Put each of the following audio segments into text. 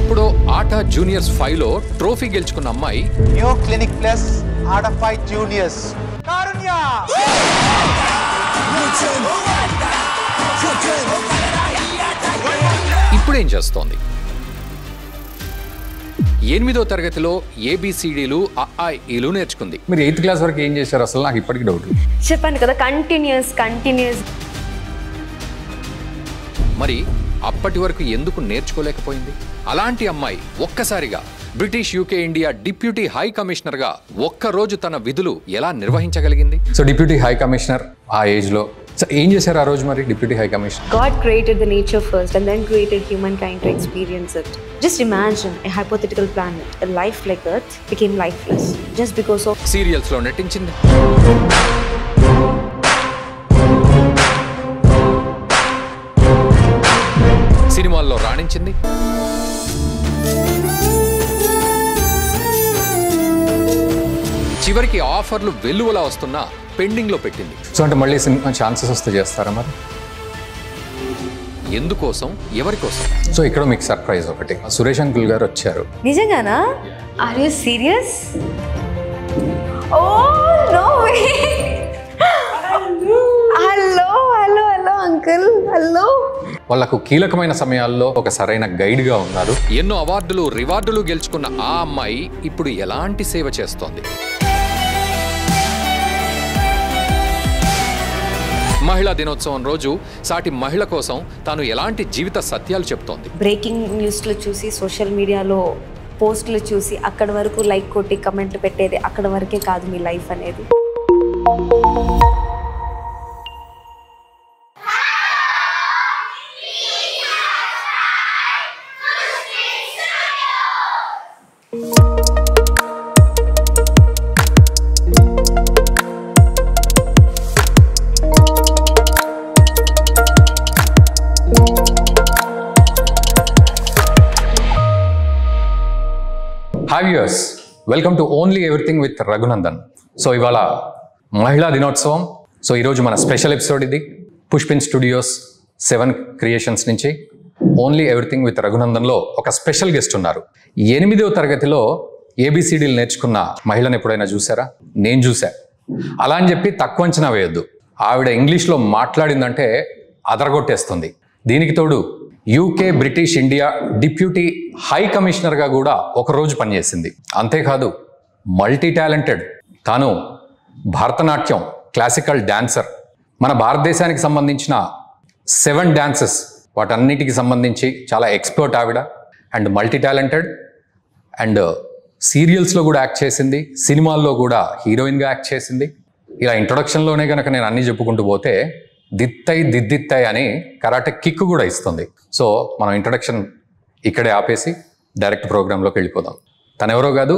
ఎప్పుడో ఆటా juniors 5లో trophy గెలుచుకున్న అమ్మాయి న్యూ క్లినిక్ ప్లస్ ఆటా 5 జూనియర్స్ కారుణ్య. ఇప్పుడేం చేస్తోంది? 8వ తరగతిలో ఏబిసిడీలు అఆఇలు నేర్చుకుంది. మీరు 8th క్లాస్ వరకు ఏం చేశారు అసలు? నాకు ఇప్పటికీ డౌట్. చెప్పాను కదా, కంటిన్యూస్. మరి అప్పటి వరకు ఎందుకు నేర్చుకోలేకపోయింది? అలాంటి అమ్మాయి ఒక్కసారిగా British UK India deputy high కమిషనర్గా ఒక్కరోజు తన విధులు ఎలా నిర్వహించగలిగింది? సో డిప్యూటీ హై కమిషనర్ ఆ ఏజ్లో ఏం చేశారు ఆ రోజు మరి deputy high commissioner? God created the nature first and then created humankind to experience it. Just imagine a hypothetical planet, a life like Earth became lifeless just because of సీరియల్స్లో నటించింది, సినిమాల్లో రాణించింది, చివరికి ఆఫర్లు వెల్లువలా వస్తున్నా పెండింగ్లో పెట్టింది. సో అంటే మళ్ళీ సినిమా ఛాన్సెస్ వస్తే చేస్తారా మరి? ఎందుకోసం, ఎవరి కోసం? సో ఇక్కడ మీకు సర్ప్రైజ్ ఒకటి, సురేష్ అంకుల్ గారు వచ్చారు. నిజంగానా? Are you serious? Oh no way. Hello uncle. Hello. వాళ్ళకు కీలకమైన సమయాల్లో ఒక సరైన గైడ్గా ఉన్నారు. ఎన్నో అవార్డులు రివార్డులు గెలుచుకున్న ఆ అమ్మాయి ఇప్పుడు ఎలాంటి సేవ చేస్తోంది? మహిళా దినోత్సవం రోజు సాటి మహిళ కోసం తాను ఎలాంటి జీవిత సత్యాలు చెప్తోంది? బ్రేకింగ్ న్యూస్లు చూసి, సోషల్ మీడియాలో పోస్టులు చూసి అక్కడ వరకు లైక్ కొట్టి కమెంట్లు పెట్టేది, అక్కడ వరకే కాదు మీ లైఫ్ అనేది. Hi viewers, welcome to only everything with Raghunandan. So ఇవాళ మహిళా దినోత్సవం. సో ఈరోజు మన స్పెషల్ ఎపిసోడ్ ఇది. పుష్పిన్ స్టూడియోస్ 7 క్రియేషన్స్ నుంచి ఓన్లీ ఎవ్రీథింగ్ విత్ రఘునందన్లో ఒక స్పెషల్ గెస్ట్ ఉన్నారు. 8వ తరగతిలో ఏబిసిడీలు నేర్చుకున్న మహిళను ఎప్పుడైనా చూసారా? నేను చూసా. అలా అని చెప్పి తక్కువ అంచనా వేయొద్దు. ఆవిడ ఇంగ్లీష్లో మాట్లాడిందంటే అదరగొట్టేస్తుంది. దీనికి తోడు UK British India deputy high కమిషనర్గా కూడా ఒకరోజు పనిచేసింది. అంతేకాదు మల్టీ టాలెంటెడ్. తాను భరతనాట్యం, క్లాసికల్ డాన్సర్, మన భారతదేశానికి సంబంధించిన 7 డాన్సెస్ వాటన్నిటికి సంబంధించి చాలా ఎక్స్పర్ట్ ఆవిడ. And multi talented. అండ్ సీరియల్స్లో కూడా యాక్ట్ చేసింది, సినిమాల్లో కూడా హీరోయిన్గా యాక్ట్ చేసింది. ఇలా ఇంట్రొడక్షన్లోనే కనుక నేను అన్నీ చెప్పుకుంటూ పోతే దిద్దిత్తాయి అని కరాటే కిక్ కూడా ఇస్తుంది. సో మనం ఇంట్రొడక్షన్ ఇక్కడే ఆపేసి డైరెక్ట్ ప్రోగ్రాంలోకి వెళ్ళిపోదాం. తనెవరో కాదు,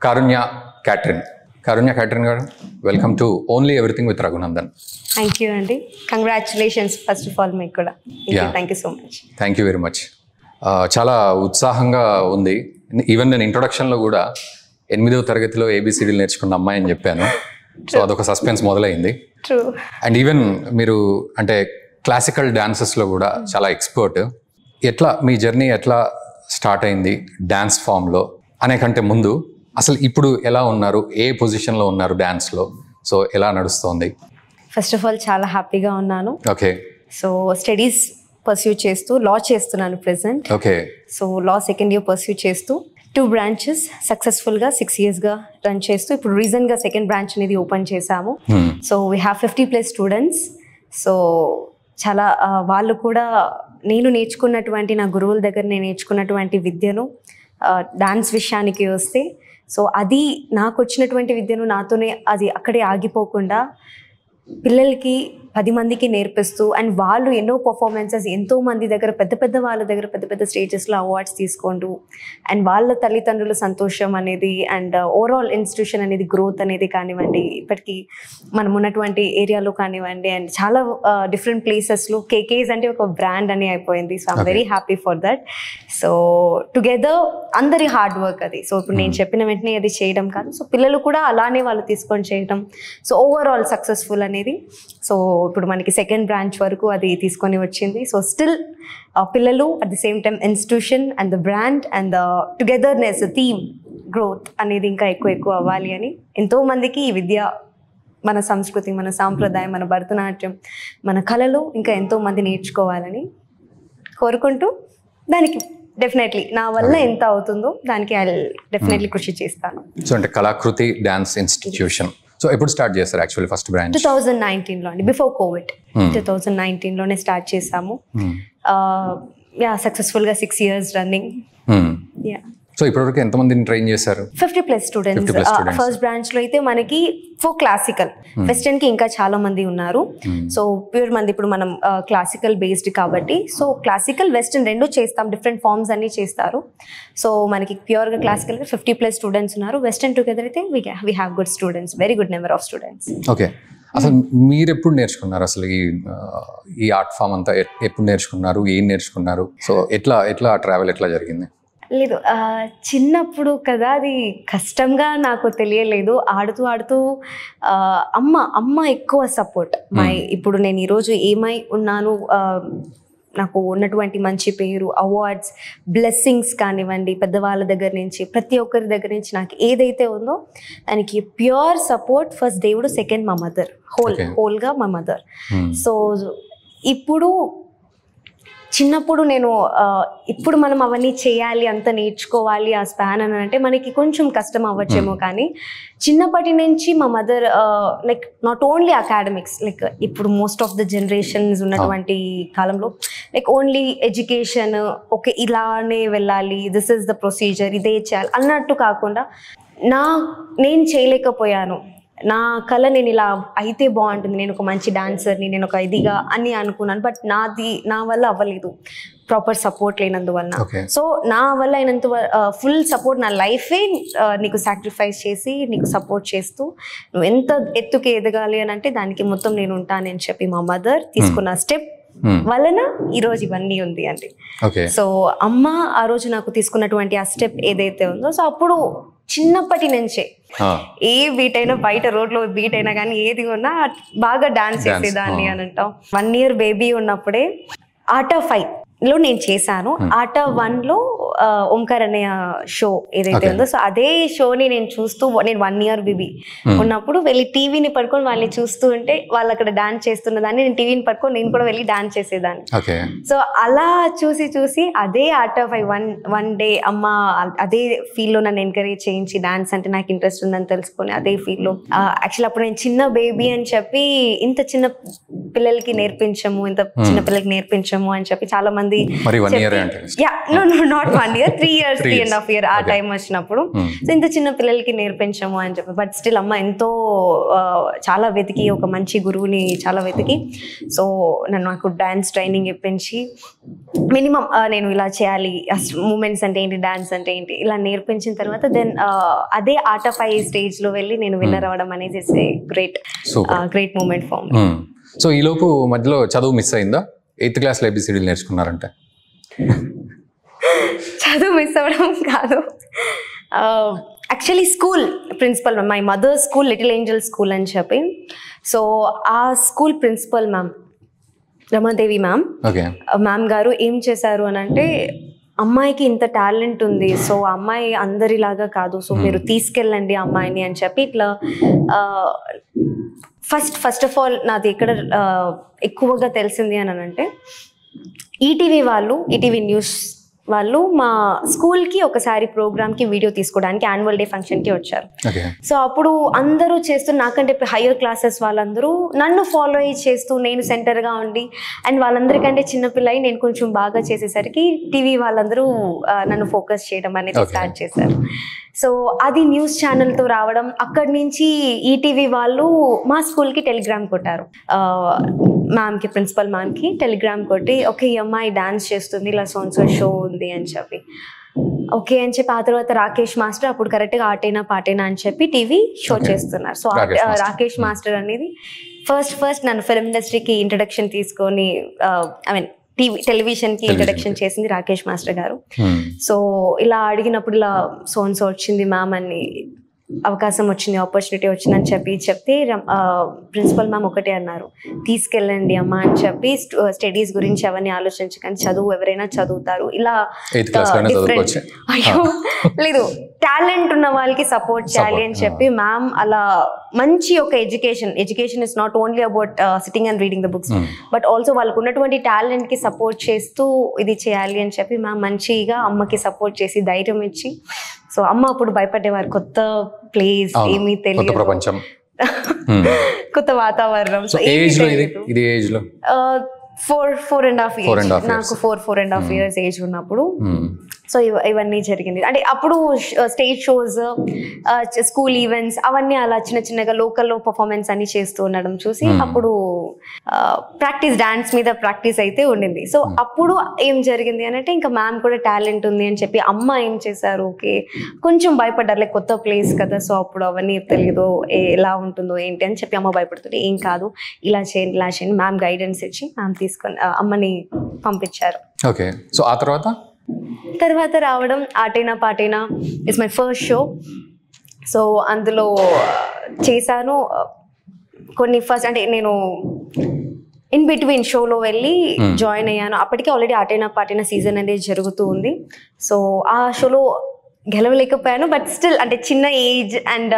కారుణ్య క్యాటరిన్ గారు, welcome to only everything with Raghunandan. Thank you అండి. కంగ్రాచులేషన్స్ ఫస్ట్ ఆఫ్ ఆల్ మీకు కూడా. Thank you so much. Thank you very much. చాలా ఉత్సాహంగా ఉంది. ఈవెన్ నేను ఇంట్రొడక్షన్లో కూడా 8వ తరగతిలో ఏబిసిడీలు నేర్చుకున్న అమ్మాయి అని చెప్పాను. సో అదొక సస్పెన్స్ మొదలైంది. అండ్ ఈవెన్ మీరు అంటే క్లాసికల్ డాన్సెస్లో కూడా చాలా ఎక్స్పర్ట్. ఎట్లా మీ జర్నీ ఎట్లా స్టార్ట్ అయింది డాన్స్ ఫామ్లో అనే కంటే ముందు అసలు ఇప్పుడు ఎలా ఉన్నారు, ఏ పొజిషన్లో ఉన్నారు డాన్స్లో? సో ఎలా నడుస్తోంది? ఫస్ట్ ఆఫ్ ఆల్ చాలా హ్యాపీగా ఉన్నాను. ఓకే. సో స్టడీస్ పర్స్యూ చేస్తూ లా చేస్తున్నాను ప్రెసెంట్. ఓకే. సో లా సెకండ్ ఇయర్ పర్స్యూ చేస్తూ 2 బ్రాంచెస్ సక్సెస్ఫుల్గా 6 yearsగా రన్ చేస్తూ ఇప్పుడు రీసెంట్గా 2nd బ్రాంచ్ అనేది ఓపెన్ చేశాము. So we have 50+ students. So చాలా వాళ్ళు కూడా నేను నేర్చుకున్నటువంటి, నా గురువుల దగ్గర నేను నేర్చుకున్నటువంటి విద్యను డాన్స్ విషయానికి వస్తే, సో అది నాకు వచ్చినటువంటి విద్యను నాతోనే అది అక్కడే ఆగిపోకుండా పిల్లలకి 10 మందికి నేర్పిస్తూ, అండ్ వాళ్ళు ఎన్నో పర్ఫార్మెన్సెస్ ఎంతో మంది దగ్గర పెద్ద వాళ్ళ దగ్గర పెద్ద స్టేజెస్లో అవార్డ్స్ తీసుకుంటూ, అండ్ వాళ్ళ తల్లిదండ్రుల సంతోషం అనేది, అండ్ ఓవరాల్ ఇన్స్టిట్యూషన్ అనేది గ్రోత్ అనేది కానివ్వండి, ఇప్పటికీ మనం ఉన్నటువంటి ఏరియాలో కానివ్వండి, అండ్ చాలా డిఫరెంట్ ప్లేసెస్లో కేకేస్ అంటే ఒక బ్రాండ్ అని అయిపోయింది. So I'm very happy for that. So together అందరి హార్డ్ వర్క్ అది. సో ఇప్పుడు నేను చెప్పిన వెంటనే అది చేయడం కాదు, సో పిల్లలు కూడా అలానే వాళ్ళు తీసుకొని చేయడం, సో ఓవరాల్ సక్సెస్ఫుల్ అనేది. సో ఇప్పుడు మనకి సెకండ్ బ్రాంచ్ వరకు అది తీసుకొని వచ్చింది. సో స్టిల్ పిల్లలు at the same time institution and the brand and the togetherness theme growth అనేది ఇంకా ఎక్కువ అవ్వాలి అని ఎంతోమందికి ఈ విద్య, మన సంస్కృతి, మన సాంప్రదాయం, మన భరతనాట్యం, మన కళలు ఇంకా ఎంతోమంది నేర్చుకోవాలని కోరుకుంటూ దానికి డెఫినెట్లీ నా వల్ల ఎంత అవుతుందో దానికి ఐ డెఫినెట్లీ కృషి చేస్తాను. సో అంటే కళాకృతి డాన్స్ ఇన్స్టిట్యూషన్. సో ఎప్పుడు స్టార్ట్ చేస్తారు యాక్చువల్లీ ఫస్ట్ బ్రాంచ్? 2019లో అండి, బిఫోర్ కోవిడ్ 2019లోనే స్టార్ట్ చేసాము. సక్సెస్ఫుల్గా 6 years రన్నింగ్. సో ఇప్పటివరకు ఎంతమందిని ట్రైన్ చేశారు? 50+ స్టూడెంట్స్. ఫస్ట్ బ్రాంచ్ లో అయితే మనకి ఫర్ క్లాసికల్, వెస్టర్న్ కి ఇంకా చాలా మంది ఉన్నారు. సో ప్యూర్ మంది ఇప్పుడు మనం క్లాసికల్ బేస్డ్ కాబట్టి, సో క్లాసికల్ వెస్టర్న్ రెండు చేస్తాం, డిఫరెంట్ ఫార్మ్స్ అన్ని చేస్తారు. సో మనకి ప్యూర్ గా క్లాసికల్ 50+ స్టూడెంట్స్ ఉన్నారు. వెస్టర్న్ టుగెదర్ అయితే we have good students, very good number of students. Okay, అసలు మీరు ఎప్పుడు నేర్చుకున్నారు? అసలు ఈ ఆర్ట్ ఫామ్ అంతా ఎప్పుడు నేర్చుకున్నారు? ఏం నేర్చుకున్నారు? సో ఎట్లా ట్రావెల్ ఎట్లా జరిగింది? లేదు, చిన్నప్పుడు కదా అది కష్టంగా నాకు తెలియలేదు. ఆడుతూ అమ్మ ఎక్కువ సపోర్ట్. ఇప్పుడు నేను ఈరోజు ఏమై ఉన్నాను, నాకు ఉన్నటువంటి మంచి పేరు, అవార్డ్స్, బ్లెస్సింగ్స్ కానివ్వండి, పెద్దవాళ్ళ దగ్గర నుంచి, ప్రతి ఒక్కరి దగ్గర నుంచి నాకు ఏదైతే ఉందో దానికి ప్యూర్ సపోర్ట్ ఫస్ట్ దేవుడు, సెకండ్ మా మదర్, హోల్గా మా మదర్. సో ఇప్పుడు చిన్నప్పుడు నేను ఇప్పుడు మనం అవన్నీ చేయాలి, అంత నేర్చుకోవాలి ఆ స్పాన్ అని అంటే మనకి కొంచెం కష్టం అవ్వచ్చేమో, కానీ చిన్నప్పటి నుంచి మా mother like not only academics, like ఇప్పుడు మోస్ట్ ఆఫ్ ద జనరేషన్స్ ఉన్నటువంటి కాలంలో లైక్ ఓన్లీ ఎడ్యుకేషన్, ఓకే ఇలానే వెళ్ళాలి, దిస్ ఇస్ ద ప్రొసీజర్, ఇదే చేయాలి అన్నట్టు కాకుండా నేను చేయలేకపోయాను, నా కళ నేను ఇలా అయితే బాగుంటుంది, నేను ఒక మంచి డాన్సర్ని, నేను ఒక ఇదిగా అని అనుకున్నాను. బట్ నా వల్ల అవ్వలేదు, ప్రాపర్ సపోర్ట్ లేనందువలన. సో నా వల్ల అయినంత ఫుల్ సపోర్ట్, నా లైఫే నీకు సాక్రిఫైస్ చేసి నీకు సపోర్ట్ చేస్తూ నువ్వు ఎంత ఎత్తుకి ఎదగాలి అని అంటే దానికి మొత్తం నేను ఉంటానని చెప్పి మా మదర్ తీసుకున్న స్టెప్ వలన ఈరోజు ఇవన్నీ ఉంది అండి. సో అమ్మ ఆ రోజు నాకు తీసుకున్నటువంటి ఆ స్టెప్ ఏదైతే ఉందో, సో అప్పుడు చిన్నప్పటి నుంచే ఏ బీట్ అయినా, బయట రోడ్లో బీట్ అయినా కానీ ఏది ఉన్నా బాగా డాన్స్ చేసేదాన్ని అని అంటాం. 1 year బేబీ ఉన్నప్పుడే ఆర్ట్ ఆఫ్ 5 లో నేను చేశాను. ఆర్ట్ ఆఫ్ 1లో ఓంకార్ అనే షో ఏదైతే ఉందో, సో అదే షోని నేను చూస్తూ, నేను 1 year బేబీ ఉన్నప్పుడు వెళ్ళి టీవీని పట్టుకొని వాళ్ళని చూస్తూ ఉంటే వాళ్ళు అక్కడ డాన్స్ చేస్తున్న దాన్ని నేను టీవీని పట్టుకొని నేను కూడా వెళ్ళి డాన్స్ చేసేదాన్ని. సో అలా చూసి అదే ఆర్ట్ ఆఫ్ 5 వన్ డే అమ్మ అదే ఫీల్డ్లో నన్ను ఎంకరేజ్ చేయించి డాన్స్ అంటే నాకు ఇంట్రెస్ట్ ఉందని తెలుసుకొని అదే ఫీల్డ్లో యాక్చువల్లీ అప్పుడు నేను చిన్న బేబీ అని చెప్పి ఇంత చిన్న పిల్లలకి నేర్పించము అని చెప్పి చాలా మంది నాట్ 1 year 3.5 years ఆ టైం వచ్చినప్పుడు, సో ఇంత చిన్న పిల్లలకి నేర్పించము అని చెప్పి. బట్ స్టిల్ అమ్మ ఎంతో చాలా వెతికి, ఒక మంచి గురువుని చాలా వెతికి, సో నాకు డాన్స్ ట్రైనింగ్ ఇప్పించి మినిమం నేను ఇలా చేయాలి, మూమెంట్స్ అంటే ఏంటి, డాన్స్ అంటే ఏంటి ఇలా నేర్పించిన తర్వాత దెన్ అదే ఆర్ట్ ఆఫ్ 5 స్టేజ్లో వెళ్ళి నేను విన్నర్ అవ్వడం అనేది it's a great moment for me. So ఈ లోపు మధ్యలో చదువు మిస్ అయిందా? 8th క్లాస్లో ABCDలు నేర్చుకున్నారంటే? చదువు మిస్ అవ్వడం కాదు, actually school principal, my mother school little angel school అని చెప్పి, సో ఆ school principal ma'am Ramadevi ma'am గారు ఏం చేశారు అని అంటే, అమ్మాయికి ఇంత టాలెంట్ ఉంది, సో అమ్మాయి అందరిలాగా కాదు, సో మీరు తీసుకెళ్ళండి అమ్మాయిని అని చెప్పి ఇట్లా ఫస్ట్ ఆఫ్ ఆల్ నాది ఎక్కడ ఎక్కువగా తెలిసింది అని అంటే, ఈటీవీ న్యూస్ వాళ్ళు మా స్కూల్కి ఒకసారి ప్రోగ్రామ్కి వీడియో తీసుకోవడానికి యాన్యువల్ డే ఫంక్షన్కి వచ్చారు. సో అప్పుడు అందరూ చేస్తూ, నాకంటే హయ్యర్ క్లాసెస్ వాళ్ళందరూ నన్ను ఫాలో అయ్యి చేస్తూ, నేను సెంటర్గా ఉండి, అండ్ వాళ్ళందరికంటే చిన్నపిల్లయి నేను కొంచెం బాగా చేసేసరికి టీవీ వాళ్ళందరూ నన్ను ఫోకస్ చేయడం అనేది స్టార్ట్ చేశారు. సో అది న్యూస్ ఛానల్తో రావడం, అక్కడి నుంచి ఈటీవీ వాళ్ళు మా స్కూల్కి టెలిగ్రామ్ కొట్టారు, మ్యామ్కి, ప్రిన్సిపల్ మ్యామ్కి టెలిగ్రామ్ కొట్టి, ఓకే ఈ అమ్మాయి డాన్స్ చేస్తుంది, ఇలా సోన్సో షో ఉంది అని చెప్పి, ఓకే అని చెప్పి ఆ తర్వాత రాకేష్ మాస్టర్ అప్పుడు కరెక్ట్గా ఆటేనా పాటేనా అని చెప్పి టీవీ షో చేస్తున్నారు. సో రాకేష్ మాస్టర్ అనేది ఫస్ట్ నన్ను ఫిల్మ్ ఇండస్ట్రీకి ఇంట్రడక్షన్ తీసుకొని, టెలివిజన్కి ఇంట్రడక్షన్ చేసింది రాకేష్ మాస్టర్ గారు. సో ఇలా అడిగినప్పుడు ఇలా సోన్సో వచ్చింది మ్యామ్ అని అవకాశం వచ్చింది, ఆపర్చునిటీ వచ్చిందని చెప్తే ప్రిన్సిపల్ మ్యామ్ ఒకటే అన్నారు, తీసుకెళ్ళండి అమ్మ అని చెప్పి, స్టడీస్ గురించి అవన్నీ ఆలోచించకండి, చదువు ఎవరైనా చదువుతారు, ఇలా డిఫరెంట్ అయ్యో లేదు టాలెంట్ ఉన్న వాళ్ళకి సపోర్ట్ చేయాలి అని చెప్పి మ్యామ్ అలా మంచి ఒక education is not only about sitting and reading the books but also వాళ్ళకు ఉన్నటువంటి టాలెంట్ కి సపోర్ట్ చేస్తూ ఇది చేయాలి అని చెప్పి మ్యామ్ మంచిగా అమ్మకి సపోర్ట్ చేసి ధైర్యం ఇచ్చి, సో అమ్మ అప్పుడు భయపడేవారు, కొత్త ప్లేస్ ఏమీ తెలియదు, ప్రపంచం, కొత్త వాతావరణం. ఇది ఏజ్ లో 4.5 years నాకు 4.5 years ఏజ్ ఉన్నప్పుడు సో ఇవన్నీ జరిగింది. అంటే అప్పుడు స్టేజ్ షోస్, స్కూల్ ఈవెంట్స్ అవన్నీ అలా చిన్నగా లోకల్లో పర్ఫార్మెన్స్ అన్ని చేస్తూ ఉండడం చూసి అప్పుడు ప్రాక్టీస్, డాన్స్ మీద ప్రాక్టీస్ అయితే ఉండింది. సో అప్పుడు ఏం జరిగింది అని అంటే ఇంకా మ్యామ్ కూడా టాలెంట్ ఉంది అని చెప్పి అమ్మ ఏం చేశారు, ఓకే కొంచెం భయపడ్డారు, లైక్ కొత్త ప్లేస్ కదా, సో అప్పుడు అవన్నీ తెలియదు ఎలా ఉంటుందో ఏంటి అని చెప్పి అమ్మ భయపడుతుంది, ఏం కాదు ఇలా చేయండి మ్యామ్ గైడెన్స్ ఇచ్చి మ్యామ్ తీసుకొని అమ్మని పంపించారు. ఓకే, సో ఆ తర్వాత రావడం ఆటైనా పాటైనా it's my first show. So అందులో చేశాను కొన్ని, ఫస్ట్ అంటే నేను ఇన్ బిట్వీన్ షోలో వెళ్ళి జాయిన్ అయ్యాను. అప్పటికే ఆల్రెడీ ఆటైనా పాటైనా సీజన్ అనేది జరుగుతూ ఉంది. సో ఆ షోలో గెలవలేకపోయాను, బట్ స్టిల్ అంటే చిన్న age and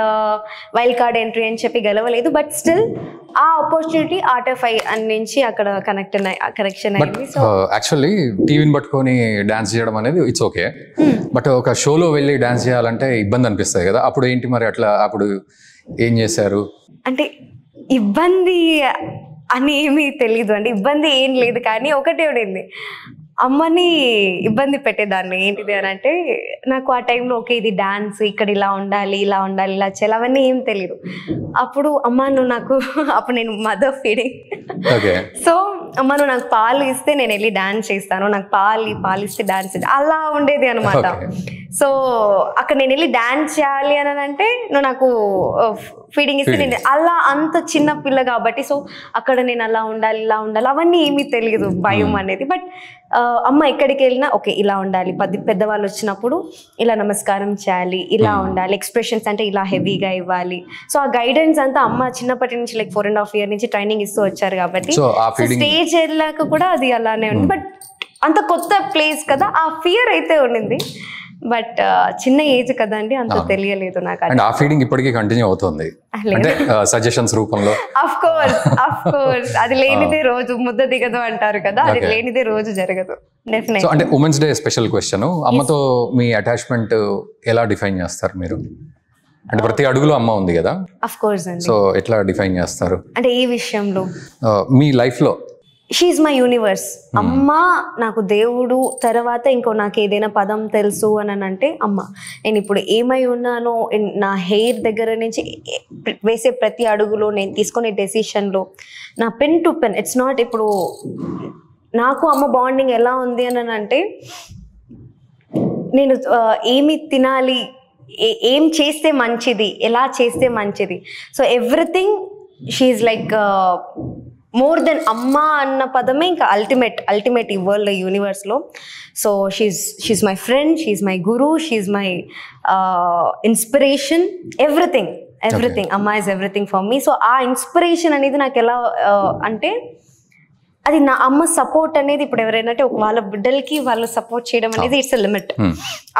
wild card entry అని చెప్పి గెలవలేదు, బట్ స్టిల్ ఆ ఆపర్చునిటీ ఆర్ట్5 నుంచి అక్కడ కనెక్షన్ అయింది. సో యాక్చువల్లీ టీవీని పట్టుకొని డాన్స్ చేయడం అనేది ఇట్స్ ఓకే, బట్ ఒక షోలో వెళ్ళి డాన్స్ చేయాలంటే ఇబ్బంది అనిపిస్తుంది కదా, అప్పుడు ఏంటి మరి అట్లా అప్పుడు ఏం చేశారు? అంటే ఇబ్బంది అని ఏమీ తెలీదు అండి, ఇబ్బంది ఏం లేదు, కానీ ఒకటే ఉండింది, అమ్మని ఇబ్బంది పెట్టేదాన్ని. ఏంటిది అని అంటే నాకు ఆ టైంలో ఓకే ఇది డాన్స్, ఇక్కడ ఇలా ఉండాలి ఇలా చేయాలి అవన్నీ ఏం తెలియదు. అప్పుడు అమ్మ నువ్వు నాకు అప్పుడు నేను మదర్ ఫీడింగ్, సో అమ్మ నువ్వు నాకు పాలు ఇస్తే నేను వెళ్ళి డాన్స్ చేస్తాను, నాకు పాలు ఇస్తే డాన్స్ అలా ఉండేది అనమాట. సో అక్కడ నేను వెళ్ళి డాన్స్ చేయాలి అని అంటే నువ్వు నాకు ఫీడింగ్ ఇస్తే నేను అలా, అంత చిన్న పిల్ల కాబట్టి సో అక్కడ నేను అలా ఉండాలి ఇలా ఉండాలి అవన్నీ ఏమీ తెలియదు, భయం అనేది. బట్ అమ్మ ఎక్కడికి వెళ్ళినా ఓకే ఇలా ఉండాలి, పెద్దవాళ్ళు వచ్చినప్పుడు ఇలా నమస్కారం చేయాలి, ఇలా ఉండాలి, ఎక్స్ప్రెషన్స్ అంటే ఇలా హెవీగా ఇవ్వాలి. సో ఆ గైడెన్స్ అంతా అమ్మ చిన్నప్పటి నుంచి లైక్ 4.5 years నుంచి ట్రైనింగ్ ఇస్తూ వచ్చారు కాబట్టి స్టేజ్ వెళ్ళాక కూడా అది అలానే ఉంది. బట్ అంత కొత్త ప్లేస్ కదా, ఆ ఫియర్ అయితే ఉండింది, బట్ చిన్న ఏజ్ కదా అండి, అంత తెలియలేదు నాకు. ఆ ఫీడింగ్ ఇప్పటికీ కంటిన్యూ అవుతుంది అంటే సజెషన్స్ రూపంలో. ఆఫ్ కోర్స్ అది లేనిదే రోజు ముద్ద దిగదు అంటారు కదా, అది లేనిదే రోజు జరగదు. డెఫినెట్లీ. అంటే ఉమెన్స్ డే స్పెషల్ క్వశ్చన్, అమ్మతో మీ అటాచ్మెంట్ ఎలా డిఫైన్ చేస్తారు మీరు? అంటే ప్రతి అడుగులో అమ్మ ఉంది కదా, ఆఫ్ కోర్స్ అండి. సో ఎట్లా డిఫైన్ చేస్తారు అంటే ఈ విషయంలో? మీ లైఫ్ లో షీఈ్ మై యూనివర్స్. అమ్మ నాకు దేవుడు తర్వాత ఇంకో నాకు ఏదైనా పదం తెలుసు అని అంటే అమ్మ. నేను ఇప్పుడు ఏమై ఉన్నానో, నా హెయిర్ దగ్గర నుంచి వేసే ప్రతి అడుగులో, నేను తీసుకునే డెసిషన్లో, నా pen to pen it's not. ఇప్పుడు నాకు అమ్మ బాండింగ్ ఎలా ఉంది అని అంటే నేను ఏమి తినాలి, ఏం చేస్తే మంచిది, ఎలా చేస్తే మంచిది, so everything she like more than అమ్మ అన్న పదమే ఇంకా అల్టిమేట్ ఈ వరల్డ్ యూనివర్స్లో. So she my friend, she my guru, she my inspiration, everything. అమ్మ is everything for me. So ఆ ఇన్స్పిరేషన్ అనేది నాకు ఎలా అంటే అది నా అమ్మ సపోర్ట్ అనేది ఇప్పుడు ఎవరైనా అంటే వాళ్ళ బిడ్డలకి వాళ్ళు సపోర్ట్ చేయడం అనేది ఇట్స్ ఎ లిమిట్,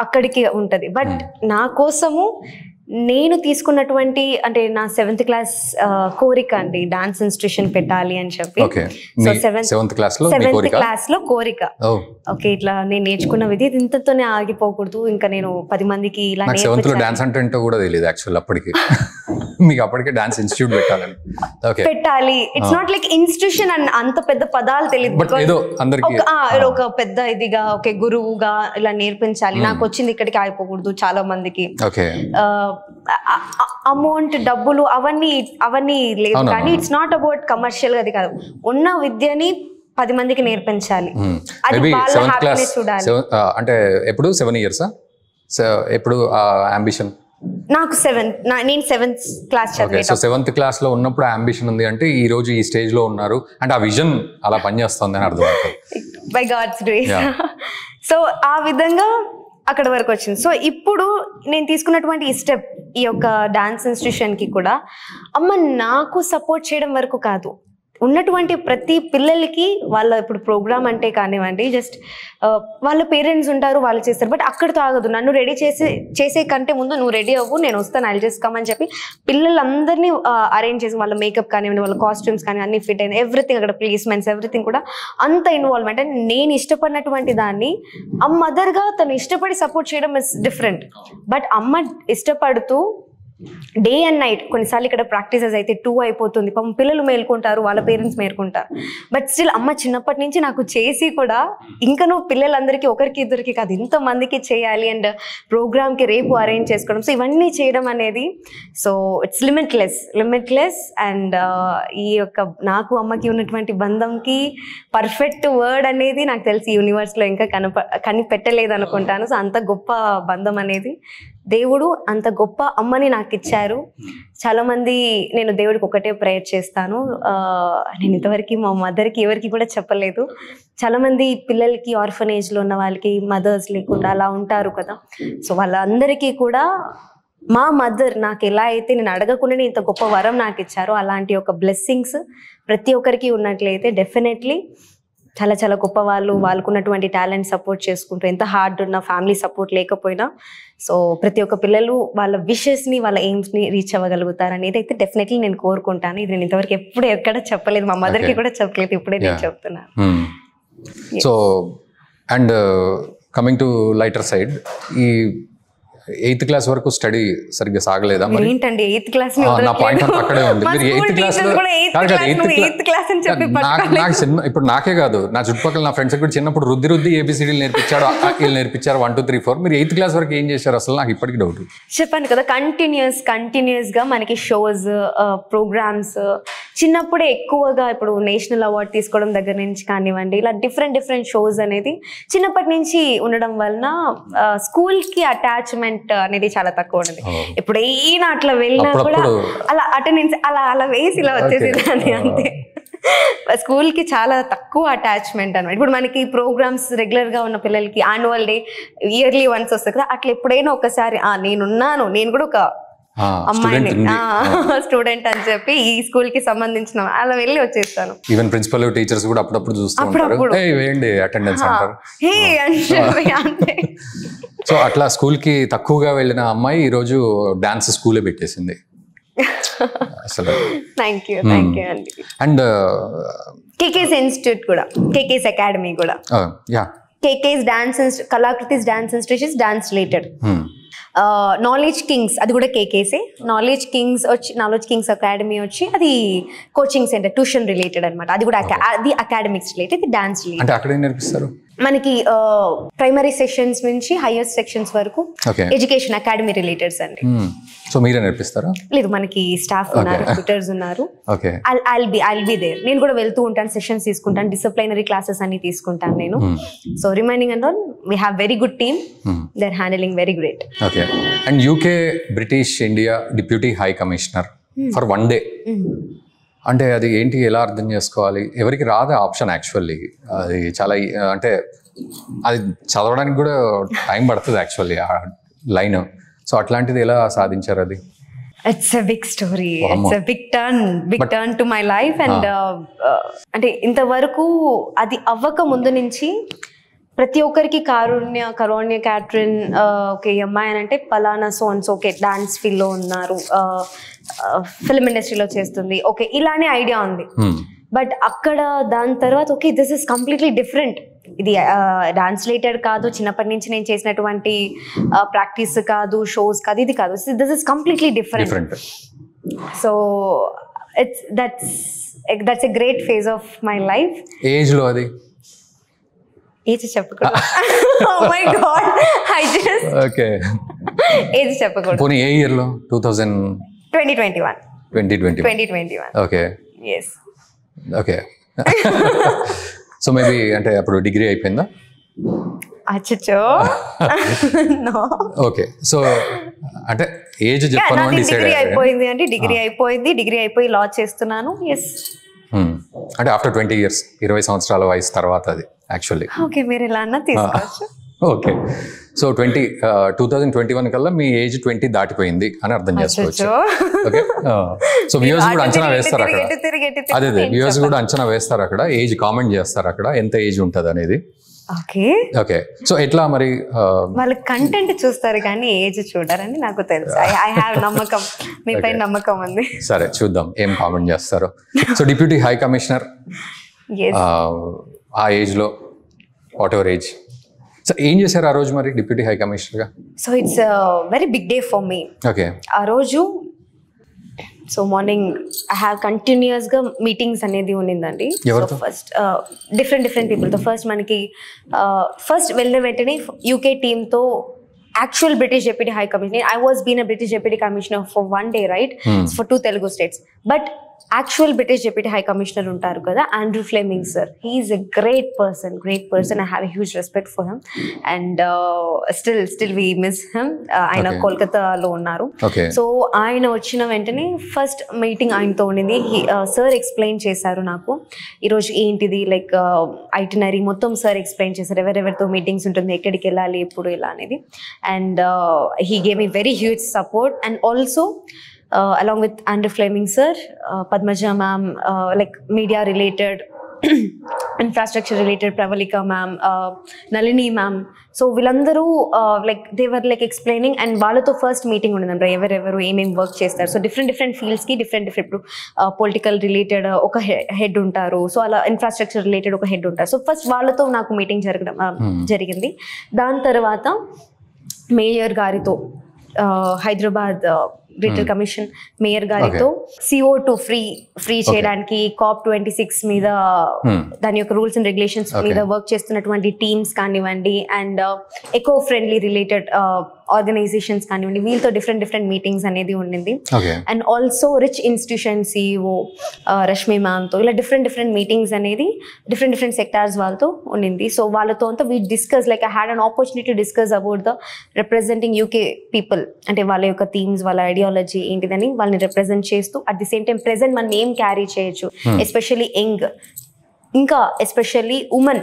అక్కడికి ఉంటుంది. బట్ నా కోసము నేను తీసుకున్నటువంటి అంటే నా 7th class కోరిక అండి, డాన్స్ ఇన్స్టిట్యూషన్ పెట్టాలి అని చెప్పి. సో 7th class లో కోరిక, ఓకే ఇట్లా నేను నేర్చుకున్న విధి ఇంతతోనే ఆగిపోకూడదు, ఇంకా నేను 10 మందికి ఇలా డాన్స్ అంటే కూడా తెలియదు యాక్చువల్ అప్పటికి. మీకు అప్పటికే డాన్స్ ఇన్స్టిట్యూట్ పెట్టాలి. It's not like institution and అంత పెద్ద పదాలు తెలియదు, ఒక పెద్ద ఇదిగా ఓకే గురువుగా ఇలా నేర్పించాలి, నాకు వచ్చింది ఇక్కడికి ఆగిపోకూడదు. చాలా మందికి అమౌంట్ డబ్బులు అవన్నీ లేదు, కానీ ఇట్స్ నాట్ అబౌట్ కమర్షియల్ అది కాదు, ఉన్న విద్యని 10 మందికి నేర్పించాలి, అది వాళ్ళ హ్యాపీనెస్ చూడాలి. అంటే ఎప్పుడు 7 years ఎప్పుడు అంబిషన్? నాకు నేను 7th class చదివాను. సో 7th class లో ఉన్నప్పుడు అంబిషన్ ఉంది అంటే ఈ రోజు ఈ స్టేజ్ లో ఉన్నారు అంటే ఆ విజన్ అలా పనిచేస్తుంది అని అర్థం. By God's grace. సో ఆ విధంగా అక్కడ వరకు వచ్చింది. సో ఇప్పుడు నేను తీసుకున్నటువంటి ఈ స్టెప్ ఈ యొక్క డాన్స్ ఇన్స్టిట్యూషన్కి కూడా అమ్మ నాకు సపోర్ట్ చేయడం వరకు కాదు, ఉన్నటువంటి ప్రతి పిల్లలకి వాళ్ళ ఇప్పుడు ప్రోగ్రామ్ అంటే కానివ్వండి, జస్ట్ వాళ్ళ పేరెంట్స్ ఉంటారు, వాళ్ళు చేస్తారు. బట్ అక్కడితో ఆగదు. నన్ను రెడీ చేసే కంటే ముందు నువ్వు రెడీ అవ్వు, నేను వస్తాను, ఐల్ జస్ట్ కమ్ అని చెప్పి పిల్లలందరినీ అరేంజ్ చేసి వాళ్ళ మేకప్ కానివ్వండి, వాళ్ళ కాస్ట్యూమ్స్ కానీ అన్ని ఫిట్ అయింది, ఎవ్రీథింగ్ అక్కడ ప్లేస్మెంట్స్ ఎవ్రీథింగ్ కూడా అంత ఇన్వాల్వ్మెంట్. అంటే నేను ఇష్టపడినటువంటి దాన్ని ఆ మదర్గా తను ఇష్టపడి సపోర్ట్ చేయడం ఇస్ డిఫరెంట్. బట్ అమ్మ ఇష్టపడుతూ డే అండ్ నైట్, కొన్నిసార్లు ఇక్కడ ప్రాక్టీసెస్ అయితే 2 అయిపోతుంది, పాపం పిల్లలు మేల్కుంటారు, వాళ్ళ పేరెంట్స్ మేల్కుంటారు. బట్ స్టిల్ అమ్మ చిన్నప్పటి నుంచి నాకు చేసి కూడా ఇంకా నువ్వు పిల్లలందరికీ ఒకరికి ఇద్దరికి కాదు ఇంతమందికి చేయాలి అండ్ ప్రోగ్రామ్కి రేపు అరేంజ్ చేసుకోవడం, సో ఇవన్నీ చేయడం అనేది సో ఇట్స్ లిమిట్లెస్. అండ్ ఈ యొక్క నాకు అమ్మకి ఉన్నటువంటి బంధంకి పర్ఫెక్ట్ వర్డ్ అనేది నాకు తెలిసి యూనివర్స్లో ఇంకా కనిపెట్టలేదు అనుకుంటాను. సో అంత గొప్ప బంధం అనేది దేవుడు అంత గొప్ప అమ్మని నాకు ఇచ్చారు. చాలామంది నేను దేవుడికి ఒకటే ప్రేయర్ చేస్తాను, నేను ఇంతవరకు మా మదర్కి ఎవరికి కూడా చెప్పలేదు. చాలామంది పిల్లలకి ఆర్ఫనేజ్లో ఉన్న వాళ్ళకి మదర్స్ లేకుండా అలా ఉంటారు కదా, సో వాళ్ళందరికీ కూడా మా మదర్ నాకు ఎలా అయితే నేను అడగకుండానే ఇంత గొప్ప వరం నాకు ఇచ్చారో అలాంటి ఒక బ్లెస్సింగ్స్ ప్రతి ఒక్కరికి ఉన్నట్లయితే డెఫినెట్లీ చాలా చాలా గొప్ప వాళ్ళకున్నటువంటి టాలెంట్ సపోర్ట్ చేసుకుంటూ ఎంత హార్డ్ ఉన్న ఫ్యామిలీ సపోర్ట్ లేకపోయినా సో ప్రతి ఒక్క పిల్లలు వాళ్ళ విషెస్ని వాళ్ళ ఎయిమ్స్ని రీచ్ అవ్వగలుగుతారు అనేది అయితే డెఫినెట్లీ నేను కోరుకుంటాను. ఇది నేను ఇంతవరకు ఎప్పుడు ఎక్కడ చెప్పలేదు, మా మదర్కి కూడా చెప్పలేదు, ఇప్పుడే నేను చెప్తున్నాను. So and coming to lighter side, ఈ 8th క్లాస్ వరకు స్టడీ సరిగ్గా సాగలేదా? ఏంటండి 8th క్లాస్ నా పాయింట్ అంతా అక్కడే ఉంది. మీరు 8th క్లాస్ నాకు సినిమా ఇప్పుడు నాకే కాదు, నా చుట్టుపక్కల నా ఫ్రెండ్స్ కూడా చిన్నప్పుడు రుద్ది ABCDలు నేర్పించాడు, వీళ్ళు నేర్పించారు 1 2 3 4. మీరు 8th క్లాస్ వరకు ఏం చేశారు అసలు? నాకు ఇప్పటికీ డౌట్. చెప్పాను కదా, కంటిన్యూస్ గా మనకి షోస్ ప్రోగ్రామ్స్ చిన్నప్పుడే ఎక్కువగా, ఇప్పుడు నేషనల్ అవార్డ్ తీసుకోవడం దగ్గర నుంచి కానివ్వండి, ఇలా డిఫరెంట్ షోస్ అనేది చిన్నప్పటి నుంచి ఉండడం వలన స్కూల్ కి అటాచ్మెంట్ అనేది చాలా తక్కువ ఉండదు. ఇప్పుడు ఏనా అట్లా వెళ్ళినా కూడా అలా అటెండెన్స్ అలా వేసి ఇలా వచ్చేసేదాన్ని అంతే. స్కూల్ కి చాలా తక్కువ అటాచ్మెంట్ అనమాట. ఇప్పుడు మనకి ప్రోగ్రామ్స్ రెగ్యులర్ గా ఉన్న పిల్లలకి యాన్యువల్ డే ఇయర్లీ వన్స్ వస్తుంది కదా, అట్లా ఎప్పుడైనా ఒకసారి నేనున్నాను, నేను కూడా ఒక అమ్మాయిని స్టూడెంట్ అని చెప్పి ఈ స్కూల్ కి సంబంధించిన అలా వెళ్ళి వచ్చేస్తాను. ఈవెన్ ప్రిన్సిపల్ టీచర్స్ కూడా అప్పుడప్పుడు చూస్తూ ఉంటారు, వేయండి అటెండెన్స్ అంటారు. సో అట్లా స్కూల్ కి తక్కువగా వెళ్ళిన అమ్మాయి ఈ రోజు డాన్స్ స్కూలే పెట్టేసింది అసలు. థ్యాంక్ యూ అండి. అండ్ కేకేస్ ఇన్స్టిట్యూట్ కూడా, కేకేస్ అకాడమీ కూడా, KKS dance Kalakritis dance institutions dance related. Knowledge kings అది కూడా కేకేసే. నాలెడ్జ్ కింగ్స్ అకాడమీ వచ్చి అది కోచింగ్ సెంటర్, ట్యూషన్ రిలేటెడ్ అనమాట. అది కూడా అది అకాడమిక్స్ రిలేటెడ్, ఇది డాన్స్ రిలేటెడ్. అక్కడ నేర్పిస్తారు మనకి ప్రైమరీ సెక్షన్స్ నుంచి హైయర్ సెక్షన్స్ వరకు ఎడ్యుకేషన్ అకాడమీ రిలేటెడ్స్ అండి. సో మీరే నేర్పిస్తారా? లేదు, మనకి స్టాఫ్ ఉన్నారు, ట్యూటర్స్ ఉన్నారు. I'll be there. నేను కూడా వెళ్తూ ఉంటాను, సెషన్స్ తీసుకుంటాను, డిసిప్లినరీ క్లాసెస్ అన్ని తీసుకుంటాను నేను. So remaining and all we have very good team. They're handling very great. Okay. And UK British India Deputy High Commissioner for 1 day. అంటే అది ఏంటి, ఎలా అర్థం చేసుకోవాలి? ఎవరికి రాదు ఆప్షన్ యాక్చువల్లీ. అది చాలా అంటే అది చదవడానికి కూడా టైం పడుతుంది యాక్చువల్లీ ఆ లైన్. సో అట్లాంటిది ఎలా సాధించారు అది? It's a big story. It's a big turn to my life. And అంటే ఇంతవరకు అది అవ్వక ముందు నుంచి ప్రతి ఒక్కరికి కరోన్య క్యాట్రిన్ ఓకే అమ్మాయి అని అంటే పలానా సోన్స్ ఓకే డాన్స్ ఫీల్డ్లో ఉన్నారు, ఫిల్మ్ ఇండస్ట్రీలో చేస్తుంది, ఓకే ఇలానే ఐడియా ఉంది. బట్ అక్కడ దాని తర్వాత okay this is completely different, ఇది డాన్స్ రిలేటెడ్ కాదు, చిన్నప్పటి నుంచి నేను చేసినటువంటి ప్రాక్టీస్ కాదు, షోస్ కాదు, ఇది కాదు, this is completely different. So that's a great phase of my life. ఏజ్లో అది ఏజ్ చెప్పకూడదు. Oh my God, I just okay age చెప్పకూడదు. పోనీ ఏ ఇయర్ లో? 2021 okay. yes okay. So maybe అంటే అప్పుడు డిగ్రీ అయిపోయిందా? అచ్చో నో. ఓకే. సో అంటే ఏజ్ చెప్పను అని డిసైడ్ డిగ్రీ అయిపోయింది అంటే డిగ్రీ అయిపోయి లా చేస్తున్నాను. ఎస్ అంటే ఆఫ్టర్ 20 years 20 సంవత్సరాల వయసు తర్వాత అది యాక్చువల్లీ. ఓకే, మీరు ఇలా అన్న తీసుకోవచ్చు. ఓకే. సో 2021 కల్లా మీ ఏజ్ 20 దాటిపోయింది అని అర్థం చేసుకోవచ్చు. ఓకే. సో వ్యూవర్స్ కూడా అంచనా వేస్తారు అక్కడ. అదే వ్యూవర్స్ కూడా అంచనా వేస్తారు అక్కడ, ఏజ్ కామెంట్ చేస్తారు అక్కడ ఎంత ఏజ్ ఉంటుంది అనేది. Okay okay. సో ఎట్లా మరి వాళ్ళ కంటెంట్ చూస్తారు కానీ ఏజ్ చూడరని నాకు తెలుసు. ఐ హావ్ నమ్మకం, మీపై నమ్మకం ఉంది. సరే చూద్దాం ఏం కామెంట్ చేస్తారు. సో డిప్యూటీ హై కమిషనర్ ఆ ఏజ్లో, వాట్ ఎవర్ ఏజ్, సో ఏం చేశారు ఆ రోజు మరి డిప్యూటీ హై కమిషనర్గా? So it's very big day for me. Okay. ఆ రోజు సో మార్నింగ్ ఐ హ్యావ్ కంటిన్యూస్గా మీటింగ్స్ అనేది ఉన్నిందండి. ఫస్ట్ డిఫరెంట్ పీపుల్తో. ఫస్ట్ వెళ్ళిన వెంటనే యూకే టీమ్తో actual British Deputy High Commissioner. I was being a British Deputy Commissioner for 1 day, right? For 2 Telugu states. But actual British Deputy High Commissioner untaru kada, Andrew Fleming sir. He is a great person. I have a huge respect for him, and still we miss him. Aina Kolkata lo unnaru. So aina vachina ventane first meeting aina unindi. Sir explain chesaru naku ee roju entidi like itinerary mottham sir explain chesaru, evereverto meetings untundi, ekkadiki ellali eppudu ila anedi, and he gave me very huge support. And also along with Andrew Fleming sir, Padmaja ma'am, like media related, infrastructure related, Pravalika ma'am, Nalini ma'am. So villandaru like they were like explaining, and వాళ్ళతో first meeting ఉండదండి. ఎవరెవరు ఏమేమి work చేస్తారు. So different ఫీల్డ్స్కి different political related ఒక head ఉంటారు. So అలా infrastructure related ఒక హెడ్ ఉంటారు. సో ఫస్ట్ వాళ్ళతో నాకు మీటింగ్ జరిగింది. దాని తర్వాత మేయర్ గారితో, హైదరాబాద్ గ్రేటర్ కమిషన్ మేయర్ గారితో CO2 ఫ్రీ చేయడానికి COP26 మీద దాని యొక్క రూల్స్ అండ్ రెగ్యులేషన్స్ మీద వర్క్ చేస్తున్నటువంటి టీమ్స్ కానివ్వండి, and eco friendly related organisations కానివ్వండి, వీళ్ళతో డిఫరెంట్ మీటింగ్స్ అనేది ఉండింది. And also rich institution CEO Rashmi మ్యామ్తో ఇలా డిఫరెంట్ మీటింగ్స్ అనేది డిఫరెంట్ సెక్టార్స్ వాళ్ళతో ఉండింది. సో వాళ్ళతో అంతా we discuss, like I had an opportunity to discuss about the representing UK people, అంటే వాళ్ళ యొక్క థీమ్స్, వాళ్ళ ఐడియాలజీ ఏంటిదని వాళ్ళని రిప్రజెంట్ చేస్తూ, at the same time present మనం ఏం క్యారీ చేయొచ్చు, ఎస్పెషల్లీ ఇంకా especially women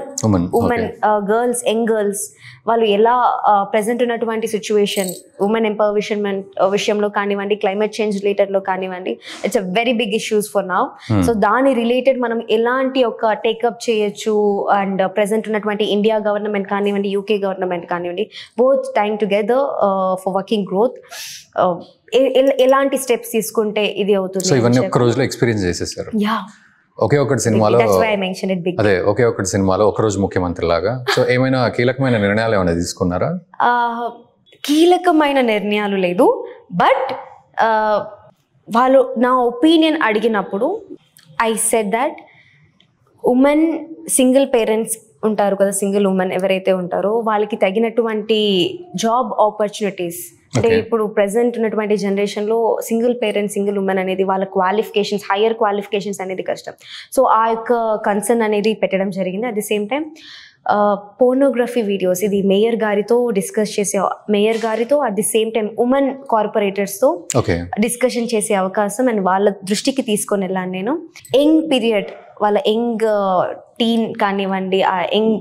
girls, young girls, వాళ్ళు ఎలా ప్రెసెంట్ ఉన్నటువంటి సిచ్యువేషన్, ఉమెన్ ఎంపవర్మెంట్ విషయంలో కానివ్వండి, క్లైమేట్ చేంజ్ రిలేటెడ్లో కానివ్వండి, it's a very big issues for now. So దాని రిలేటెడ్ మనం ఎలాంటి ఒక టేకప్ చేయొచ్చు, అండ్ ప్రెసెంట్ ఉన్నటువంటి ఇండియా గవర్నమెంట్ కానివ్వండి, UK గవర్నమెంట్ కానివ్వండి, both time together for working growth, ఎలాంటి స్టెప్స్ తీసుకుంటే ఇది అవుతుంది. సో ఇవన్నీ ఒక్క రోజులో ఎక్స్పీరియన్స్ చేసేసారు. ఒకే ఒకటి సినిమాలో ఒకరోజు ముఖ్యమంత్రి లాగా. సో ఏమైనా కీలకమైన నిర్ణయాలు ఏమైనా తీసుకున్నారా? కీలకమైన నిర్ణయాలు లేదు, బట్ వాళ్ళు నా ఒపీనియన్ అడిగినప్పుడు I said that women, single parents ఉంటారు కదా, సింగిల్ ఉమెన్ ఎవరైతే ఉంటారో వాళ్ళకి తగినటువంటి జాబ్ ఆపర్చునిటీస్, అంటే ఇప్పుడు ప్రెసెంట్ ఉన్నటువంటి జనరేషన్లో సింగిల్ పేరెంట్, సింగిల్ ఉమెన్ అనేది వాళ్ళ క్వాలిఫికేషన్స్, హయ్యర్ క్వాలిఫికేషన్స్ అనేది కష్టం. సో ఆ యొక్క కన్సర్న్ అనేది పెట్టడం జరిగింది. At the same time pornography videos, ఇది మేయర్ గారితో డిస్కస్ చేసే, మేయర్ గారితో at the same time women కార్పొరేటర్స్తో డిస్కషన్ చేసే అవకాశం అండ్ వాళ్ళ దృష్టికి తీసుకొని వెళ్ళాను నేను. యంగ్ పీరియడ్, వాళ్ళ యంగ్ టీన్ కానివ్వండి, ఆ యంగ్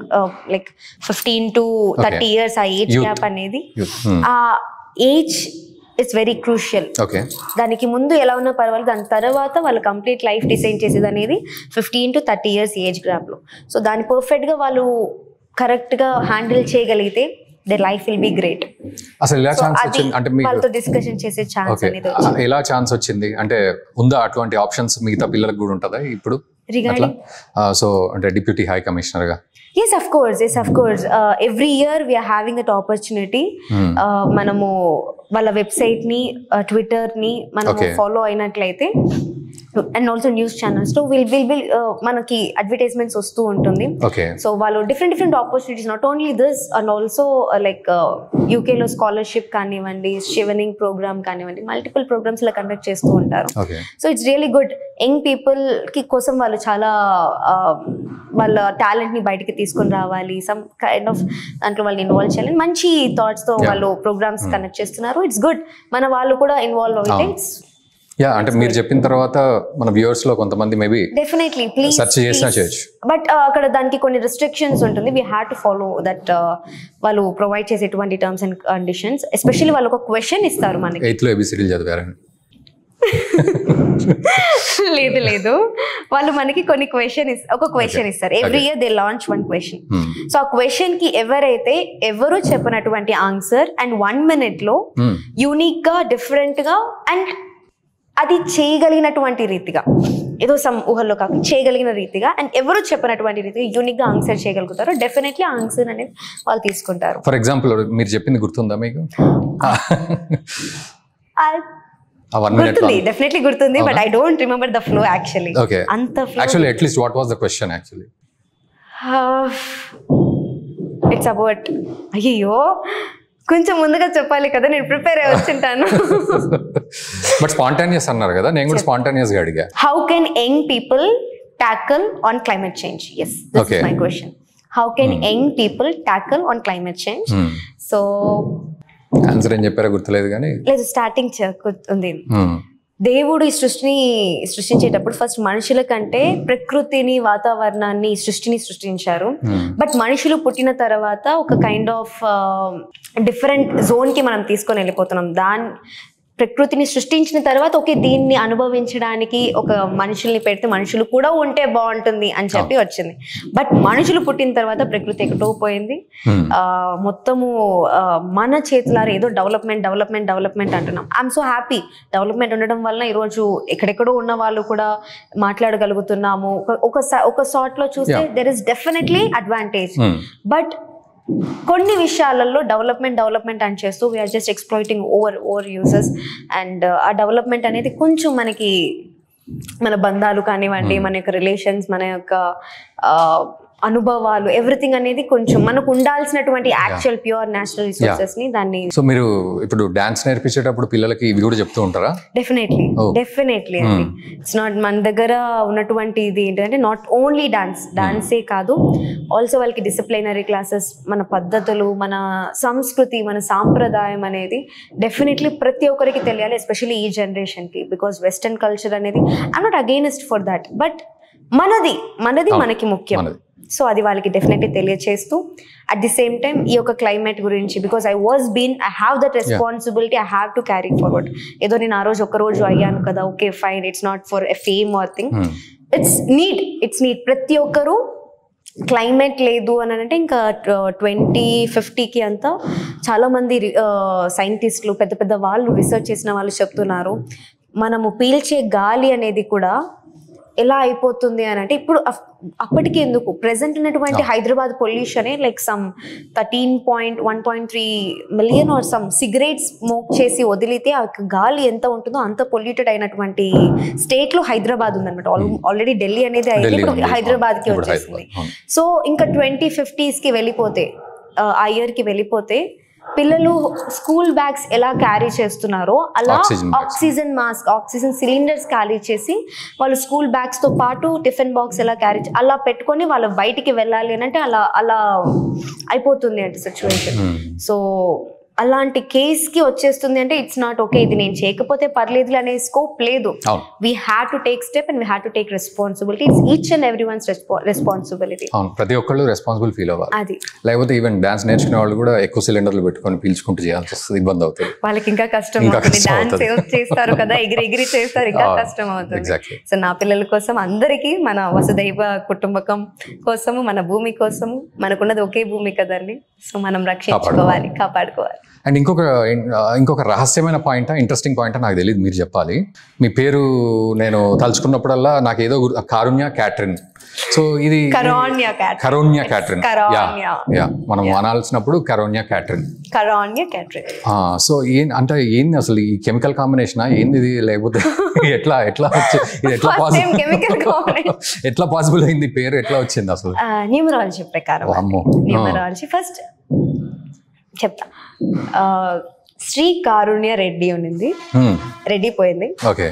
లైక్ 15 to 30 years ఆ ఏజ్ గ్యాప్ అనేది, ఆ ఏజ్ ఇట్స్ వెరీ క్రూషియల్. దానికి ముందు ఎలా ఉన్నా పర్వాలేదు, దాని తర్వాత వాళ్ళ కంప్లీట్ లైఫ్ డిసైడ్ చేసేది అనేది 15 to 30 years ఏజ్ గ్యాప్లో. సో దాన్ని పర్ఫెక్ట్గా వాళ్ళు కరెక్ట్గా హ్యాండిల్ చేయగలిగితే their life will be great. అసలు ఎలా ఛాన్స్ వచ్చింది అంటే వాళ్ళతో డిస్కషన్ చేసే ఛాన్స్ అనేది ఎలా ఛాన్స్ వచ్చింది అంటే ఉందా అటువంటి ఆప్షన్స్ మిగతా పిల్లలకు కూడా ఉంటుందా ఇప్పుడు రిగార్డింగ్? సో అంటే డిప్యూటీ హై కమిషనర్ గా Yes, of course. Every year we are having that opportunity. మనము వాళ్ళ వెబ్సైట్ని, ట్విట్టర్ని మనము ఫాలో అయినట్లయితే, అండ్ ఆల్సో న్యూస్ ఛానల్స్లో మనకి అడ్వర్టైజ్మెంట్స్ వస్తూ ఉంటుంది. సో వాళ్ళు different opportunities, not only this, and also like యూకేలో స్కాలర్షిప్ కానివ్వండి, షివనింగ్ ప్రోగ్రామ్ కానివ్వండి, మల్టిపుల్ ప్రోగ్రామ్స్ ఇలా కండక్ట్ చేస్తూ ఉంటారు. So it's really good. Young పీపుల్కి కోసం వాళ్ళు చాలా వాళ్ళ టాలెంట్ని బయటికి తీసుకొని రావాలి, సమ్ కైండ్ ఆఫ్ దాంట్లో వాళ్ళు ఇన్వాల్వ్ చేయాలి, మంచి థాట్స్తో వాళ్ళు ప్రోగ్రామ్స్ కండక్ట్ చేస్తున్నారు. It's good. మన వాళ్ళు కూడా ఇన్వాల్వ్ అయితే యా అంటే మీరు చెప్పిన తర్వాత మన వ్యూవర్స్ లో కొంతమంది మేబీ డెఫినెట్లీ ప్లీజ్ సెర్చ్ చేసినా చేయొచ్చు. బట్ అక్కడ దానికి కొన్ని రిస్ట్రిక్షన్స్ ఉంటుంది. We have to follow that వాళ్ళు ప్రొవైడ్ చేసేటువంటి టర్మ్స్ అండ్ కండిషన్స్. ఎస్పెషల్లీ వాళ్ళు ఒక క్వశ్చన్ ఇస్తారు మనకి. 8th లో ABCDలు చదివారండి? లేదు వాళ్ళు మనకి కొన్ని ఒక క్వశ్చన్ ఇస్తారు. Every year they launch one question. So ఆ క్వశ్చన్ కి ఎవరు చెప్పినటువంటి ఆన్సర్ అండ్ 1 minute లో యూనిక్ గా డిఫరెంట్ గా అండ్ అది చేయగలిగినటువంటి రీతిగా, ఏదో సమ్ ఊహల్లో కాకుండా చేయగలిగిన రీతిగా అండ్ ఎవరు చెప్పినటువంటి రీతిగా యూనిక్ గా ఆన్సర్ చేయగలుగుతారో డెఫినెట్లీ ఆన్సర్ అనేది వాళ్ళు తీసుకుంటారు. ఫర్ ఎగ్జాంపుల్ మీరు చెప్పింది గుర్తుందా మీకు? గుర్తుంది, డెఫినెట్లీ గుర్తుంది. But I don't remember the flow actually. Okay, అంత flow actually at least what was the question actually? It's about, అయ్యో కొంచెం ముందుగా చెప్పాలి కదా, నేను ప్రిపేర్ అయ్యి వచ్చింటాను. బట్ స్పాంటేనియస్ అన్నారు కదా, నేను కూడా స్పాంటేనియస్ గా అడిగా. How can young people tackle on climate change? Yes, this is my question. How can young people tackle on climate change? So answer ఏం చెప్పారో గుర్తులేదు కానీ లేదు, స్టార్టింగ్ ఉంది. దేవుడు ఈ సృష్టిని సృష్టించేటప్పుడు ఫస్ట్ మనుషుల కంటే ప్రకృతిని, వాతావరణాన్ని, సృష్టిని సృష్టించారు. బట్ మనుషులు పుట్టిన తర్వాత ఒక కైండ్ ఆఫ్ డిఫరెంట్ జోన్ కి మనం తీసుకొని వెళ్ళిపోతున్నాం. ప్రకృతిని సృష్టించిన తర్వాత ఓకే దీన్ని అనుభవించడానికి ఒక మనుషుల్ని పెడితే మనుషులు కూడా ఉంటే బాగుంటుంది అని చెప్పి వచ్చింది. బట్ మనుషులు పుట్టిన తర్వాత ప్రకృతి ఎక్కడో పోయింది. మొత్తము మన చేతులారా ఏదో డెవలప్మెంట్ అంటున్నాం. ఐఎమ్ సో హ్యాపీ డెవలప్మెంట్ ఉండడం వల్ల ఈరోజు ఎక్కడెక్కడో ఉన్న వాళ్ళు కూడా మాట్లాడగలుగుతున్నాము. ఒక సార్ట్ లో చూస్తే there is definitely advantage. But కొన్ని విషయాలలో డెవలప్మెంట్ అని చేస్తూ we are just exploiting over users. And ఆ డెవలప్మెంట్ అనేది కొంచెం మనకి మన బంధాలు కానివ్వండి, మన యొక్క రిలేషన్స్, మన యొక్క అనుభవాలు, ఎవ్రీథింగ్ అనేది కొంచెం మనకు ఉండాల్సినటువంటి యాక్చువల్ ప్యూర్ నేచురల్ రిసోర్సెస్ ని దాన్ని. సో మీరు ఇప్పుడు డాన్స్ నేర్పించేటప్పుడు పిల్లలకి ఇవి కూడా చెప్తూ ఉంటారా? డెఫినెట్లీ అండి. ఇట్స్ నాట్ మన దగ్గర ఉన్నటువంటి ఇది ఏంటంటే నాట్ ఓన్లీ డాన్సే కాదు, ఆల్సో వాళ్ళకి డిసిప్లినరీ క్లాసెస్, మన పద్ధతులు, మన సంస్కృతి, మన సాంప్రదాయం అనేది డెఫినెట్లీ ప్రతి ఒక్కరికి తెలియాలి. ఎస్పెషల్లీ ఈ జనరేషన్ కి, బికాస్ వెస్టర్న్ కల్చర్ అనేది I'm not against for that, but మనది మనకి ముఖ్యం. సో అది వాళ్ళకి డెఫినెట్లీ తెలియచేస్తూ అట్ ది సేమ్ టైమ్ ఈ యొక్క క్లైమేట్ గురించి, because I have that responsibility, I have to carry forward. ఏదో నేను ఆ రోజు ఒక్కరోజు అయ్యాను కదా, okay fine, it's not for a fame or thing, it's need. ప్రతి ఒక్కరు క్లైమేట్ లేదు అని అంటే ఇంకా 2050కి అంతా చాలా మంది సైంటిస్టులు, పెద్ద వాళ్ళు, రీసెర్చ్ చేసిన వాళ్ళు చెప్తున్నారు మనము పీల్చే గాలి అనేది కూడా ఎలా అయిపోతుంది అని అంటే, ఇప్పుడు అప్పటికి ఎందుకు ప్రెసెంట్ ఉన్నటువంటి Hyderabad pollution like some 13.1.3 million or some cigarettes smoke చేసి వదిలితే ఆ గాలి ఎంత ఉంటుందో అంత పొల్యూటెడ్ అయినటువంటి స్టేట్ లో హైదరాబాద్ ఉందన్నమాట. ఆల్రెడీ ఢిల్లీ అనేది అయితే ఇప్పుడు హైదరాబాద్ కి వచ్చేసింది. సో ఇంకా 2050s కి వెళ్ళిపోతే, ఆ ఇయర్ కి వెళ్ళిపోతే పిల్లలు స్కూల్ బ్యాగ్స్ ఎలా క్యారీ చేస్తున్నారో అలా oxygen mask, oxygen cylinders carry చేసి వాళ్ళు స్కూల్ బ్యాగ్స్ తో పాటు టిఫిన్ బాక్స్ ఎలా క్యారీ అలా పెట్టుకొని వాళ్ళు బయటికి వెళ్ళాలి అని అంటే అలా అయిపోతుంది అంటే సిచ్యువేషన్. సో అలాంటి కేస్ కి వచ్చేస్తుంది అంటే ఇట్స్ నాట్ ఓకే, ఇది నేను చేయకపోతే పర్లేదు అనే స్కోప్ లేదు. We have to take step and we have to take responsibility. It's each and every once responsibility. ప్రతి ఒక్కళ్ళు రెస్పాన్సిబుల్ ఫీల్ అవ్వాలి. అది లేకపోతే ఈవెన్ డాన్స్ నేర్చుకునే వాళ్ళు కూడా ఎక్కువ సిలిండర్లు పెట్టుకొని పీల్చుకుంటూ చేయాల్సి వస్తుంది, ఇబ్బంది అవుతుంది వాళ్ళకి, ఇంకా కష్టం అవుతుంది. డాన్స్ చేస్తారు కదా, ఎగిరి చేస్తారు, ఇంకా కష్టం అవుతుంది. సో నా పిల్లల కోసం, అందరికీ, మన వసుదైవ కుటుంబకం కోసము, మన భూమి కోసము, మనకున్నది ఒకే భూమి కదండి, సో మనం రక్షించుకోవాలి, కాపాడుకోవాలి. అండ్ ఇంకొక రహస్యమైన పాయింట్, ఇంట్రెస్టింగ్ పాయింట్ నాకు తెలియదు, మీరు చెప్పాలి. మీ పేరు నేను తలుచుకున్నప్పుడల్లా నాకు ఏదో కారుణ్య క్యాటరిన్. సో ఇది కరోన్య క్యాటరిన్, మనం అనాల్సినప్పుడు కరోన్య క్యాటరిన్. సో అంటే ఏంది అసలు ఈ కెమికల్ కాంబినేషన్ ఏంది ఇది? లేకపోతే ఎట్లా పాసిబుల్ అయింది? పేరు ఎట్లా వచ్చింది అసలు? న్యూమరాలజీ ప్రకారం. న్యూమరాలజీ ఫస్ట్ చెప్తా. శ్రీ కారుణ్య రెడ్డి ఉన్నింది, రెడ్డి పోయింది. ఓకే.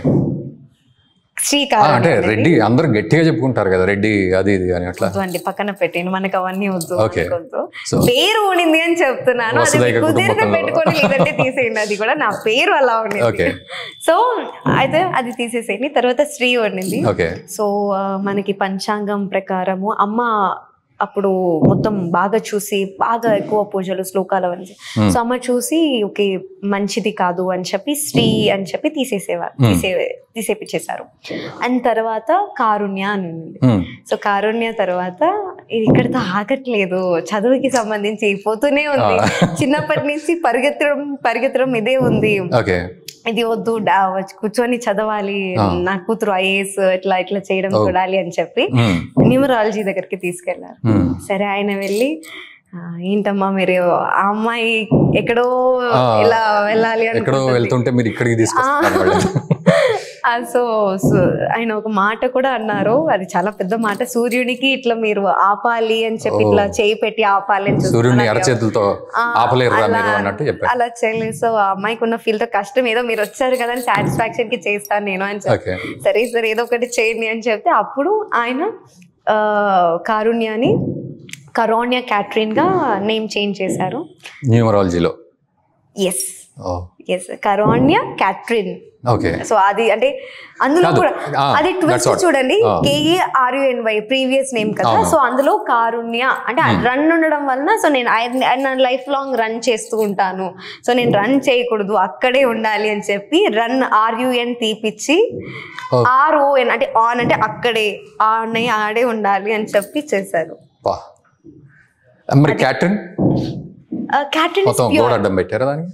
అంటే రెడ్డి అందరూ గట్టిగా చెప్పుకుంటారు కదా రెడ్డి అది ఇది అని అట్లా. అండి పక్కన పెట్టండి, మనకు అవన్నీ వద్దు. Okay. పేరు ఉండింది అని చెప్తున్నాను, అది వసుదైక కుదిరితే కుటుంబకంలో. పెట్టుకొని లేదంటే తీసేయండి, అది కూడా నా పేరు అలా Okay. ఉండింది. సో అయితే అది తీసేసేయండి. తర్వాత శ్రీ ఉండింది. ఓకే. సో మనకి పంచాంగం ప్రకారము అమ్మ అప్పుడు మొత్తం బాగా చూసి బాగా ఎక్కువ పూజలు శ్లోకాలు అవన్నీ. సో అమ్మ చూసి ఓకే మంచిది కాదు అని చెప్పి శ్రీ అని చెప్పి తీసేపించేశారు. అండ్ తర్వాత కారుణ్య అని ఉంది. సో కారుణ్య తర్వాత ఇది ఇక్కడితో ఆగట్లేదు, చదువుకి సంబంధించి పోతూనే ఉంది. చిన్నప్పటి నుంచి పరిగెత్తడం ఇదే ఉంది. ఇది వద్దు, కూర్చొని చదవాలి, నా కూతురు ఐఏఎస్ ఇట్లా ఇట్లా చేయడం చూడాలి అని చెప్పి న్యూమరాలజీ దగ్గరికి తీసుకెళ్లారు. సరే ఆయన వెళ్ళి ఏంటమ్మా మీరు ఆ అమ్మాయి ఎక్కడో ఇలా వెళ్ళాలి వెళ్తుంటే మీరు ఇక్కడికి తీసుకొస్తారు. సో ఆయన ఒక మాట కూడా అన్నారు, అది చాలా పెద్ద మాట, సూర్యుడికి ఇట్లా మీరు ఆపాలి అని చెప్పి ఇట్లా చేయి పెట్టి ఆపాలి అని అలా చేయలేదు. సో ఆ అమ్మాయికి ఉన్న ఫీల్ తో కష్టం ఏదో మీరు వచ్చారు కదా అని సాటిస్ఫాక్షన్ కి చేస్తాను నేను అని చెప్పి సరే సరే ఏదో ఒకటి చేయండి అని చెప్తే అప్పుడు ఆయన కారుణ్యాని కరోన్య క్యాట్రిన్ గా నేమ్ చేంజ్ చేశారు న్యూమరాలజీలో. ఎస్ కరోన్య క్యాట్రిన్. సో అది అంటే అందులో కూడా అది ట్విస్ట్ చూడండి, KARUNY ప్రీవియస్ నేమ్ కదా. సో అందులో కారుణ్య అంటే రన్ ఉండడం వలన సో నేను లైఫ్ లాంగ్ రన్ చేస్తూ ఉంటాను, సో నేను రన్ చేయకూడదు అక్కడే ఉండాలి అని చెప్పి రన్ RUN తీపిచ్చి RON అంటే ఆన్ అంటే అక్కడే ఆడే ఉండాలి అని చెప్పి చేశారు. క్యాట్రిన్ అడ్డం పెట్టారా దానికి?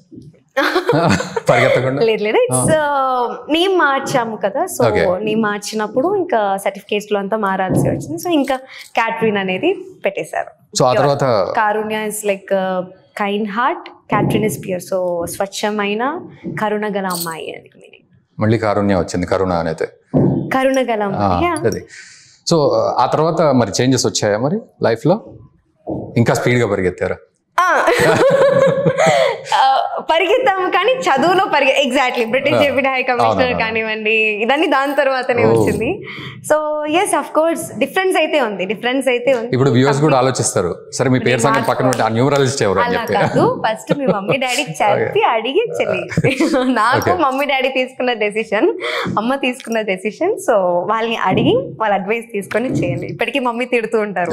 లేదు ఇట్స్ నేమ్ మార్చాము కదా. సో నేమ్ మార్చినప్పుడు ఇంకా సర్టిఫికేట్స్ లో అంతా మారాల్సి వచ్చింది. సో ఇంకా క్యాట్రిన్ అనేది పెట్టేశారు. సో ఆ తర్వాత Karunya is like kind heart, Catherine is pure. So స్వచ్ఛమైన కరుణ గల అమ్మాయి అని మీనింగ్. మళ్ళీ కారుణ్య వచ్చింది, కరుణ అనేది కరుణ గల అమ్మాయి. సో ఆ తర్వాత మరి చేంజెస్ వచ్చాయా మరి లైఫ్ లో? ఇంకా స్పీడ్ గా పరిగెత్తారా? పరిగెత్తాము కానీ చదువులో exactly British deputy high commissioner కానివ్వండి ఇదన్నీ దాని తర్వాతనే వచ్చింది. So yes of course difference అయితే ఉంది. ఇప్పుడు వ్యూవర్స్ కూడా ఆలోచిస్తారు, సరే మీ పేరు సంగతి పక్కన పెట్టి ఆ న్యూమరాలజిస్ట్ ఎవరు అని చెప్పి. కాదు, ఫస్ట్ మీ మమ్మీ డాడీ చెప్పి అడిగి చెల్లి. నాకు మమ్మీ డాడీ తీసుకున్న డెసిషన్, అమ్మ తీసుకున్న డెసిషన్. సో వాళ్ళని అడిగి వాళ్ళ అడ్వైస్ తీసుకొని చేయండి. ఇప్పటికీ మమ్మీ తిడుతూ ఉంటారు,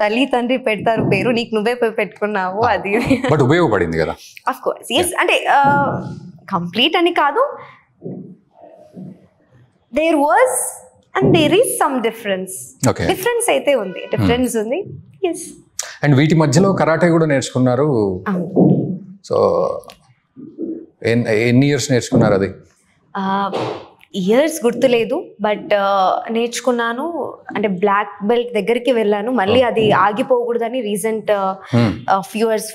తల్లి తండ్రి పెడతారు పేరు, నీకు నువ్వే పెట్టుకున్నావు అది. బట్ ఉపయోగపడింది కదా. ఆఫ్ కోర్స్ ఎస్, అంటే కంప్లీట్ అని కాదు, there was and there is some difference అయితే ఉంది, డిఫరెన్స్ ఉంది. ఎస్. అండ్ వీటి మధ్యలో కరాటే కూడా నేర్చుకున్నారు. సో ఎన్ని ఇయర్స్ నేర్చుకున్నారు అది? ఇయర్స్ గుర్తులేదు, బట్ నేర్చుకున్నాను. అంటే బ్లాక్ బెల్ట్ దగ్గరికి వెళ్ళాను, మళ్ళీ అది ఆగిపోకూడదని recent few years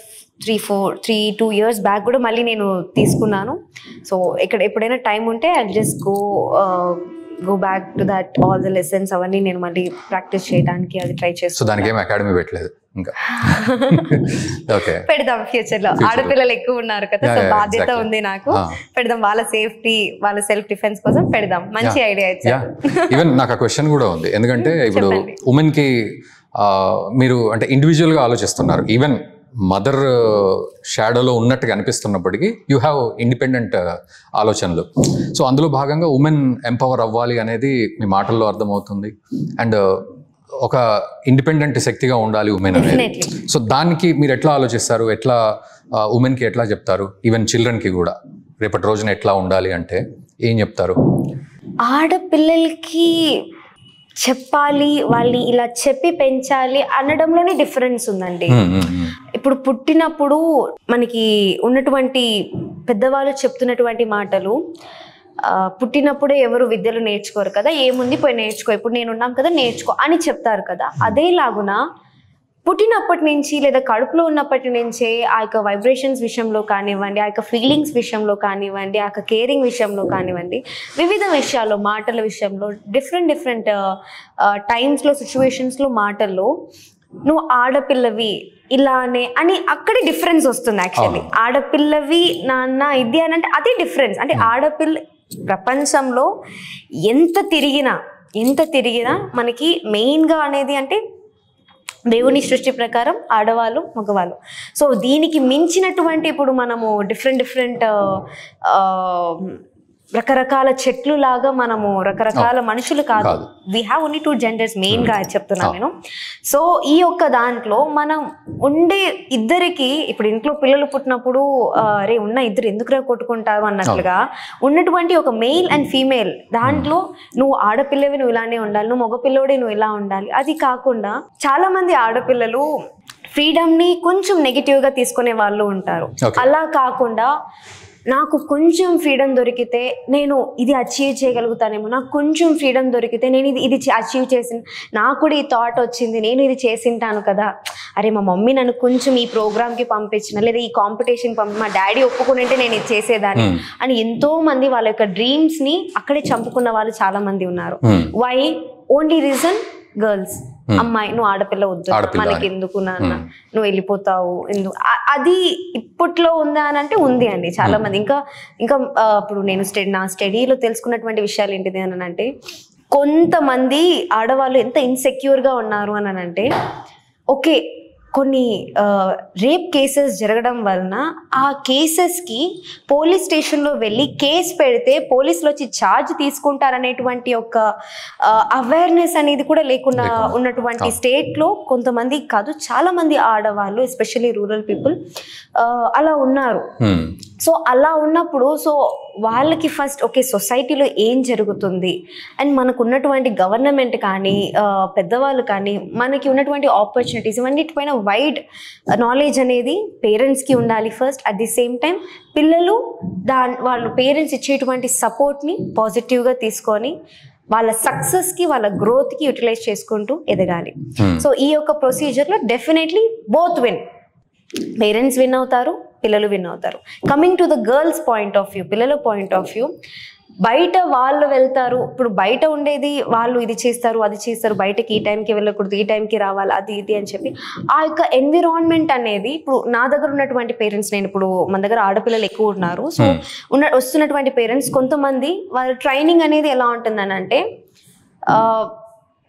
2 years back కూడా మళ్ళీ నేను తీసుకున్నాను. సో ఇక్కడ ఎప్పుడైనా టైం ఉంటే I just go back to that all the lessons అవన్నీ నేను మళ్ళీ ప్రాక్టీస్ చేయడానికి అది ట్రై చేస్తాను. సో దానికి ఏం అకాడమీ పెట్టలేదు ఇంకా? పెడదాం ఫ్యూచర్ లో, ఆడపిల్లలు ఎక్కువ ఉన్నారు కదా, సో బాధ్యత ఉంది నాకు, పెడదాం. వాళ్ళ సేఫ్టీ, వాళ్ళ సెల్ఫ్ డిఫెన్స్ కోసం పెడదాం. మంచి ఐడియా ఇచ్చారు. ఈవెన్ నాకు ఆ క్వశ్చన్ కూడా ఉంది, ఎందుకంటే ఇప్పుడు ఉమెన్ కి మీరు అంటే ఇండివిజువల్ గా ఆలోచిస్తున్నారు, ఈవెన్ మదర్ షాడోలో ఉన్నట్టుగా అనిపిస్తున్నప్పటికీ యూ హ్యావ్ ఇండిపెండెంట్ ఆలోచనలు. సో అందులో భాగంగా ఉమెన్ ఎంపవర్ అవ్వాలి అనేది మీ మాటల్లో అర్థమవుతుంది. అండ్ ఒక ఇండిపెండెంట్ శక్తిగా ఉండాలి ఉమెన్ అనేది. సో దానికి మీరు ఎట్లా ఆలోచిస్తారు, ఎట్లా ఉమెన్కి ఎట్లా చెప్తారు, ఈవెన్ చిల్డ్రన్కి కూడా రేపటి రోజున ఎట్లా ఉండాలి అంటే ఏం చెప్తారు? ఆడపిల్లలకి చెప్పాలి, వాళ్ళని ఇలా చెప్పి పెంచాలి అనడంలోనే డిఫరెన్స్ ఉందండి. ఇప్పుడు పుట్టినప్పుడు మనకి ఉన్నటువంటి పెద్దవాళ్ళు చెప్తున్నటువంటి మాటలు, పుట్టినప్పుడే ఎవరు విద్యలు నేర్చుకోరు కదా, ఏముంది పోయి నేర్చుకో, ఇప్పుడు నేనున్నాం కదా నేర్చుకో అని చెప్తారు కదా. అదేలాగున పుట్టినప్పటి నుంచి లేదా కడుపులో ఉన్నప్పటి నుంచే ఆ యొక్క వైబ్రేషన్స్ విషయంలో కానివ్వండి, ఆ యొక్క ఫీలింగ్స్ విషయంలో కానివ్వండి, ఆ యొక్క కేరింగ్ విషయంలో కానివ్వండి, వివిధ విషయాల్లో, మాటల విషయంలో, డిఫరెంట్ టైమ్స్లో, సిచ్యువేషన్స్లో, మాటల్లో నువ్వు ఆడపిల్లవి ఇలానే అని అక్కడే డిఫరెన్స్ వస్తుంది. యాక్చువల్లీ ఆడపిల్లవి నాన్న ఇది అని అంటే అదే డిఫరెన్స్. అంటే ఆడపిల్ల ప్రపంచంలో ఎంత తిరిగినా మనకి మెయిన్గా అనేది అంటే దేవుని సృష్టి ప్రకారం ఆడవాళ్ళు మగవాళ్ళు. సో దీనికి మించినటువంటి ఇప్పుడు మనము డిఫరెంట్ రకరకాల చెట్లు లాగా మనము రకరకాల మనుషులు కాదు. వీ హ్యావ్ ఓన్లీ 2 genders మెయిన్గా చెప్తున్నాను నేను. సో ఈ యొక్క దాంట్లో మనం ఉండే ఇద్దరికి ఇప్పుడు ఇంట్లో పిల్లలు పుట్టినప్పుడు రే ఉన్న ఇద్దరు ఎందుకురా కొట్టుకుంటారు అన్నట్లుగా ఉన్నటువంటి ఒక మెయిల్ అండ్ ఫీమేల్ దాంట్లో నువ్వు ఆడపిల్లవి నువ్వు ఇలానే ఉండాలి, నువ్వు మగపిల్లడే నువ్వు ఇలా ఉండాలి. అది కాకుండా చాలా మంది ఆడపిల్లలు ఫ్రీడమ్ని కొంచెం నెగిటివ్గా తీసుకునే వాళ్ళు ఉంటారు. అలా కాకుండా నాకు కొంచెం ఫ్రీడమ్ దొరికితే నేను ఇది అచీవ్ చేయగలుగుతానేమో, నాకు కొంచెం ఫ్రీడమ్ దొరికితే నేను ఇది అచీవ్ చేసి నాకు కూడా ఈ థాట్ వచ్చింది నేను ఇది చేసింటాను కదా, అరే మా మమ్మీ నన్ను కొంచెం ఈ ప్రోగ్రామ్కి పంపించిన లేదా ఈ కాంపిటీషన్కి మా డాడీ ఒప్పుకునేంటే నేను ఇది చేసేదాన్ని అని ఎంతో మంది వాళ్ళ యొక్క డ్రీమ్స్ని అక్కడే చంపుకున్న వాళ్ళు చాలా మంది ఉన్నారు. వై? Only reason girls. అమ్మాయి నువ్వు ఆడపిల్ల వద్దు, మనకి ఎందుకు నాన్న, నువ్వు వెళ్ళిపోతావు ఎందుకు. అది ఇప్పట్లో ఉందా అని అంటే ఉంది అండి చాలా మంది. ఇంకా ఇప్పుడు నేను నా స్టడీలో తెలుసుకున్నటువంటి విషయాలు ఏంటిది అని అంటే కొంతమంది ఆడవాళ్ళు ఎంత ఇన్సెక్యూర్గా ఉన్నారు అని అంటే ఓకే కొన్ని రేప్ కేసెస్ జరగడం వలన ఆ కేసెస్కి పోలీస్ స్టేషన్లో వెళ్ళి కేసు పెడితే పోలీసులు వచ్చి ఛార్జ్ తీసుకుంటారనేటువంటి ఒక అవేర్నెస్ అనేది కూడా లేకుండా ఉన్నటువంటి స్టేట్లో కొంతమంది కాదు చాలా మంది ఆడవాళ్ళు ఎస్పెషల్లీ రూరల్ పీపుల్ అలా ఉన్నారు. సో అలా ఉన్నప్పుడు సో వాళ్ళకి ఫస్ట్ ఓకే సొసైటీలో ఏం జరుగుతుంది అండ్ మనకు ఉన్నటువంటి గవర్నమెంట్ కానీ పెద్దవాళ్ళు కానీ మనకి ఉన్నటువంటి ఆపర్చునిటీస్ ఇవన్నిటిపైన వైడ్ నాలెడ్జ్ అనేది పేరెంట్స్కి ఉండాలి first. At the same time పిల్లలు వాళ్ళు పేరెంట్స్ ఇచ్చేటువంటి సపోర్ట్ని పాజిటివ్గా తీసుకొని వాళ్ళ సక్సెస్కి వాళ్ళ గ్రోత్కి యూటిలైజ్ చేసుకుంటూ ఎదగాలి. సో ఈ యొక్క ప్రొసీజర్లో definitely both win, parents win అవుతారు, పిల్లలు విన్ అవుతారు. Coming to the girls point of view, పిల్లల పాయింట్ ఆఫ్ వ్యూ, బయట వాళ్ళు వెళ్తారు, ఇప్పుడు బయట ఉండేది వాళ్ళు ఇది చేస్తారు అది చేస్తారు, బయటకి ఈ టైంకి వెళ్ళకూడదు ఈ టైంకి రావాలి అది ఇది అని చెప్పి ఆ యొక్క ఎన్విరాన్మెంట్ అనేది ఇప్పుడు నా దగ్గర ఉన్నటువంటి పేరెంట్స్, నేను ఇప్పుడు మన దగ్గర ఆడపిల్లలు ఎక్కువ ఉన్నారు, సో వస్తున్నటువంటి పేరెంట్స్ కొంతమంది వాళ్ళ ట్రైనింగ్ అనేది ఎలా ఉంటుందని అంటే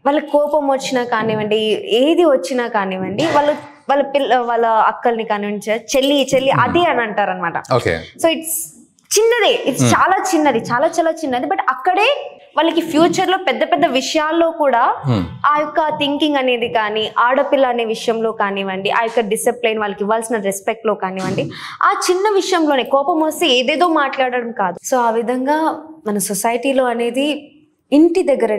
వాళ్ళ కోపం వచ్చినా కానివ్వండి ఏది వచ్చినా కానివ్వండి వాళ్ళ అక్కల్ని కానివ్వండి చెల్లి అదే అని అంటారు అనమాట. సో ఇట్స్ చిన్నదే, ఇట్స్ చాలా చిన్నది, చాలా చిన్నది, బట్ అక్కడే వాళ్ళకి ఫ్యూచర్ లో పెద్ద పెద్ద విషయాల్లో కూడా ఆ యొక్క థింకింగ్ అనేది కానీ ఆడపిల్ల అనే విషయంలో కానివ్వండి ఆ యొక్క డిసిప్లైన్ వాళ్ళకి ఇవ్వాల్సిన రెస్పెక్ట్ లో కానివ్వండి ఆ చిన్న విషయంలోనే కోపం వస్తే ఏదేదో మాట్లాడడం కాదు. సో ఆ విధంగా మన సొసైటీలో అనేది ఇంటి దగ్గర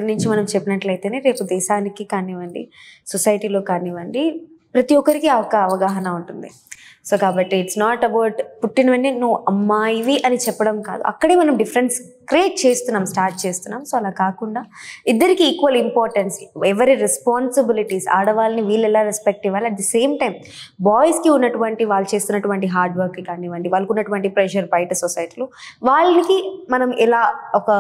నుంచి మనం చెప్పినట్లయితేనే రేపు దేశానికి కానివ్వండి సొసైటీలో కానివ్వండి ప్రతి ఒక్కరికి ఒక అవగాహన ఉంటుంది. సో కాబట్టి ఇట్స్ నాట్ అబౌట్ పుట్టినవన్నీ నువ్వు అమ్మాయివి అని చెప్పడం కాదు, అక్కడే మనం డిఫరెన్స్ స్టార్ట్ చేస్తున్నాం. సో అలా కాకుండా ఇద్దరికి ఈక్వల్ ఇంపార్టెన్స్, ఎవరి రెస్పాన్సిబిలిటీస్, ఆడవాళ్ళని వీళ్ళు ఎలా రెస్పెక్ట్ ఇవ్వాలి, అట్ ది సేమ్ టైం బాయ్స్కి ఉన్నటువంటి వాళ్ళు చేస్తున్నటువంటి హార్డ్ వర్క్ కానివ్వండి వాళ్ళకు ఉన్నటువంటి ప్రెషర్ బయట సొసైటీలో వాళ్ళకి మనం ఎలా ఒక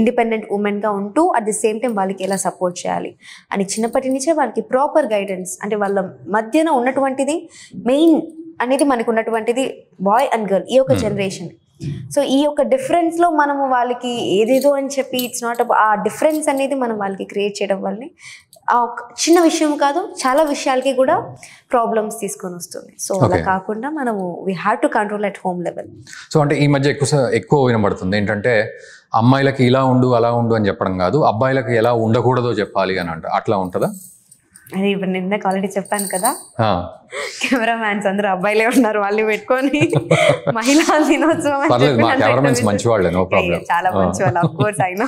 ఇండిపెండెంట్ ఉమెన్గా ఉంటూ అట్ ది సేమ్ టైం వాళ్ళకి ఎలా సపోర్ట్ చేయాలి అని చిన్నప్పటి నుంచే వాళ్ళకి ప్రాపర్ గైడెన్స్, అంటే వాళ్ళ మధ్యన ఉన్నటువంటిది మెయిన్ అనేది మనకు ఉన్నటువంటిది బాయ్ అండ్ గర్ల్ ఈ యొక్క జనరేషన్. సో ఈ యొక్క డిఫరెన్స్ లో మనము వాళ్ళకి ఏదేదో అని చెప్పి ఇట్స్ నాట్ ఆ డిఫరెన్స్ అనేది మనం వాళ్ళకి క్రియేట్ చేయడం వల్లనే ఆ చిన్న విషయం కాదు చాలా విషయాలకి కూడా ప్రాబ్లమ్స్ తీసుకొని వస్తుంది. సో అలా కాకుండా మనము we have to control at home level. So అంటే ఈ మధ్య ఎక్కువ వినబడుతుంది ఏంటంటే అమ్మాయిలకి ఇలా ఉండు అలా ఉండు అని చెప్పడం కాదు, అబ్బాయిలకి ఎలా ఉండకూడదో చెప్పాలి అని అంట, అట్లా ఉంటుందా? అది ఇప్పుడు నిన్న ఆల్రెడీ చెప్పాను కదా, కెమెరా మ్యాన్స్ అందరూ అబ్బాయిలే ఉన్నారు, వాళ్ళు పెట్టుకొని మహిళా దినోత్సవం చాలా మంచి వాళ్ళు ఆఫ్ కోర్స్ అయినా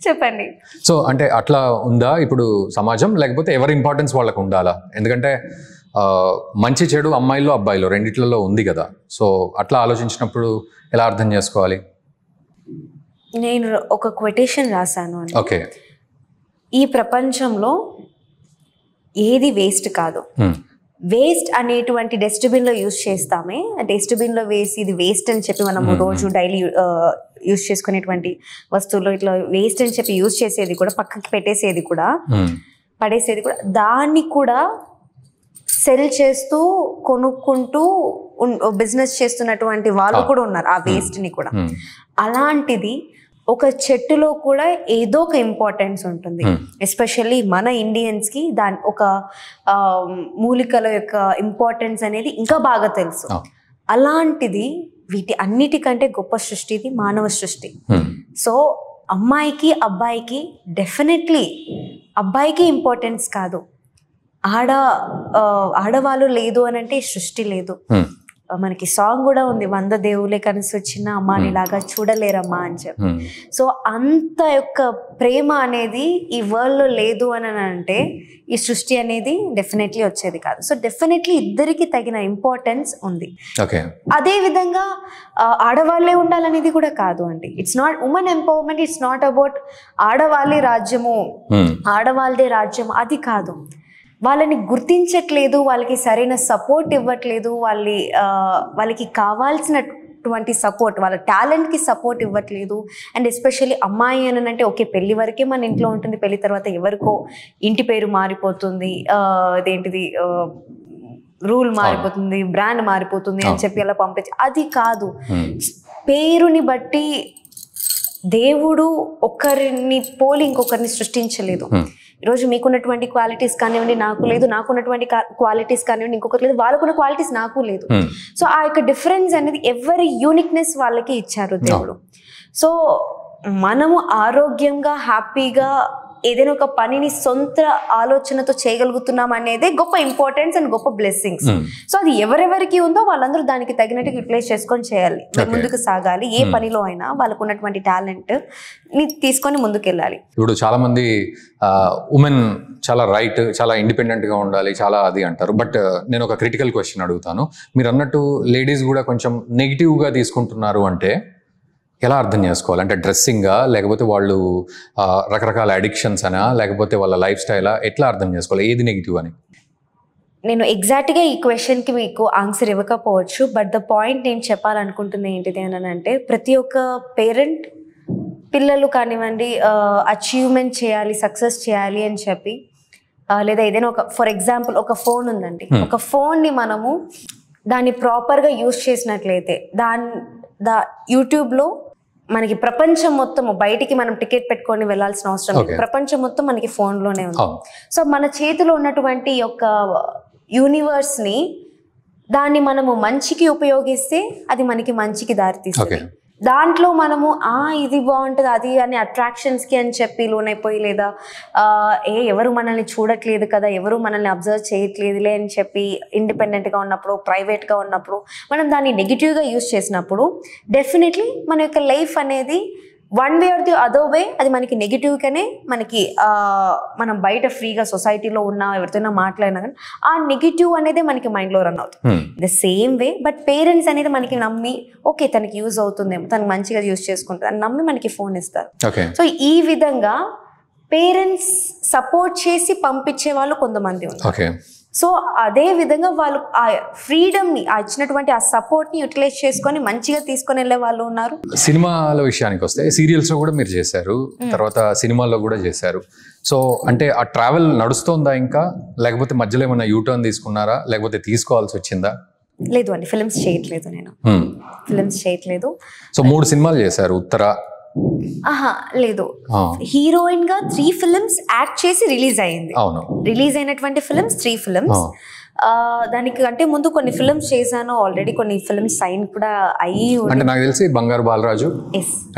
చెప్పండి. సో అంటే అట్లా ఉందా ఇప్పుడు సమాజం, లేకపోతే ఎవరి ఇంపార్టెన్స్ వాళ్ళకు ఉండాలా? ఎందుకంటే మంచి చెడు అమ్మాయిల్లో అబ్బాయిలో రెండిట్లలో ఉంది కదా, సో అట్లా ఆలోచించినప్పుడు ఎలా అర్థం చేసుకోవాలి? నేను ఒక కొటేషన్ రాశాను. ఓకే, ఈ ప్రపంచంలో ఏది వేస్ట్ కాదు, వేస్ట్ అనేటువంటి డస్ట్బిన్లో యూజ్ చేస్తామే, డస్ట్బిన్లో వేసి ఇది వేస్ట్ అని చెప్పి మనము రోజు డైలీ యూజ్ చేసుకునేటువంటి వస్తువులు ఇట్లా వేస్ట్ అని చెప్పి యూజ్ చేసేది కూడా పక్కకి పెట్టేసేది కూడా పడేసేది కూడా దాన్ని కూడా సెల్ చేస్తూ కొనుక్కుంటూ బిజినెస్ చేస్తున్నటువంటి వాళ్ళు కూడా ఉన్నారు, ఆ వేస్ట్ని కూడా. అలాంటిది ఒక చెట్టులో కూడా ఏదో ఒక ఇంపార్టెన్స్ ఉంటుంది. ఎస్పెషల్లీ మన ఇండియన్స్కి దాని ఒక మూలికల యొక్క ఇంపార్టెన్స్ అనేది ఇంకా బాగా తెలుసు. అలాంటిది వీటి అన్నిటికంటే గొప్ప సృష్టి ఇది మానవ సృష్టి. సో అమ్మాయికి అబ్బాయికి డెఫినెట్లీ అబ్బాయికి ఇంపార్టెన్స్ కాదు, ఆడవాళ్ళు లేదు అని అంటే సృష్టి లేదు. మనకి సాంగ్ కూడా ఉంది, 100 దేవులే కలిసి వచ్చిన అమ్మాని లాగా చూడలేరమ్మా అని చెప్పి. సో అంత యొక్క ప్రేమ అనేది ఈ వరల్డ్ లో లేదు అని అంటే ఈ సృష్టి అనేది డెఫినెట్లీ వచ్చేది కాదు. సో డెఫినెట్లీ ఇద్దరికి తగిన ఇంపార్టెన్స్ ఉంది. అదే విధంగా ఆడవాళ్లే ఉండాలనేది కూడా కాదు అండి. It's not women empowerment, it's not about ఆడవాళ్ళే రాజ్యము, ఆడవాళ్ళదే రాజ్యం, అది కాదు. వాళ్ళని గుర్తించట్లేదు, వాళ్ళకి సరైన సపోర్ట్ ఇవ్వట్లేదు, వాళ్ళకి కావాల్సినటువంటి సపోర్ట్, వాళ్ళ టాలెంట్కి సపోర్ట్ ఇవ్వట్లేదు. అండ్ ఎస్పెషల్లీ అమ్మాయి అని అంటే ఓకే పెళ్లి వరకే మన ఇంట్లో ఉంటుంది, పెళ్లి తర్వాత ఎవరికో ఇంటి పేరు మారిపోతుంది, అదేంటిది రూల్ మారిపోతుంది, బ్రాండ్ మారిపోతుంది అని చెప్పి అలా పంపించి, అది కాదు. పేరుని బట్టి దేవుడు ఒకరిని పోలి ఇంకొకరిని సృష్టించలేదు. ఈరోజు మీకున్నటువంటి క్వాలిటీస్ కానివ్వండి నాకు లేదు, నాకున్నటువంటి క్వాలిటీస్ కానివ్వండి ఇంకొకటి లేదు, వాళ్ళకున్న క్వాలిటీస్ నాకు లేదు. సో ఆ యొక్క డిఫరెన్స్ అనేది ఎవరి యూనిక్నెస్ వాళ్ళకి ఇచ్చారు దేవుడు. సో మనము ఆరోగ్యంగా హ్యాపీగా ఏదైనా ఒక పనిని సొంత ఆలోచనతో చేయగలుగుతున్నాం అనేదే గొప్ప ఇంపార్టెన్స్ అండ్ గొప్ప బ్లెస్సింగ్స్. సో అది ఎవరెవరికి ఉందో వాళ్ళందరూ దానికి తగినట్టు యూటిలైజ్ చేసుకొని చేయాలి, ముందుకు సాగాలి. ఏ పనిలో అయినా వాళ్ళకు ఉన్నటువంటి టాలెంట్ ని తీసుకొని ముందుకు వెళ్ళాలి. ఇప్పుడు చాలా మంది ఉమెన్ చాలా రైట్, చాలా ఇండిపెండెంట్ గా ఉండాలి, చాలా అది అంటారు. బట్ నేను ఒక క్రిటికల్ క్వశ్చన్ అడుగుతాను. మీరు అన్నట్టు లేడీస్ కూడా కొంచెం నెగిటివ్ గా తీసుకుంటున్నారు అంటే ఎలా అర్థం చేసుకోవాలి? అంటే డ్రెస్సింగా, లేకపోతే వాళ్ళు రకరకాల అడిక్షన్స్ అనా, లేకపోతే వాళ్ళ లైఫ్ స్టైలా, ఎట్లా అర్థం చేసుకోవాలి ఏది నెగిటివ్ అని? నేను ఎగ్జాక్ట్గా ఈ క్వశ్చన్కి మీకు ఆన్సర్ ఇవ్వకపోవచ్చు, బట్ ద పాయింట్ నేను చెప్పాలనుకుంటుంది ఏంటిది అని అంటే ప్రతి ఒక్క పేరెంట్ పిల్లలు కానివ్వండి అచీవ్మెంట్ చేయాలి, సక్సెస్ చేయాలి అని చెప్పి, లేదా ఏదైనా ఒక ఫర్ ఎగ్జాంపుల్ ఒక ఫోన్ ఉందండి, ఒక ఫోన్ని మనము దాన్ని ప్రాపర్గా యూజ్ చేసినట్లయితే యూట్యూబ్లో మనకి ప్రపంచం మొత్తం, బయటికి మనం టికెట్ పెట్టుకొని వెళ్ళాల్సిన అవసరం లేదు, ప్రపంచం మొత్తం మనకి ఫోన్లోనే ఉంది. సో మన చేతిలో ఉన్నటువంటి యొక్క యూనివర్స్ని దాన్ని మనము మంచికి ఉపయోగిస్తే అది మనకి మంచికి దారితీస్తుంది. దాంట్లో మనము ఇది బాగుంటుంది అది అని అట్రాక్షన్స్కి అని చెప్పి లోనైపోయి, లేదా ఎవరు మనల్ని చూడట్లేదు కదా, ఎవరు మనల్ని అబ్జర్వ్ చేయట్లేదులే అని చెప్పి ఇండిపెండెంట్గా ఉన్నప్పుడు, ప్రైవేట్గా ఉన్నప్పుడు మనం దాన్ని నెగిటివ్గా యూజ్ చేసినప్పుడు డెఫినెట్లీ మన యొక్క లైఫ్ అనేది one way or the other way అది మనకి నెగిటివ్గానే మనకి మనం బయట ఫ్రీగా సొసైటీలో ఉన్న ఎవరితోనైనా మాట్లాడినా కానీ ఆ నెగిటివ్ అనేది మనకి మైండ్లో రన్ అవుతుంది. The same way but parents అనేది మనకి నమ్మి ఓకే తనకి యూజ్ అవుతుందేమో, తనకి మంచిగా యూజ్ చేసుకుంటుంది అని నమ్మి మనకి ఫోన్ ఇస్తారు. సో ఈ విధంగా పేరెంట్స్ సపోర్ట్ చేసి పంపించే వాళ్ళు కొంతమంది ఉన్నారు. సో అదే విధంగా వాళ్ళు ఆ ఫ్రీడమ్ని, ఆ ఇచ్చినటువంటి ఆ సపోర్ట్ని యూటిలైజ్ చేసుకొని మంచిగా తీసుకొని వెళ్ళే వాళ్ళు ఉన్నారు. సినిమాల విషయానికి వస్తే సీరియల్స్లో కూడా మీరు చేశారు, తర్వాత సినిమాల్లో కూడా చేశారు. సో అంటే ఆ ట్రావెల్ నడుస్తుందా ఇంకా, లేకపోతే మధ్యలో ఏమైనా యూటర్న్ తీసుకున్నారా, లేకపోతే తీసుకోవాల్సి వచ్చిందా? లేదు అండి, ఫిల్మ్స్ చేయట్లేదు, నేను ఫిల్మ్స్ చేయట్లేదు. సో 3 సినిమాలు చేశారు. ఉత్తర లేదు, హీరోయిన్ గా 3 ఫిల్మ్స్ యాక్ట్ చేసి రిలీజ్ అయింది. రిలీజ్ అయినటువంటి ఫిల్మ్స్ 3 ఫిల్మ్స్. దానికి అంటే ముందు కొన్ని ఫిల్మ్స్ చేశాను ఆల్రెడీ, కొన్ని ఫిల్మ్స్ సైన్ కూడా అయ్యి. అంటే నాకు తెలిసి బంగారు బాలరాజు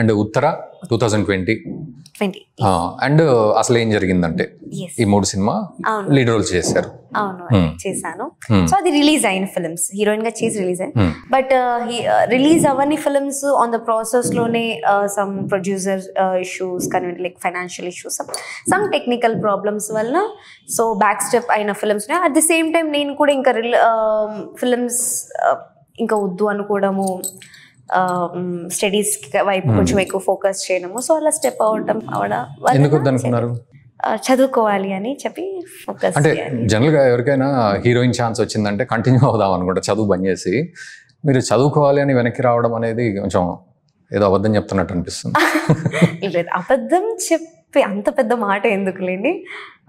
అండ్ ఉత్తర 2020 అండ్ అసలు ఏం జరిగిందంటే ఈ 3 సినిమా లీడ్ రోల్స్ చేశారు. అవును చేశాను. సో అది రిలీజ్ అయిన ఫిల్మ్స్, హీరోయిన్ గా చేసి రిలీజ్ అయ్యి, బట్ రిలీజ్ అవన్నీ ఫిల్మ్స్ ఆన్ ద ప్రాసెస్ లోనే సమ్ ప్రొడ్యూసర్ ఇష్యూస్ కానీ like financial issues, some technical problems వల్ల సో బ్యాక్ స్టెప్ అయిన films. At the same time నేను కూడా ఇంకా ఫిల్మ్స్ ఇంకా వద్దు అనుకోవడము, స్టడీస్ వైపు కొంచెం ఎక్కువ ఫోకస్ చేయడము, సో అలా స్టెప్ అవడం చదువుకోవాలి అని చెప్పి ఫోకస్. అంటే జనరల్గా ఎవరికైనా హీరోయిన్ ఛాన్స్ వచ్చిందంటే కంటిన్యూ అవుదాం అనుకుంటా చదువు బంద్ చేసి, మీరు చదువుకోవాలి అని వెనక్కి రావడం అనేది కొంచెం ఏదో అబద్ధం చెప్తున్నట్టు అనిపిస్తుంది. లేదు, అబద్ధం చెప్పి అంత పెద్ద మాట ఎందుకులేండి,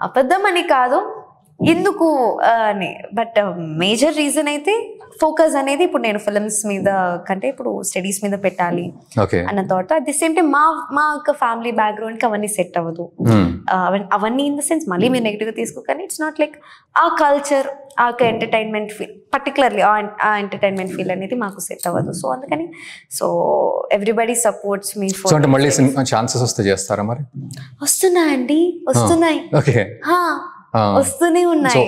అబద్ధం అని కాదు, ఎందుకు అని. బట్ మేజర్ రీజన్ అయితే ఫోకస్ అనేది ఇప్పుడు నేను ఫిల్మ్స్ మీద కంటే ఇప్పుడు స్టడీస్ మీద పెట్టాలి అన్న thought. At the same time మా యొక్క ఫ్యామిలీ బ్యాక్గ్రౌండ్కి అవన్నీ సెట్ అవ్వదు. అవన్నీ ఇన్ ద సెన్స్ మళ్ళీ మీరు నెగిటివ్గా తీసుకో, కానీ ఇట్స్ నాట్ లైక్ ఆ కల్చర్, ఆ ఎంటర్టైన్మెంట్ ఫీల్, పర్టికులర్లీ ఆ ఎంటర్టైన్మెంట్ ఫీల్ అనేది మాకు సెట్ అవ్వదు. సో అందుకని ఎవ్రీబడి సపోర్ట్స్ మీ. అంటే మళ్ళీ ఛాన్సెస్ వస్తే చేస్తారా మరి? వస్తున్నాయండి, వస్తున్నాయి, వస్తూనే ఉన్నాయి.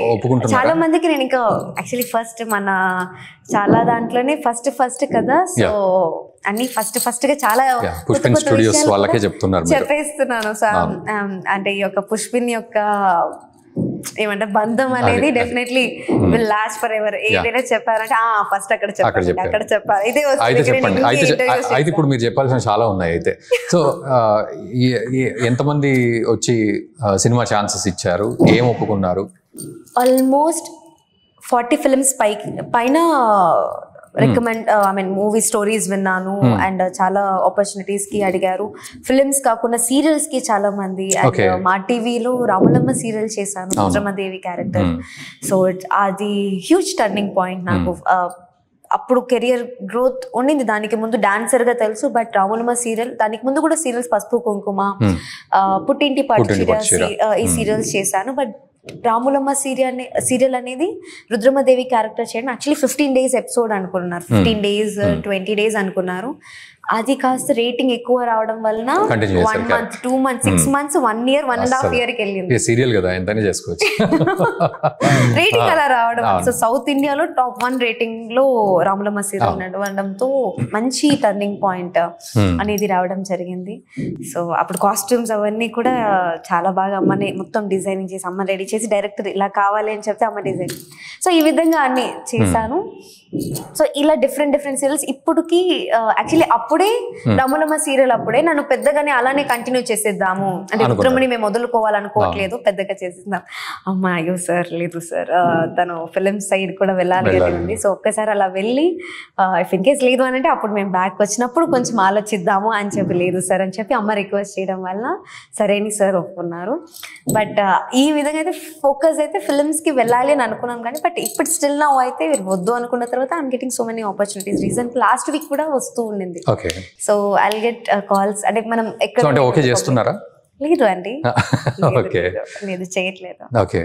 చాలా మందికి నేను ఇంకా యాక్చువల్లీ ఫస్ట్ మన చాలా దాంట్లోనే ఫస్ట్ కదా, సో అన్ని ఫస్ట్ గా చాలా చెప్పేస్తున్నాను. సో అంటే ఈ యొక్క పుష్పిన్ యొక్క ఏమంటే బంధం అనేది definitely will last for ever. ఏదైనా చెప్పారంటే ఫస్ట్ అక్కడ చెప్పాలి, ఇదే చెప్పండి. అయితే ఇప్పుడు మీరు చెప్పాల్సిన చాలా ఉన్నాయి. అయితే సో ఎంతమంది వచ్చి సినిమా ఛాన్సెస్ ఇచ్చారు, ఏం ఒప్పుకున్నారు? ఆల్మోస్ట్ 40 ఫిల్మ్స్ పైన రికమెండ్ మూవీ స్టోరీస్ విన్నాను. అండ్ చాలా ఆపర్చునిటీస్ కి అడిగారు. ఫిల్మ్స్ కాకుండా సీరియల్స్ కి చాలా మంది. అండ్ మా టీవీలో రాములమ్మ సీరియల్ చేశాను, రుద్రమదేవి క్యారెక్టర్. సో అది హ్యూజ్ టర్నింగ్ పాయింట్ నాకు. అప్పుడు కెరియర్ గ్రోత్ ఉండింది. దానికి ముందు డాన్సర్ గా తెలుసు, బట్ రాములమ్మ సీరియల్, దానికి ముందు కూడా సీరియల్స్ పసుపు కుంకుమ, పుట్టింటి పట్టు ఈ సీరియల్స్ చేశాను. బట్ రాములమ్మ సీరియల్ అనేది రుద్రమదేవి క్యారెక్టర్ చేయడం యాక్చువల్లీ 15 days ఎపిసోడ్ అనుకున్నారు, 15 days 20 days అనుకున్నారు. అది కాస్త రేటింగ్ ఎక్కువ రావడం వలన 1 month 2 months 6 months 1 year 1.5 year కి వెళ్ళింది. సీరియల్ కదా, ఎంతనే చేసుకోవచ్చు రేటింగ్ అలా రావడం. సో సౌత్ ఇండియాలో టాప్ 1 రేటింగ్ లో రాములమ్మ సీరియల్ నడవడంతో మంచి టర్నింగ్ పాయింట్ అనేది రావడం జరిగింది. సో అప్పుడు కాస్ట్యూమ్స్ అవన్నీ కూడా చాలా బాగా అమ్మనే మొత్తం డిజైనింగ్ చేసి, అమ్మ రెడీ చేసి, డైరెక్టర్ ఇలా కావాలి అని చెప్తే అమ్మ డిజైన్. సో ఈ విధంగా అన్ని చేశాను. సో ఇలా డిఫరెంట్ సీరియల్స్ ఇప్పటికి యాక్చువల్లీ అప్పుడే రాములమ్మ సీరియల్ అప్పుడే నన్ను పెద్దగానే అలానే కంటిన్యూ చేసేద్దాము అంటే రుద్రమని మేము వదులుకోవాలనుకోవట్లేదు, పెద్దగా చేసేద్దాం. అమ్మ అయ్యో సార్ లేదు సార్ తను ఫిల్మ్ సైడ్ కూడా వెళ్ళాలి అని ఉంది. సో ఒక్కసారి అలా వెళ్ళి ఇఫ్ ఇన్ కేస్ లేదు అని అంటే అప్పుడు మేము బ్యాక్ వచ్చినప్పుడు కొంచెం ఆలోచిద్దాము అని చెప్పి, లేదు సార్ అని చెప్పి అమ్మ రిక్వెస్ట్ చేయడం వల్ల సరేని సార్ ఒప్పుకున్నారు. బట్ ఈ విధంగా అయితే ఫోకస్ అయితే ఫిల్మ్స్ కి వెళ్ళాలి అని అనుకున్నాం. కానీ బట్ ఇప్పుడు స్టిల్ నా అయితే వద్దు అనుకున్న తర్వాత I'm getting so many opportunities. Recent last week కూడా వస్తూ ఉండింది. So I'll get calls. అంటే మనం ఎక్కడ ఓకే చేస్తున్నారా? లేదు అండి, లేదు చేయట్లేదు. ఓకే,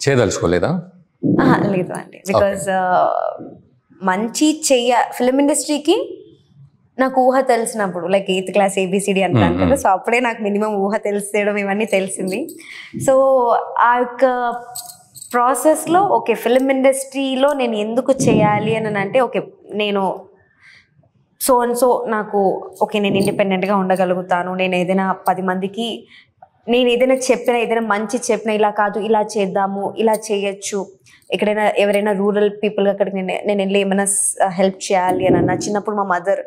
చేయదలుచుకోలేదా? లేదు అండి, బికాజ్ మంచి ఫిల్మ్ ఇండస్ట్రీకి నాకు ఊహ తెలిసినప్పుడు లైక్ 8th class ABCD అంటాను కదా, సో అప్పుడే నాకు మినిమం ఊహ తెలిసేయడం ఇవన్నీ తెలిసింది. సో ఆ యొక్క ప్రాసెస్లో ఓకే ఫిల్మ్ ఇండస్ట్రీలో నేను ఎందుకు చేయాలి అని అంటే, ఓకే నేను సో నాకు ఓకే నేను ఇండిపెండెంట్గా ఉండగలుగుతాను, నేను ఏదైనా 10 మందికి నేను ఏదైనా చెప్పినా, ఏదైనా మంచి చెప్పినా, ఇలా కాదు ఇలా చేద్దాము, ఇలా చేయొచ్చు, ఎక్కడైనా ఎవరైనా రూరల్ పీపుల్ అక్కడికి నేను వెళ్ళి ఏమైనా హెల్ప్ చేయాలి అని అన్న. చిన్నప్పుడు మా మదర్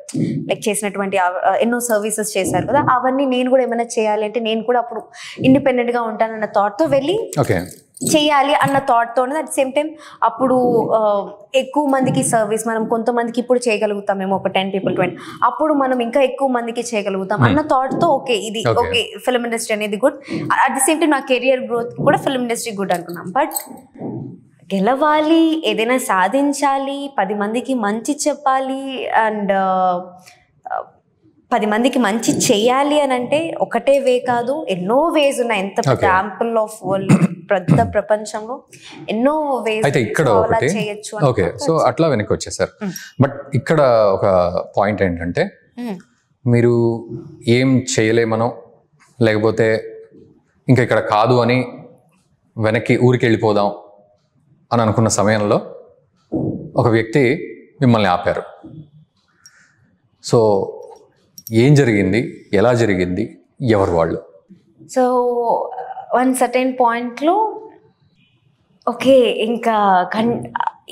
లైక్ చేసినటువంటి ఎన్నో సర్వీసెస్ చేశారు కదా, అవన్నీ నేను కూడా ఏమైనా చేయాలి అంటే నేను కూడా అప్పుడు ఇండిపెండెంట్గా ఉంటానన్న థాట్తో వెళ్ళి చేయాలి అన్న థాట్తోనే. అట్ సేమ్ టైం అప్పుడు ఎక్కువ మందికి సర్వీస్ మనం కొంతమందికి ఇప్పుడు చేయగలుగుతాం మేము, ఒక 10 people 20, అప్పుడు మనం ఇంకా ఎక్కువ మందికి చేయగలుగుతాం అన్న థాట్తో ఓకే ఇది ఓకే ఫిల్మ్ ఇండస్ట్రీ అనేది good. At the same time నా కెరియర్ గ్రోత్ కూడా ఫిల్మ్ ఇండస్ట్రీ గుడ్ అనుకున్నాం. బట్ గెలవాలి, ఏదైనా సాధించాలి, 10 మందికి మంచి చెప్పాలి అండ్ 10 మందికి మంచి చేయాలి అని అంటే ఒకటే వే కాదు, ఎన్నో వేస్ ఉన్నాయి. ఎంత పెద్ద యాంపుల్ ఆఫ్ వరల్డ్, పెద్ద ప్రపంచంలో ఎన్నో వేస్ చేయొచ్చు. ఓకే, సో అట్లా వెనక్కి వచ్చేసారు. బట్ ఇక్కడ ఒక పాయింట్ ఏంటంటే, మీరు ఏం చేయలేమనో లేకపోతే ఇంకా ఇక్కడ కాదు అని వెనక్కి ఊరికి వెళ్ళిపోదాం అని అనుకున్న సమయంలో ఒక వ్యక్తి మిమ్మల్ని ఆపారు. సో ఏం జరిగింది, ఎలా జరిగింది, ఎవరు వాళ్ళు? సో వన్ సర్టెన్ పాయింట్లో ఓకే ఇంకా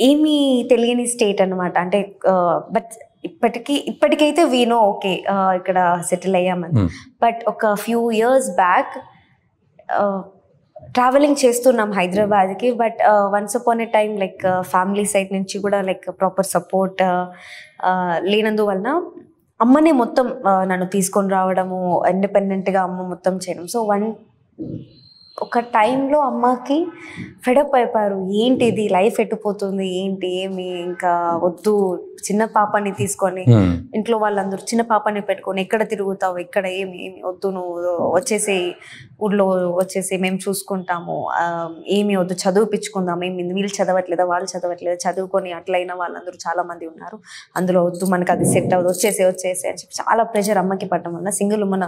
ఏమీ తెలియని స్టేట్ అనమాట. అంటే బట్ ఇప్పటికైతే వీనో ఓకే ఇక్కడ సెటిల్ అయ్యామని. బట్ ఒక ఫ్యూ ఇయర్స్ బ్యాక్ ట్రావెలింగ్ చేస్తున్నాం హైదరాబాద్కి. But once upon A time like family side నుంచి కూడా లైక్ ప్రాపర్ సపోర్ట్ లేనందువలన అమ్మనే మొత్తం నన్ను తీసుకొని రావడము, ఇండిపెండెంట్గా అమ్మ మొత్తం చేయడం. సో ఒక టైంలో అమ్మకి ఫెడప్ అయిపోయారు, ఏంటిది లైఫ్ ఎట్టుపోతుంది, ఏంటి ఏమి ఇంకా వద్దు, చిన్న పాపని తీసుకొని ఇంట్లో వాళ్ళందరూ చిన్న పాపని పెట్టుకొని ఎక్కడ తిరుగుతావు, ఎక్కడ ఏమి వద్దు, నువ్వు వచ్చేసి ఊళ్ళో వచ్చేసి మేము చూసుకుంటాము, ఏమి వద్దు, చదువుపించుకుందాం, ఏమి వీళ్ళు చదవట్లేదా వాళ్ళు చదవట్లేదా, చదువుకొని అట్లయినా వాళ్ళందరూ చాలా మంది ఉన్నారు, అందులో వద్దు, మనకు అది సెట్ అవ్వదు, వచ్చేసి అని చెప్పి చాలా ప్రెషర్ అమ్మకి పడడం వల్ల సింగిల్ మన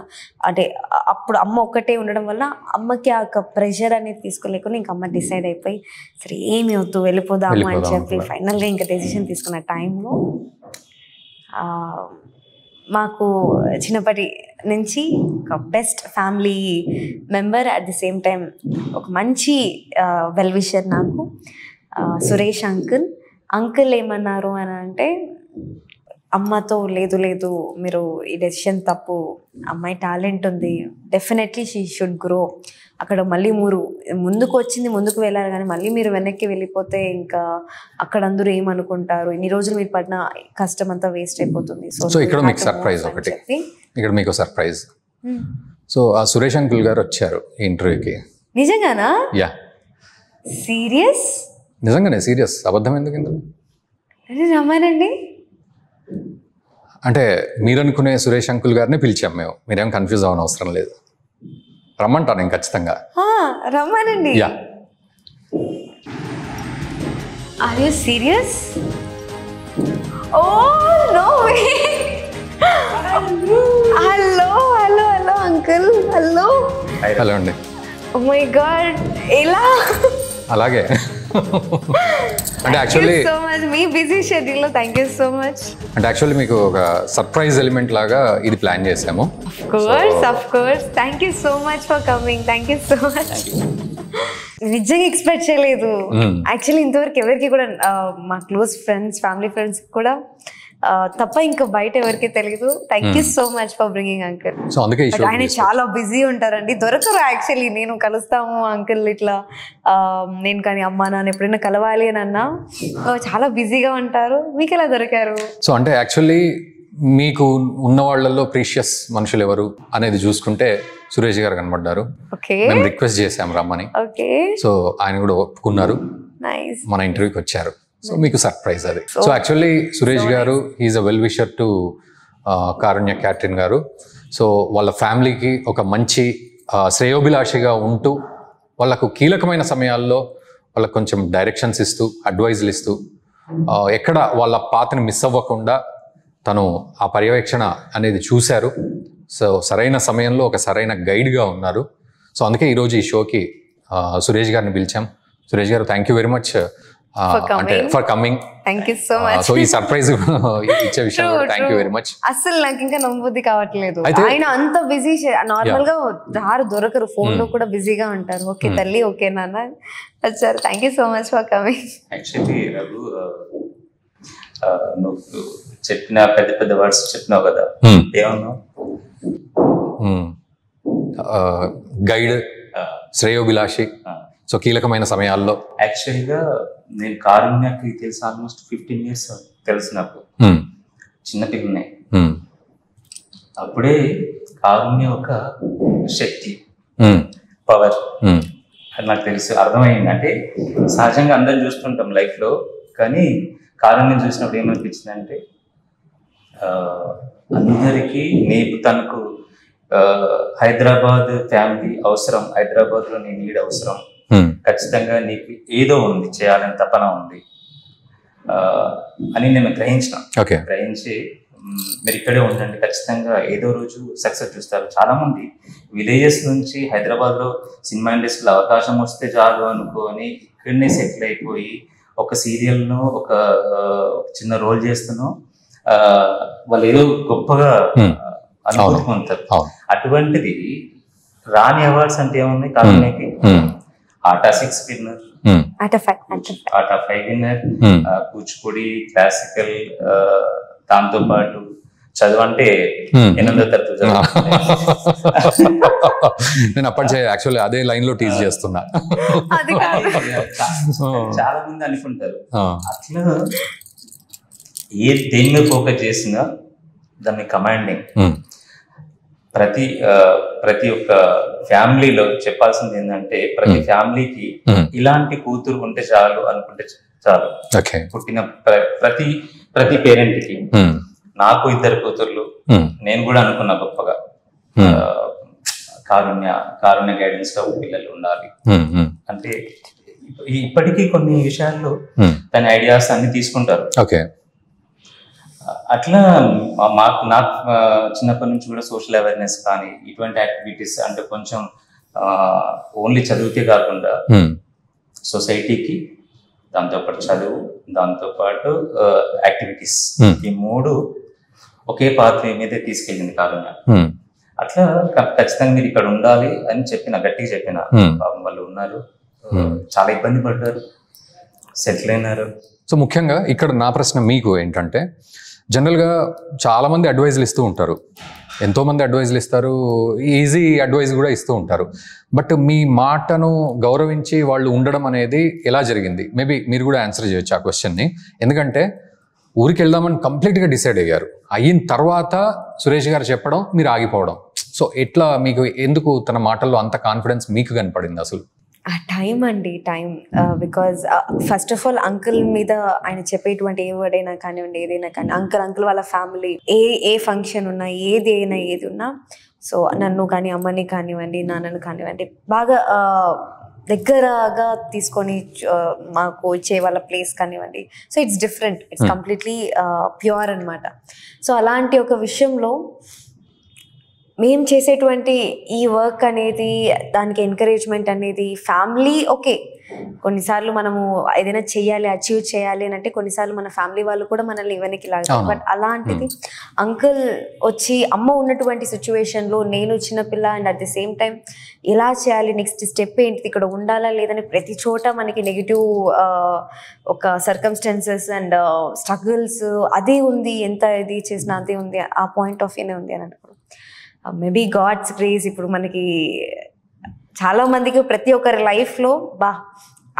అంటే అప్పుడు అమ్మ ఒక్కటే ఉండడం వల్ల అమ్మకి ఆ ప్రెషర్ అనేది తీసుకోలేకుండా ఇంకా అమ్మ డిసైడ్ అయిపోయి సరే ఏమి వద్దు వెళ్ళిపోదాము అని చెప్పి ఫైనల్గా ఇంకా డెసిషన్ తీసుకున్న టైంలో మాకు చిన్నప్పటి నుంచి ఒక best family member at the same time ఒక మంచి వెల్ విషర్ నాకు సురేష్ అంకుల్ ఏమన్నారు అని అంటే, అమ్మతో లేదు మీరు ఈ డెసిషన్ తప్పు, అమ్మాయి టాలెంట్ ఉంది, డెఫినెట్లీ షీ షుడ్ గ్రో, అక్కడ మళ్ళీ ముందుకు వెళ్ళాలి కానీ మళ్ళీ మీరు వెనక్కి వెళ్ళిపోతే ఇంకా అక్కడ అందరూ ఏమనుకుంటారు, ఇన్ని రోజులు మీరు పడిన కష్టం అంతా వేస్ట్ అయిపోతుంది. సో ఇక్కడ మీకు సర్ప్రైజ్ ఒకటి, ఇక్కడ మీకు సర్ప్రైజ్. సో ఆ సురేష్ అంకుల్ గారు వచ్చారు ఈ ఇంటర్వ్యూకి. నిజంగానా? Yeah, serious? నిజంగానే సీరియస్, అబద్ధం ఎందుకు? రమ్మానండి. అంటే మీరు అనుకునే సురేష్ అంకుల్ గారిని పిలిచాం మేము, మీరేం కన్ఫ్యూజ్ అవ్వని అవసరం లేదు, రమ్మంటాను నేను ఖచ్చితంగా. రమ్మానండి. Yeah. Are you serious? Oh no way. Hello uncle. Hello అండి. ఓ మై గాడ్, ఎలా? అలాగే అంటే యాక్చువల్లీ సో మచ్ మీ బిజీ షెడ్యూల్లో థ్యాంక్ యూ సో మచ్. అంటే యాక్చువల్లీ మీకు ఒక సర్ప్రైజ్ ఎలిమెంట్ లాగా ఇది ప్లాన్ చేసాము. Of course thank you so much for coming. Thank you so much. నిజంగా ఎక్స్పెక్ట్ చేయలేదు యాక్చువల్లీ. ఇంతవరకు ఎవరికి కూడా మా క్లోజ్ ఫ్రెండ్స్, ఫ్యామిలీ ఫ్రెండ్స్ కూడా తప్ప ఇంకా బయట ఎవరికి తెలియదు. Thank you so much for bringing uncle. So అందుకే ఆయన చాలా బిజీ ఉంటారండి, దొరకరు యాక్చువల్లీ. నేను కలుస్తాము అంకుల్ ఇట్లా, నేను కానీ అమ్మా నాన్న ఎప్పుడైనా కలవాలి అని అన్నా చాలా బిజీగా ఉంటారు. మీకు ఎలా దొరికారు? సో అంటే యాక్చువల్లీ మీకు ఉన్న వాళ్ళల్లో ప్రీషియస్ మనుషులు ఎవరు అనేది చూసుకుంటే సురేష్ గారు కనబడ్డారు. మేము రిక్వెస్ట్ చేసాం రమ్మని. సో ఆయన కూడా ఒప్పుకున్నారు, మన ఇంటర్వ్యూకి వచ్చారు. సో మీకు సర్ప్రైజ్ అది. So actually Suresh garu is a well wisher to Karunya Catherine garu. So వాళ్ళ ఫ్యామిలీకి ఒక మంచి శ్రేయోభిలాషిగా ఉంటూ వాళ్ళకు కీలకమైన సమయాల్లో వాళ్ళకు కొంచెం డైరెక్షన్స్ ఇస్తూ, అడ్వైజులు ఇస్తూ, ఎక్కడ వాళ్ళ పాత్రని మిస్ అవ్వకుండా తను ఆ పర్యవేక్షణ అనేది చూశారు. సో సరైన సమయంలో ఒక సరైన గైడ్గా ఉన్నారు. సో అందుకే ఈరోజు ఈ షోకి సురేష్ గారిని పిలిచాం. సురేష్ గారు thank you very much for coming. Thank you so much. So ఈ సర్ప్రైజ్ ఇచ్చే విషయం థ్యాంక్ యూ వెరీ మచ్. అసలు నాకు ఇంకా నమ్మబుద్ధి కావట్లేదు, ఆయన అంత బిజీ. నార్మల్ గా దొరకరు, ఫోన్ లో కూడా బిజీగా ఉంటారు. ఓకే తల్లి, ఓకే నాన్న వచ్చారు. Thank you so much for coming. Actually Raghu, నువ్వు చెప్పిన పెద్ద వర్డ్స్ చెప్పినావు కదా, ఏమన్నావు? గైడ్, శ్రేయోభిలాషి, సో కీలకమైన సమయాల్లో. యాక్చువల్గా నేను కారుణ్యకి తెలుసు ఆల్మోస్ట్ 15 years తెలుసు నాకు. చిన్నపిల్లనే. అప్పుడే కారుణ్య ఒక శక్తి, పవర్ అని నాకు తెలుసు, అర్థమైంది. అంటే సహజంగా అందరం చూస్తుంటాం లైఫ్లో, కానీ కారుణ్యం చూసినప్పుడు ఏమనిపించింది అంటే అందరికీ తనకు హైదరాబాద్ ఫ్యామిలీ అవసరం, హైదరాబాద్లో నీ నీడ్ అవసరం, ఖచ్చితంగా నీకు ఏదో ఉంది, చేయాలని తపన ఉంది అని నేను గ్రహించి మీరు ఇక్కడే ఉండండి, ఖచ్చితంగా ఏదో రోజు సక్సెస్ చూస్తారు. చాలా మంది విలేజెస్ నుంచి హైదరాబాద్లో సినిమా ఇండస్ట్రీలో అవకాశం వస్తే చాలు అనుకొని ఇక్కడనే సెటిల్ అయిపోయి ఒక సీరియల్ను ఒక చిన్న రోల్ చేస్తూనో వాళ్ళు ఏదో గొప్పగా అనుకుంటారు. అటువంటిది రాని అవార్డ్స్ అంటే ఏమున్నాయి కారుణ్యకి? ఆటా 6 విన్నర్, ఆటా 5 విన్నర్, కూచిపూడి, క్లాసికల్, దాంతో పాటు చదువు అంటే 8వ తరగతి చదువు. నేను అప్పటి యాక్చువల్లీ అదే లైన్ లో టీజ్ చేస్తున్నా. చాలా మంది అనుకుంటారు అట్లా దేని మీద ఫోకస్ చేసినా దాన్ని కమాండింగ్. ప్రతి ఒక్క ఫ్యామిలీలో చెప్పాల్సింది ఏంటంటే ప్రతి ఫ్యామిలీకి ఇలాంటి కూతురు ఉంటే చాలు అనుకుంటే చాలు. పుట్టిన ప్రతి పేరెంట్ కి నాకు 2 కూతుర్లు, నేను కూడా అనుకున్నా గొప్పగా కారుణ్య గైడెన్స్ లో పిల్లలు ఉండాలి అంటే. ఇప్పటికీ కొన్ని విషయాల్లో తన ఐడియాస్ అన్ని తీసుకుంటారు. అట్లా నాకు చిన్నప్పటి నుంచి కూడా సోషల్ అవేర్నెస్ కానీ ఇటువంటి యాక్టివిటీస్ అంటే కొంచెం ఓన్లీ చదివితే కాకుండా సొసైటీకి, దాంతోపాటు చదువు, దాంతోపాటు యాక్టివిటీస్, ఈ 3 ఒకే పాత్ర మీదే తీసుకెళ్ళింది కారుణ్య. అట్లా ఖచ్చితంగా మీరు ఇక్కడ ఉండాలి అని గట్టిగా చెప్పిన. వాళ్ళు ఉన్నారు, చాలా ఇబ్బంది పడ్డారు, సెటిల్ అయినారు. సో ముఖ్యంగా ఇక్కడ నా ప్రశ్న మీకు ఏంటంటే, జనరల్గా చాలామంది అడ్వైజులు ఇస్తూ ఉంటారు, ఎంతోమంది అడ్వైజులు ఇస్తారు, ఈజీ అడ్వైజ్ కూడా ఇస్తూ ఉంటారు. బట్ మీ మాటను గౌరవించి వాళ్ళు ఉండడం అనేది ఎలా జరిగింది? మేబీ మీరు కూడా ఆన్సర్ చేయొచ్చు ఆ క్వశ్చన్ని. ఎందుకంటే ఊరికి వెళ్దామని కంప్లీట్గా డిసైడ్ అయ్యారు, అయిన తర్వాత సురేష్ గారు చెప్పడం, మీరు ఆగిపోవడం. సో ఎట్లా మీకు ఎందుకు తన మాటల్లో అంత కాన్ఫిడెన్స్ మీకు కనపడింది అసలు? ఆ టైం అండి, time. Because first of all uncle మీద ఆయన చెప్పేటువంటి ఏ వర్డ్ అయినా కానివ్వండి, ఏదైనా కానీ అంకుల్ వాళ్ళ ఫ్యామిలీ ఏ ఫంక్షన్ ఉన్నా, ఏది ఉన్నా, సో నన్ను కానీ అమ్మని కానివ్వండి, నాన్నను కానివ్వండి, బాగా దగ్గరగా తీసుకొని మాకు ఇచ్చే వాళ్ళ ప్లేస్ కానివ్వండి. So it's different, it's completely pure అనమాట. సో అలాంటి ఒక విషయంలో మేము చేసేటువంటి ఈ వర్క్ అనేది, దానికి ఎంకరేజ్మెంట్ అనేది ఫ్యామిలీ ఓకే. కొన్నిసార్లు మనము ఏదైనా చెయ్యాలి, అచీవ్ చేయాలి అని అంటే కొన్నిసార్లు మన ఫ్యామిలీ వాళ్ళు కూడా మనల్ని ఇవ్వనికి లాగుతారు. బట్ అలాంటిది అంకుల్ వచ్చి అమ్మ ఉన్నటువంటి సిచ్యువేషన్లో నేను చిన్నపిల్ల and at the same time ఎలా చేయాలి, నెక్స్ట్ స్టెప్ ఏంటిది, ఇక్కడ ఉండాలా లేదని ప్రతి చోట మనకి నెగిటివ్ ఒక సర్కమ్స్టాన్సెస్ అండ్ స్ట్రగుల్స్ అదే ఉంది, ఎంత ఇది చేసినా అదే ఉంది, ఆ పాయింట్ ఆఫ్ వ్యూనే ఉంది అని అనుకో. మేబీ గాడ్స్ గ్రేస్ ఇప్పుడు మనకి చాలా మందికి ప్రతి ఒక్కరి లైఫ్లో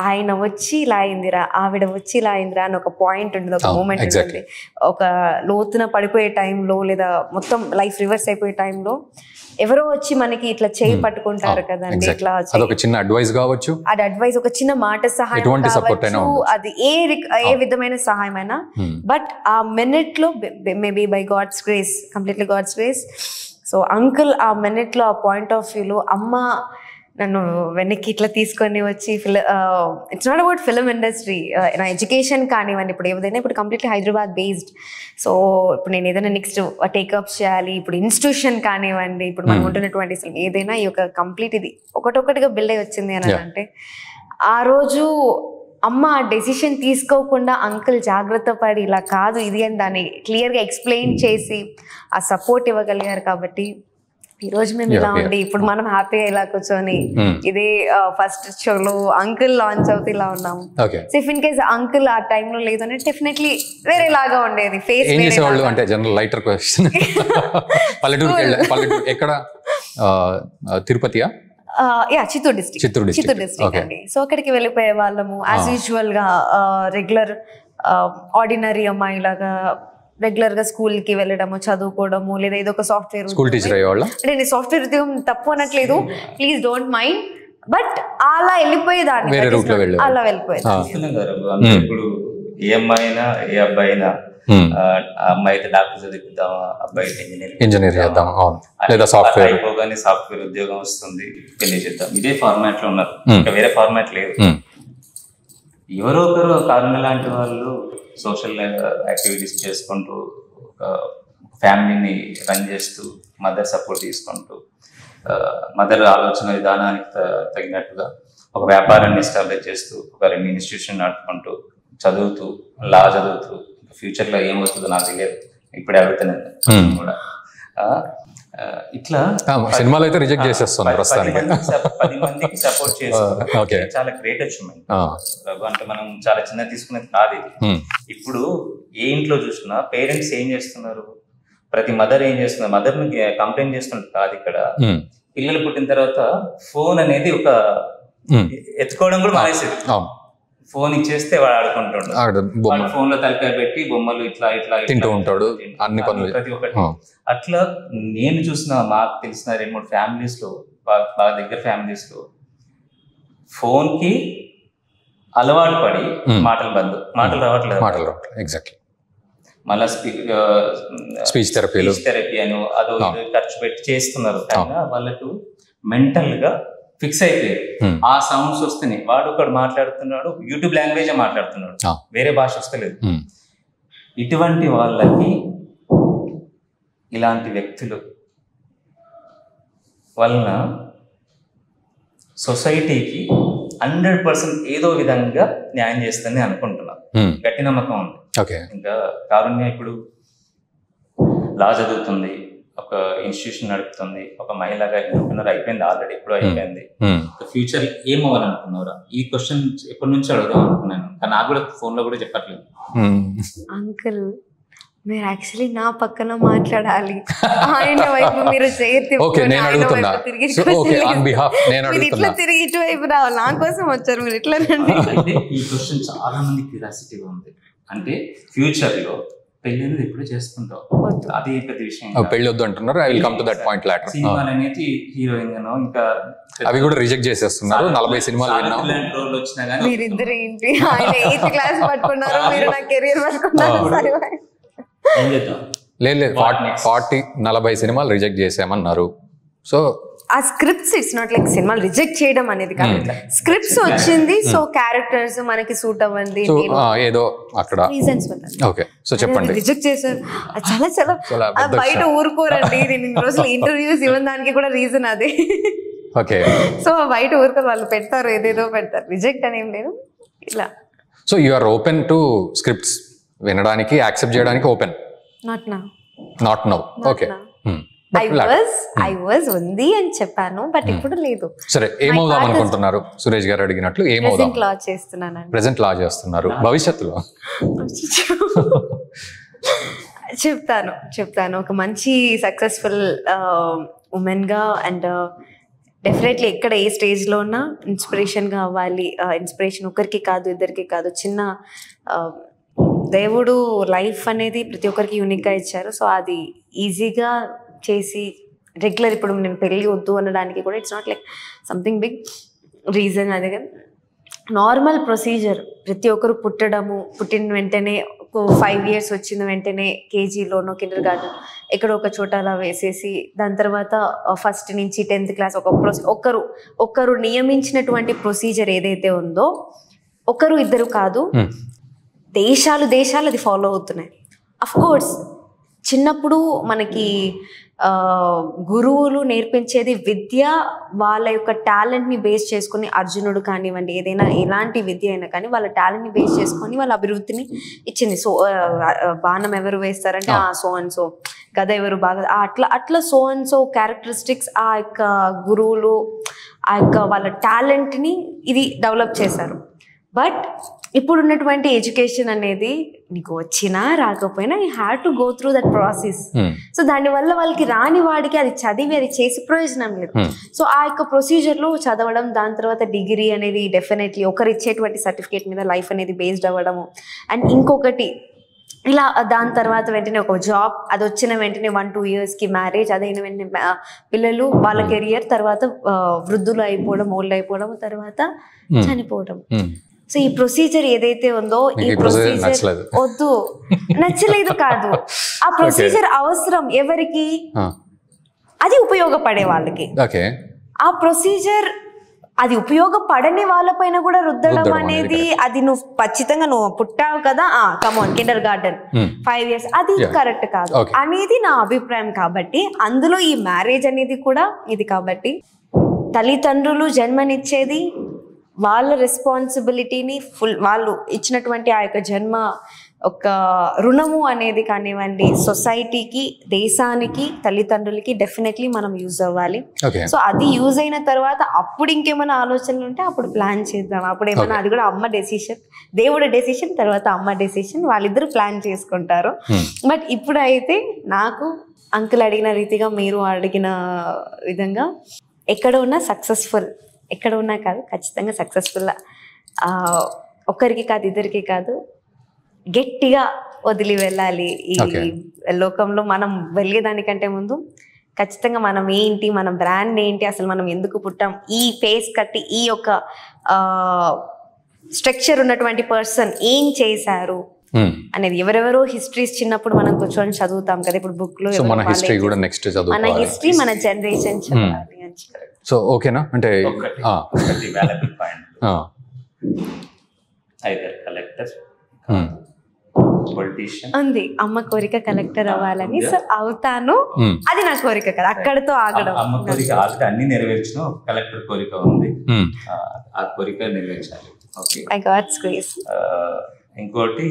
ఆయన వచ్చి ఇలా అయిందిరా, ఆవిడ వచ్చి ఇలా అయిందిరా అని ఒక పాయింట్ ఉంటుంది, ఒక మూమెంట్ ఉంటుంది. ఒక లోతున పడిపోయే టైంలో లేదా మొత్తం లైఫ్ రివర్స్ అయిపోయే టైంలో ఎవరో వచ్చి మనకి ఇట్లా చేయి పట్టుకుంటారు కదండి. ఇట్లా చిన్న అడ్వైస్ కావచ్చు, అది అడ్వైస్, ఒక చిన్న మాట సహాయం కావచ్చు, అది ఏ విధమైన సహాయమైనా. బట్ ఆ మినిట్ లో maybe by God's grace, completely God's grace. So uncle ఆ మినిట్లో, ఆ పాయింట్ ఆఫ్ వ్యూలో అమ్మ నన్ను వెనక్కి ఇట్లా తీసుకొని వచ్చి it's not about film industry, నా ఎడ్యుకేషన్ కానివ్వండి, ఇప్పుడు ఏదైనా ఇప్పుడు కంప్లీట్లీ హైదరాబాద్ బేస్డ్. సో ఇప్పుడు నేను ఏదైనా నెక్స్ట్ టేకప్స్ చేయాలి, ఇప్పుడు ఇన్స్టిట్యూషన్ కానివ్వండి, ఇప్పుడు మనం ఉంటున్నటువంటి ఏదైనా ఈ యొక్క కంప్లీట్ ఇది ఒకటొకటిగా బిల్డ్ అయి వచ్చింది అని అంటే, ఆ రోజు అమ్మ ఆ డెసిషన్ తీసుకోకుండా అంకుల్ జాగ్రత్త పడి ఇలా కాదు ఇది అని దాన్ని క్లియర్గా ఎక్స్ప్లెయిన్ చేసి ఆ సపోర్ట్ ఇవ్వగలిగారు. కాబట్టి ఈరోజు మేము ఇలా ఉండి ఇప్పుడు మనం హ్యాపీగా ఇలా కూర్చొని ఇదే ఫస్ట్ షోలో అంకుల్ లాంచ్ అవుతూ ఇలా ఉన్నాము. So if in case uncle ఆ టైంలో లేదు అంటే డెఫినెట్లీ వేరేలాగా ఉండేది ఫేస్. అంటే జనరల్ లైటర్ క్వశ్చన్, పల్లెటూరు ఎక్కడ? తిరుపతియా? చిత్తూరు డిస్ట్రిక్ట్ అండి. సో అక్కడికి వెళ్ళిపోయే వాళ్ళము యాజ్ యూజువల్ గా రెగ్యులర్ ఆర్డినరీ అమ్మాయి లాగా రెగ్యులర్ గా స్కూల్ కి వెళ్ళడము, చదువుకోవడము, లేదా ఏదో ఒక సాఫ్ట్వేర్ అంటే నేను సాఫ్ట్వేర్ ఉద్యోగం తప్పు అనట్లేదు, ప్లీజ్ డోంట్ మైండ్. బట్ అలా వెళ్ళిపోయేదాన్ని, అలా వెళ్ళిపోయేదాన్ని. ఇప్పుడు ఏ అమ్మాయి అయినా ఏ అబ్బాయి అయినా, అమ్మాయి అయితే డాక్టర్ చదివిద్దామా, అబ్బాయి ఇంజనీర్ చేద్దాం, లేదా సాఫ్ట్వేర్ అయిపోగానే సాఫ్ట్వేర్ ఉద్యోగం వస్తుంది, పెళ్లి చేద్దాం, ఇదే ఫార్మాట్ లో ఉన్నారు, ఇంకా వేరే ఫార్మాట్ లేదు. ఎవరో ఒకరు కారుణ్య లాంటి వాళ్ళు సోషల్ యాక్టివిటీస్ చేసుకుంటూ, ఒక ఫ్యామిలీని రన్ చేస్తూ, మదర్ సపోర్ట్ తీసుకుంటూ, మదర్ ఆలోచన విధానానికి తగినట్టుగా ఒక వ్యాపారాన్ని ఎస్టాబ్లిష్ చేస్తూ, ఒక 2 ఇన్స్టిట్యూషన్ నడుపుకుంటూ, చదువుతూ, లా చదువుతూ, ఫ్యూచర్ లో ఏమవుతుందో నాకు తెలియదు, ఇప్పుడే అడుగుతున్నాను కూడా. ఇట్లా సినిమాలో అయితే రిజెక్ట్ చేసేస్తున్నారు ప్రస్తుతానికి. 10 మందికి సపోర్ట్ చేస్తూ చాలా గ్రేట్ అచీవ్మెంట్. అంటే మనం చాలా చిన్న తీసుకునేది కాదు ఇది. ఇప్పుడు ఏ ఇంట్లో చూసినా పేరెంట్స్ ఏం చేస్తున్నారు, ప్రతి మదర్ ఏం చేస్తున్నారు, మదర్ ని కంప్లైంట్ చేస్తున్నట్టు కాదు. ఇక్కడ పిల్లలు పుట్టిన తర్వాత ఫోన్ అనేది ఒక ఎత్తుకోవడం కూడా మానేసేది. ఫోన్ ఇచ్చేస్తే వాడు ఆడుకుంటుంటాడు. వాడు ఫోన్ లో తలకాయ పెట్టి బొమ్మలు ఇట్లా ఇట్లా తింటూ ఉంటాడు, అన్ని పనులు ప్రతి ఒక్కటి. అట్లా నేను చూసిన, మాకు తెలిసిన 2-3 ఫ్యామిలీస్ లో, బాగా దగ్గర ఫ్యామిలీస్ లో ఫోన్ కి అలవాటు పడి మాటలు రావట్లేదు. ఎగ్జాక్ట్లీ. మళ్ళా స్పీచ్ థెరపీ అని అదో ఖర్చు పెట్టి చేస్తున్నారు. కానీ వాళ్ళకు మెంటల్ గా ఫిక్స్ అయిపోయారు. ఆ సౌండ్స్ వస్తున్నాయి, వాడు ఒకడు మాట్లాడుతున్నాడు, యూట్యూబ్ లాంగ్వేజ్ మాట్లాడుతున్నాడు, వేరే భాష వస్తలేదు. ఇటువంటి వాళ్ళకి ఇలాంటి వ్యక్తులు వలన సొసైటీకి 100% ఏదో విధంగా న్యాయం చేస్తుందని అనుకుంటున్నాను. గట్టి నమ్మకం ఉంది. ఇంకా కారుణ్య ఇప్పుడు లా చదువుతుంది, ఒక ఇన్స్టిట్యూషన్ నడుపుతుంది, ఒక మహిళగా ఎంటర్‌ప్రెన్యూర్ అయిపోయింది ఆల్రెడీ, ఎప్పుడో అయిపోయింది. ఫ్యూచర్ ఏమవ్వాలనుకున్నారా? ఈ క్వశ్చన్ ఎప్పటి నుంచి అడుగుదాం అనుకున్నాను, కానీ నాకు కూడా ఫోన్ లో కూడా చెప్పట్లేదు. అంకుల్, మీరు యాక్చువల్లీ నా పక్కన మాట్లాడాలి, ఆయన వైపు మీరు ఇట్లా తిరిగి ఇటువైపు రావాలి. నా కోసం వచ్చారు మీరు ఇట్లా. అంటే ఈ క్వశ్చన్ చాలా మంది క్యూరియాసిటీగా ఉంది. అంటే ఫ్యూచర్ లో పెళ్లి అనేది ఎప్పుడు చేసుకుంటావు, అది పెద్ద విషయం. పెళ్లి వద్దు అంటున్నారు. I will come to that point later. సినిమాలు అనేది హీరోయిన్ గానో ఇంకా అవి కూడా రిజెక్ట్ చేసేస్తున్నారు. 40 సినిమాలు విన్నాం. రోల్ వచ్చినా గానీ మీరిద్దరు ఏంటి, ఆయన 8th క్లాస్ పట్టుకున్నారు, మీరు నా కెరీర్ పట్టుకున్నారు. లేదు 40 సినిమాలు రిజెక్ట్ చేసామన్నారు. సో ఆ స్క్రిప్ట్స్, ఇట్స్ నాట్ లైక్ సినిమాలు రిజెక్ట్ చేయడం అనేది కాదు, స్క్రిప్ట్స్ వచ్చింది. సో క్యారెక్టర్స్ మనకి సూట్ అవ్వండి, ఏదో అక్కడ రీజన్స్. ఓకే, సో చెప్పండి. రిజెక్ట్ చేశారు, చాలా చాలా బయట ఊరుకోరండి. నేను ఇన్ని రోజులు ఇంటర్వ్యూస్ ఇవ్వని దానికి కూడా రీజన్ అదే. ఓకే, సో బయట ఊరుకోరు, వాళ్ళు పెడతారు, ఏదేదో పెడతారు. రిజెక్ట్ అని ఏం లేదు ఇలా. So you are open to scripts వినడానికి, యాక్సెప్ట్ చేయడానికి open? Not now. Okay, I was ఉంది అని చెప్పాను, బట్ ఇప్పుడు లేదు. సరే, ఏమవుదాం అనుకుంటున్నారు? సురేష్ గారు అడిగినట్లు ఏమవుదాం? ప్రెజెంట్ లా చేస్తున్నారు. భవిష్యత్తులో చెప్తాను ఒక మంచి సక్సెస్ఫుల్ ఉమెన్ గా, అండ్ డెఫినెట్లీ ఎక్కడ ఏ స్టేజ్ లో ఉన్నా ఇన్స్పిరేషన్ గా అవ్వాలి. ఇన్స్పిరేషన్ ఒకరికి కాదు, ఇద్దరికి కాదు. చిన్న దేవుడు లైఫ్ అనేది ప్రతి ఒక్కరికి యూనిక్ గా ఇచ్చారు. సో అది ఈజీగా చేసి రెగ్యులర్, ఇప్పుడు నేను పెళ్ళి వద్దు అనడానికి కూడా it's not like something big reason. అదే నార్మల్ ప్రొసీజర్. ప్రతి ఒక్కరు పుట్టిన వెంటనే 5 years వచ్చిన వెంటనే కేజీలోనో కిండర్ గార్డెన్ ఎక్కడో ఒక చోట అలా వేసేసి, దాని తర్వాత 1st నుంచి 10th క్లాస్ ఒకరు నియమించినటువంటి ప్రొసీజర్ ఏదైతే ఉందో, ఒకరు ఇద్దరు కాదు, దేశాలు అది ఫాలో అవుతున్నాయి. అఫ్ కోర్స్ చిన్నప్పుడు మనకి గురువులు నేర్పించేది విద్య, వాళ్ళ యొక్క టాలెంట్ని బేస్ చేసుకుని, అర్జునుడు కానివ్వండి, ఏదైనా ఎలాంటి విద్య అయినా కానీ వాళ్ళ టాలెంట్ని బేస్ చేసుకొని వాళ్ళ అభివృద్ధిని ఇచ్చింది. సో బాణం ఎవరు వేస్తారంటే సో అండ్ సో, గద ఎవరు బాగా అట్లా సో అండ్ సో క్యారెక్టరిస్టిక్స్ ఆ యొక్క గురువులు ఆ యొక్క వాళ్ళ టాలెంట్ని ఇది డెవలప్ చేశారు. బట్ ఇప్పుడు ఉన్నటువంటి ఎడ్యుకేషన్ అనేది నీకు వచ్చినా రాకపోయినా you have to go through that process. So దానివల్ల వాళ్ళకి రాని వాడికి అది చదివి అది చేసి ప్రయోజనం లేదు. సో ఆ యొక్క ప్రొసీజర్లో చదవడం, దాని తర్వాత డిగ్రీ అనేది డెఫినెట్లీ ఒకరు ఇచ్చేటువంటి సర్టిఫికేట్ మీద లైఫ్ అనేది బేస్డ్ అవ్వడము. అండ్ ఇంకొకటి ఇలా దాని తర్వాత వెంటనే ఒక జాబ్, అది వచ్చిన వెంటనే 1-2 yearsకి మ్యారేజ్, అదైన వెంటనే పిల్లలు, వాళ్ళ కెరియర్, తర్వాత వృద్ధులు అయిపోవడం, ఓల్డ్ అయిపోవడం, తర్వాత చనిపోవడం. సో ఈ ప్రొసీజర్ ఏదైతే ఉందో, ఈ ప్రొసీజర్ వద్దు, నచ్చలేదు కాదు, ఆ ప్రొసీజర్ అవసరం ఎవరికి, అది ఉపయోగపడే వాళ్ళకి. ఆ ప్రొసీజర్ అది ఉపయోగపడని వాళ్ళపైన కూడా రుద్దడం అనేది, అది నువ్వు ఖచ్చితంగా నువ్వు పుట్టావు కదా, కమాన్ కిండర్ గార్డెన్ 5 years, అది కరెక్ట్ కాదు అనేది నా అభిప్రాయం. కాబట్టి అందులో ఈ మ్యారేజ్ అనేది కూడా ఇది. కాబట్టి తల్లిదండ్రులు జన్మనిచ్చేది వాళ్ళ రెస్పాన్సిబిలిటీని వాళ్ళు ఇచ్చినటువంటి ఆ యొక్క జన్మ ఒక రుణము అనేది కానివ్వండి, సొసైటీకి, దేశానికి, తల్లిదండ్రులకి డెఫినెట్లీ మనం యూజ్ అవ్వాలి. సో అది యూజ్ అయిన తర్వాత అప్పుడు ఇంకేమైనా ఆలోచనలు ఉంటే అప్పుడు ప్లాన్ చేద్దాం. అప్పుడు ఏమైనా, అది కూడా అమ్మ డెసిషన్, దేవుడి డెసిషన్, తర్వాత అమ్మ డెసిషన్, వాళ్ళిద్దరు ప్లాన్ చేసుకుంటారు. బట్ ఇప్పుడైతే నాకు అంకుల్ అడిగిన రీతిగా, మీరు అడిగిన విధంగా ఎక్కడ ఉన్నా సక్సెస్ఫుల్, ఎక్కడ ఉన్నా కాదు ఖచ్చితంగా సక్సెస్ఫుల్ ఒక్కరికి కాదు ఇద్దరికి కాదు గట్టిగా వదిలి వెళ్ళాలి ఈ లోకంలో. మనం వెళ్ళేదానికంటే ముందు ఖచ్చితంగా మనం ఏంటి, మన బ్రాండ్ ఏంటి, అసలు మనం ఎందుకు పుట్టాం, ఈ ఫేస్ కట్టి ఈ యొక్క స్ట్రక్చర్ ఉన్నటువంటి పర్సన్ ఏం చేశారు అనేది. ఎవరెవరో హిస్టరీస్ చిన్నప్పుడు మనం కూర్చొని చదువుతాం కదా, ఇప్పుడు బుక్ లో మన హిస్టరీ కూడా నెక్స్ట్ చదువు, మన హిస్టరీ మన జనరేషన్ చదవాలి. సో ఓకేనా అంటే ఉంది అమ్మ కోరిక కలెక్టర్ అవ్వాలని. సో అవుతాను, అది నా కోరిక కదా, అక్కడతో ఆగడం. అమ్మ కోరిక ఆల్రెడీ అన్ని నెరవేర్చిన కలెక్టర్ కోరిక ఉంది, ఆ కోరిక నెరవేర్చాలి. I God's grace. ఇంకోటి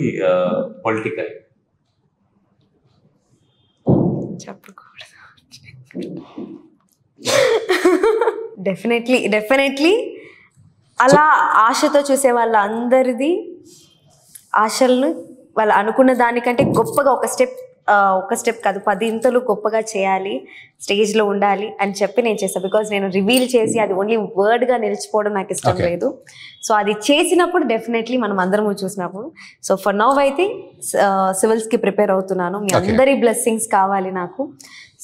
పొలిటికల్ చెప్పకూడదు. డెఫినెట్లీ అలా ఆశతో చూసే వాళ్ళ అందరిది ఆశలను వాళ్ళు అనుకున్న దానికంటే గొప్పగా ఒక స్టెప్ కాదు 10 ఇంతలు గొప్పగా చేయాలి, స్టేజ్లో ఉండాలి అని చెప్పి నేను చేస్తాను. బికాజ్ నేను రివీల్ చేసి అది ఓన్లీ వర్డ్గా నిలిచిపోవడం నాకు ఇష్టం లేదు. సో అది చేసినప్పుడు డెఫినెట్లీ మనం అందరము చూసినప్పుడు. సో ఫర్ నౌ అయితే సివిల్స్కి ప్రిపేర్ అవుతున్నాను. మీ అందరి బ్లెస్సింగ్స్ కావాలి నాకు.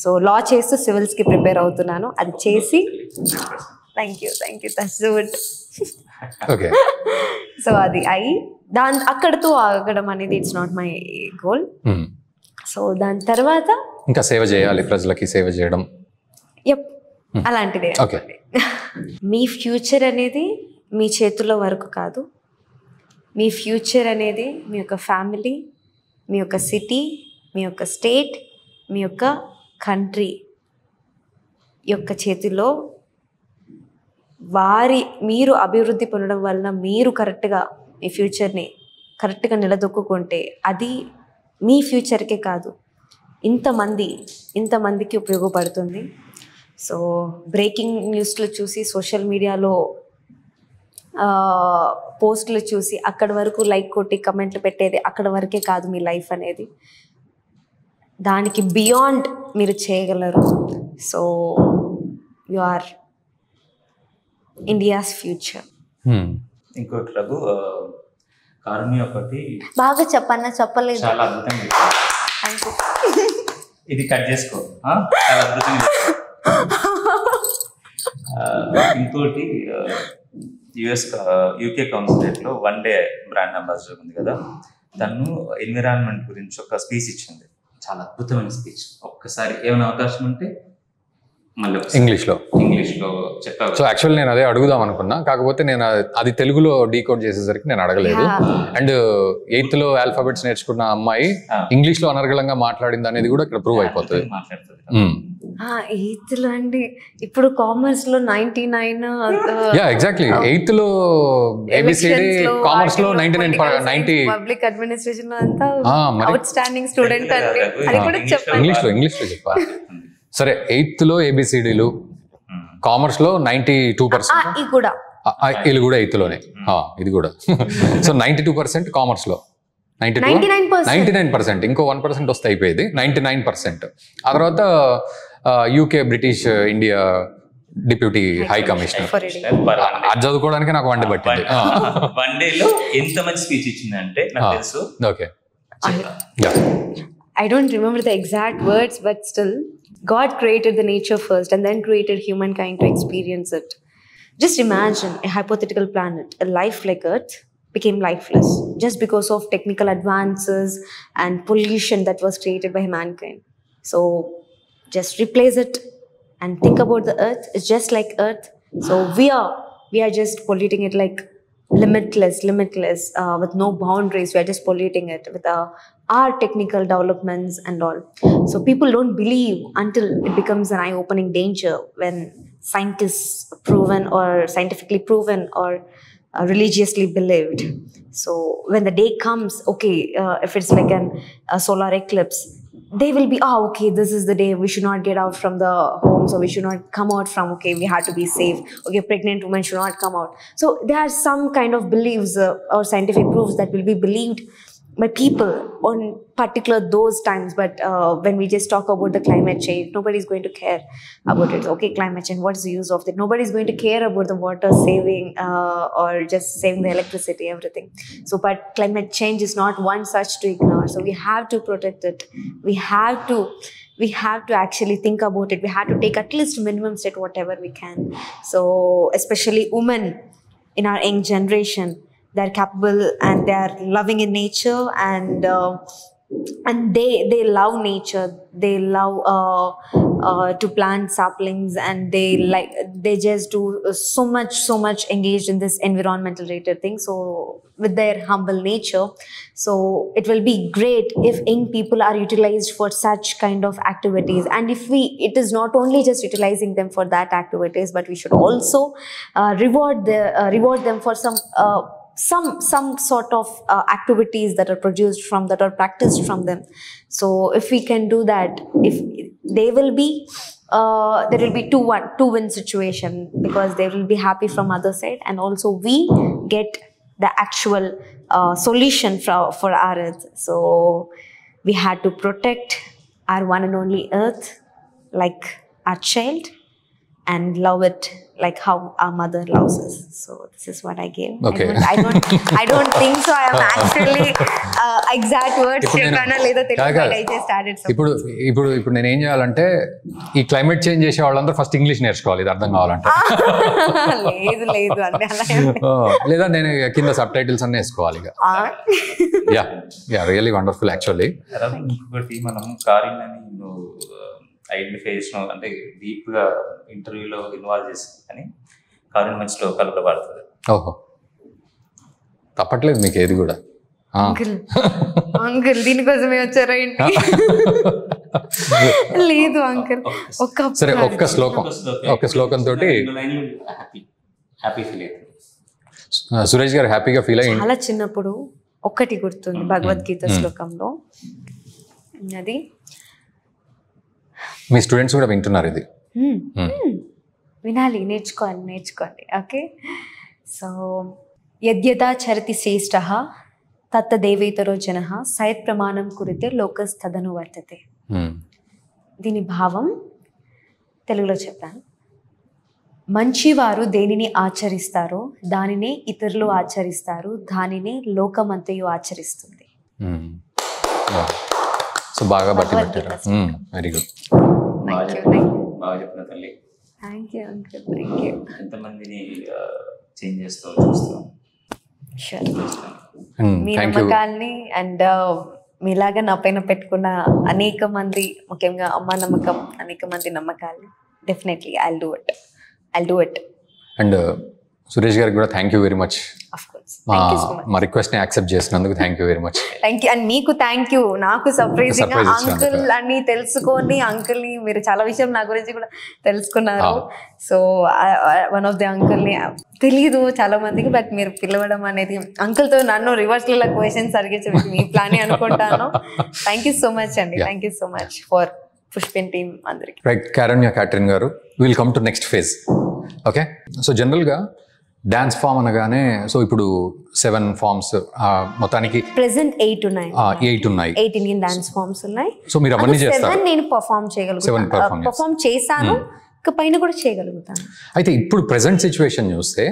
సో లా చేస్తూ సివిల్స్కి ప్రిపేర్ అవుతున్నాను. అది చేసి thank you that's good. So అది అక్కడతో ఆగడం అనేది it's not my goal. So దాని తర్వాత ఇంకా సేవ చేయాలి, ప్రజలకి సేవ చేయడం అలాంటిదే. మీ ఫ్యూచర్ అనేది మీ చేతుల్లో వరకు కాదు. మీ ఫ్యూచర్ అనేది మీ యొక్క ఫ్యామిలీ, మీ యొక్క సిటీ, మీ యొక్క స్టేట్, మీ యొక్క కంట్రీ యొక్క చేతిలో. మీరు అభివృద్ధి పొందడం వలన మీరు కరెక్ట్గా మీ ఫ్యూచర్ని కరెక్ట్గా నిలదొక్కుంటే అది మీ ఫ్యూచర్కే కాదు, ఇంతమందికి ఉపయోగపడుతుంది. సో బ్రేకింగ్ న్యూస్లు చూసి, సోషల్ మీడియాలో పోస్టులు చూసి అక్కడి వరకు లైక్ కొట్టి కమెంట్లు పెట్టేది అక్కడ వరకే కాదు మీ లైఫ్ అనేది. దానికి బియాండ్ మీరు చేయగలరు. So you are India's future. ఇంకోటి రఘు, కారుణ్య ఒకటి బాగా చెప్పలేదు, చాలా అద్భుతంగా. ఇది కట్ చేసుకో, చాలా అద్భుతంగా. ఇంకోటి యూకే కౌన్సిలేట్ లో 1 డే బ్రాండ్ అంబాసిడర్ ఉంది కదా, తను ఎన్విరాన్మెంట్ గురించి ఒక స్పీచ్ ఇచ్చింది. చాలా అద్భుతమైన స్పీచ్. ఒక్కసారి ఏమైనా అవకాశం ఉంటే ఇంగ్లీష్ లో చెప్పాను. సో యాక్చువల్ నేను అదే అడుగుదాం అనుకున్నా, కాకపోతే నేను అది తెలుగులో డీకోడ్ చేసేసరికి నేను అడగలేదు. అండ్ 8th లో ఆల్ఫాబెట్స్ నేర్చుకున్న అమ్మాయి ఇంగ్లీష్ లో అనర్గళంగా మాట్లాడింది అనేది కూడా ఇక్కడ ప్రూవ్ అయిపోతుంది. 8th లో అండి, ఇప్పుడు కామర్స్ లో 99. ఎగ్జాక్ట్లీ 8th లో ఏబిసిడి, కామర్స్ లో 99, పబ్లిక్ అడ్మినిస్ట్రేషన్ లో అంతా అవుట్ స్టాండింగ్ స్టూడెంట్ అండి. అది కూడా చెప్పండి ఇంగ్లీష్ లో చెప్పా. సరే 8th లో ఏబిసిడీలు, కామర్స్ లో 92%, ఇది కూడా 8th లోనే, ఇది కూడా. సో 92% కామర్స్ లో, 99%, ఇంకో 1% వస్తే అయిపోయేది 99%. ఆ తర్వాత UK British India deputy high commissioner. అది చదువుకోవడానికి నాకు 1 డే పట్టింది. 1 డేలో ఎంత మంచి స్పీచ్ ఇచ్చిందంటే నాకు తెలుసు. Okay, I don't remember the exact words, but still God created the nature first and then created humankind to experience it. Just imagine a hypothetical planet, a life like Earth became lifeless just because of technical advances and pollution that was created by mankind. So just replace it and think about the Earth. It's just like Earth. So we are just polluting it like limitless, with no boundaries. We are just polluting it with our technical developments and all. So people don't believe until it becomes an eye-opening danger, when scientists proven or scientifically proven or religiously believed. So when the day comes, if it's like a solar eclipse, they will be, okay, this is the day we should not get out from the homes, or we should not come out from, we have to be safe, pregnant women should not come out. So there are some kind of beliefs or scientific proofs that will be believed my people on particular those times, but when we just talk about the climate change, nobody's going to care about it. Okay, climate change, what's the use of it? Nobody's going to care about the water saving or just saving the electricity, everything. So but climate change is not one such to ignore, so we have to protect it. We have to actually think about it. We have to take at least minimum step whatever we can. So especially women in our young generation, they're capable and they're loving in nature, and they love nature. They love to plant saplings, and they just do so much engaged in this environmental related thing. So with their humble nature, so it will be great if young people are utilized for such kind of activities. And if it is not only just utilizing them for that activities, but we should also reward them for some sort of activities that are produced from that or practiced from them. So if we can do that, if they will be there will be two-win situation, because they will be happy from other side, and also we get the actual solution for our earth. So we had to protect our one and only earth like our child, and love it like how our mother loves us. So this is what I gave. Okay. I don't think so I am actually exact words చెప్పానా లేదా తెలియదు, but I just added some. ఇప్పుడు నేను ఏం చేయాలంటే, ఈ climate change చేసే వాళ్ళందరూ ఫస్ట్ ఇంగ్లీష్ నేర్చుకోవాలి, ఇది అర్థం కావాలంటే. లేదు అన్నీ అలా లేదా నేను కింద సబ్ టైటిల్స్ అన్నీ వేసుకోవాలి ఇక. Yeah really wonderful actually. ఇంకొకటి మనం కారిన్ అని ఐడెంటిఫై చేసిన, అంటే డీప్ గా ఇంటర్వ్యూలో ఇన్వాల్వ్ చేసింది, కానీ కారిన్ మంచి శ్లోకాలు కూడా పడుతుంది. ఓహో, తప్పట్లేదు మీకు ఏది కూడా. అంకుల్ దీనికోసమే వచ్చారా ఏంటి? లేదు అంకుల్, సరే ఒక్క శ్లోకం తోటి హ్యాపీ ఫీల్ అవుతుంది. సురేష్ గారు హ్యాపీగా ఫీల్ అయ్యి, చాలా చిన్నప్పుడు ఒక్కటి గుర్తుంది భగవద్గీత శ్లోకంలో, అది మీ స్టూడెంట్స్ కూడా వింటున్నారు ఇది, వినాలి, నేర్చుకోండి. ఓకే, సో యద్యదా చరతి శ్రేష్ఠః తత్తదేవేతరో జనః సయత్ ప్రమాణం కురితే లోకస్తదను వర్తతే. దీని భావం తెలుగులో చెప్పాను. మంచివారు దేనిని ఆచరిస్తారో దానినే ఇతరులు ఆచరిస్తారు, దానినే లోకమంతయు ఆచరిస్తుంది. సో బాగా బట్టి పెట్టారు. Very good. బాగా చెప్పిన తల్లి. Thank you uncle. Thank you. ఎంతమందిని చేంజ్ చేస్తూ చూస్తాం. మీ నమ్మకాల్ని అండ్ మీలాగా నా పైన పెట్టుకున్న అనేక మంది, ముఖ్యంగా అమ్మ నమ్మకం, అనేక మంది నమ్మకాల్ని definitely I'll do it. And Suresh గారికి కూడా థ్యాంక్ యూ వెరీ మచ్. మా రిక్వెస్ట్ ని యాక్సెప్ట్ చేసినందుకు thank you very much. Thank you. And మీకు థ్యాంక్ యూ, నాకు సర్ప్రైజింగ్ అంకుల్ అని తెలుసుకొని, అంకుల్ ని మీరు చాలా విషయం నా గురించి కూడా తెలుసుకున్నారు. So one of the uncle ని తెలీదు చాలా మందికి, బట్ మీరు పిలవడం అనేది, అంకుల్ తో నన్ను రివర్స్ లో క్వశ్చన్స్ అడిగించే మీ ప్లాన్ అనుకుంటాను. థ్యాంక్ యూ సో మచ్ అండి. Thank you so much for Pushpin team అందరికి. Right, Karunya Catherine garu, will come to next phase. Okay, so జనరల్గా డాన్స్ ఫామ్ అనగానే, సో ఇప్పుడు 7 ఫార్మ్స్ మొత్తానికి ప్రెసెంట్ 8 ఉన్నాయి. 8 ఇండియన్ డాన్స్ ఫార్మ్స్ ఉన్నాయి. సో మీరు అవన్నీ చేస్తారు. 7 నేను పర్ఫామ్ చేయగలుగుతాను, పర్ఫామ్ చేశాను, ఇక పైన కూడా చేయగలుగుతాను. అయితే ఇప్పుడు ప్రెసెంట్ సిచ్యువేషన్ చూస్తే,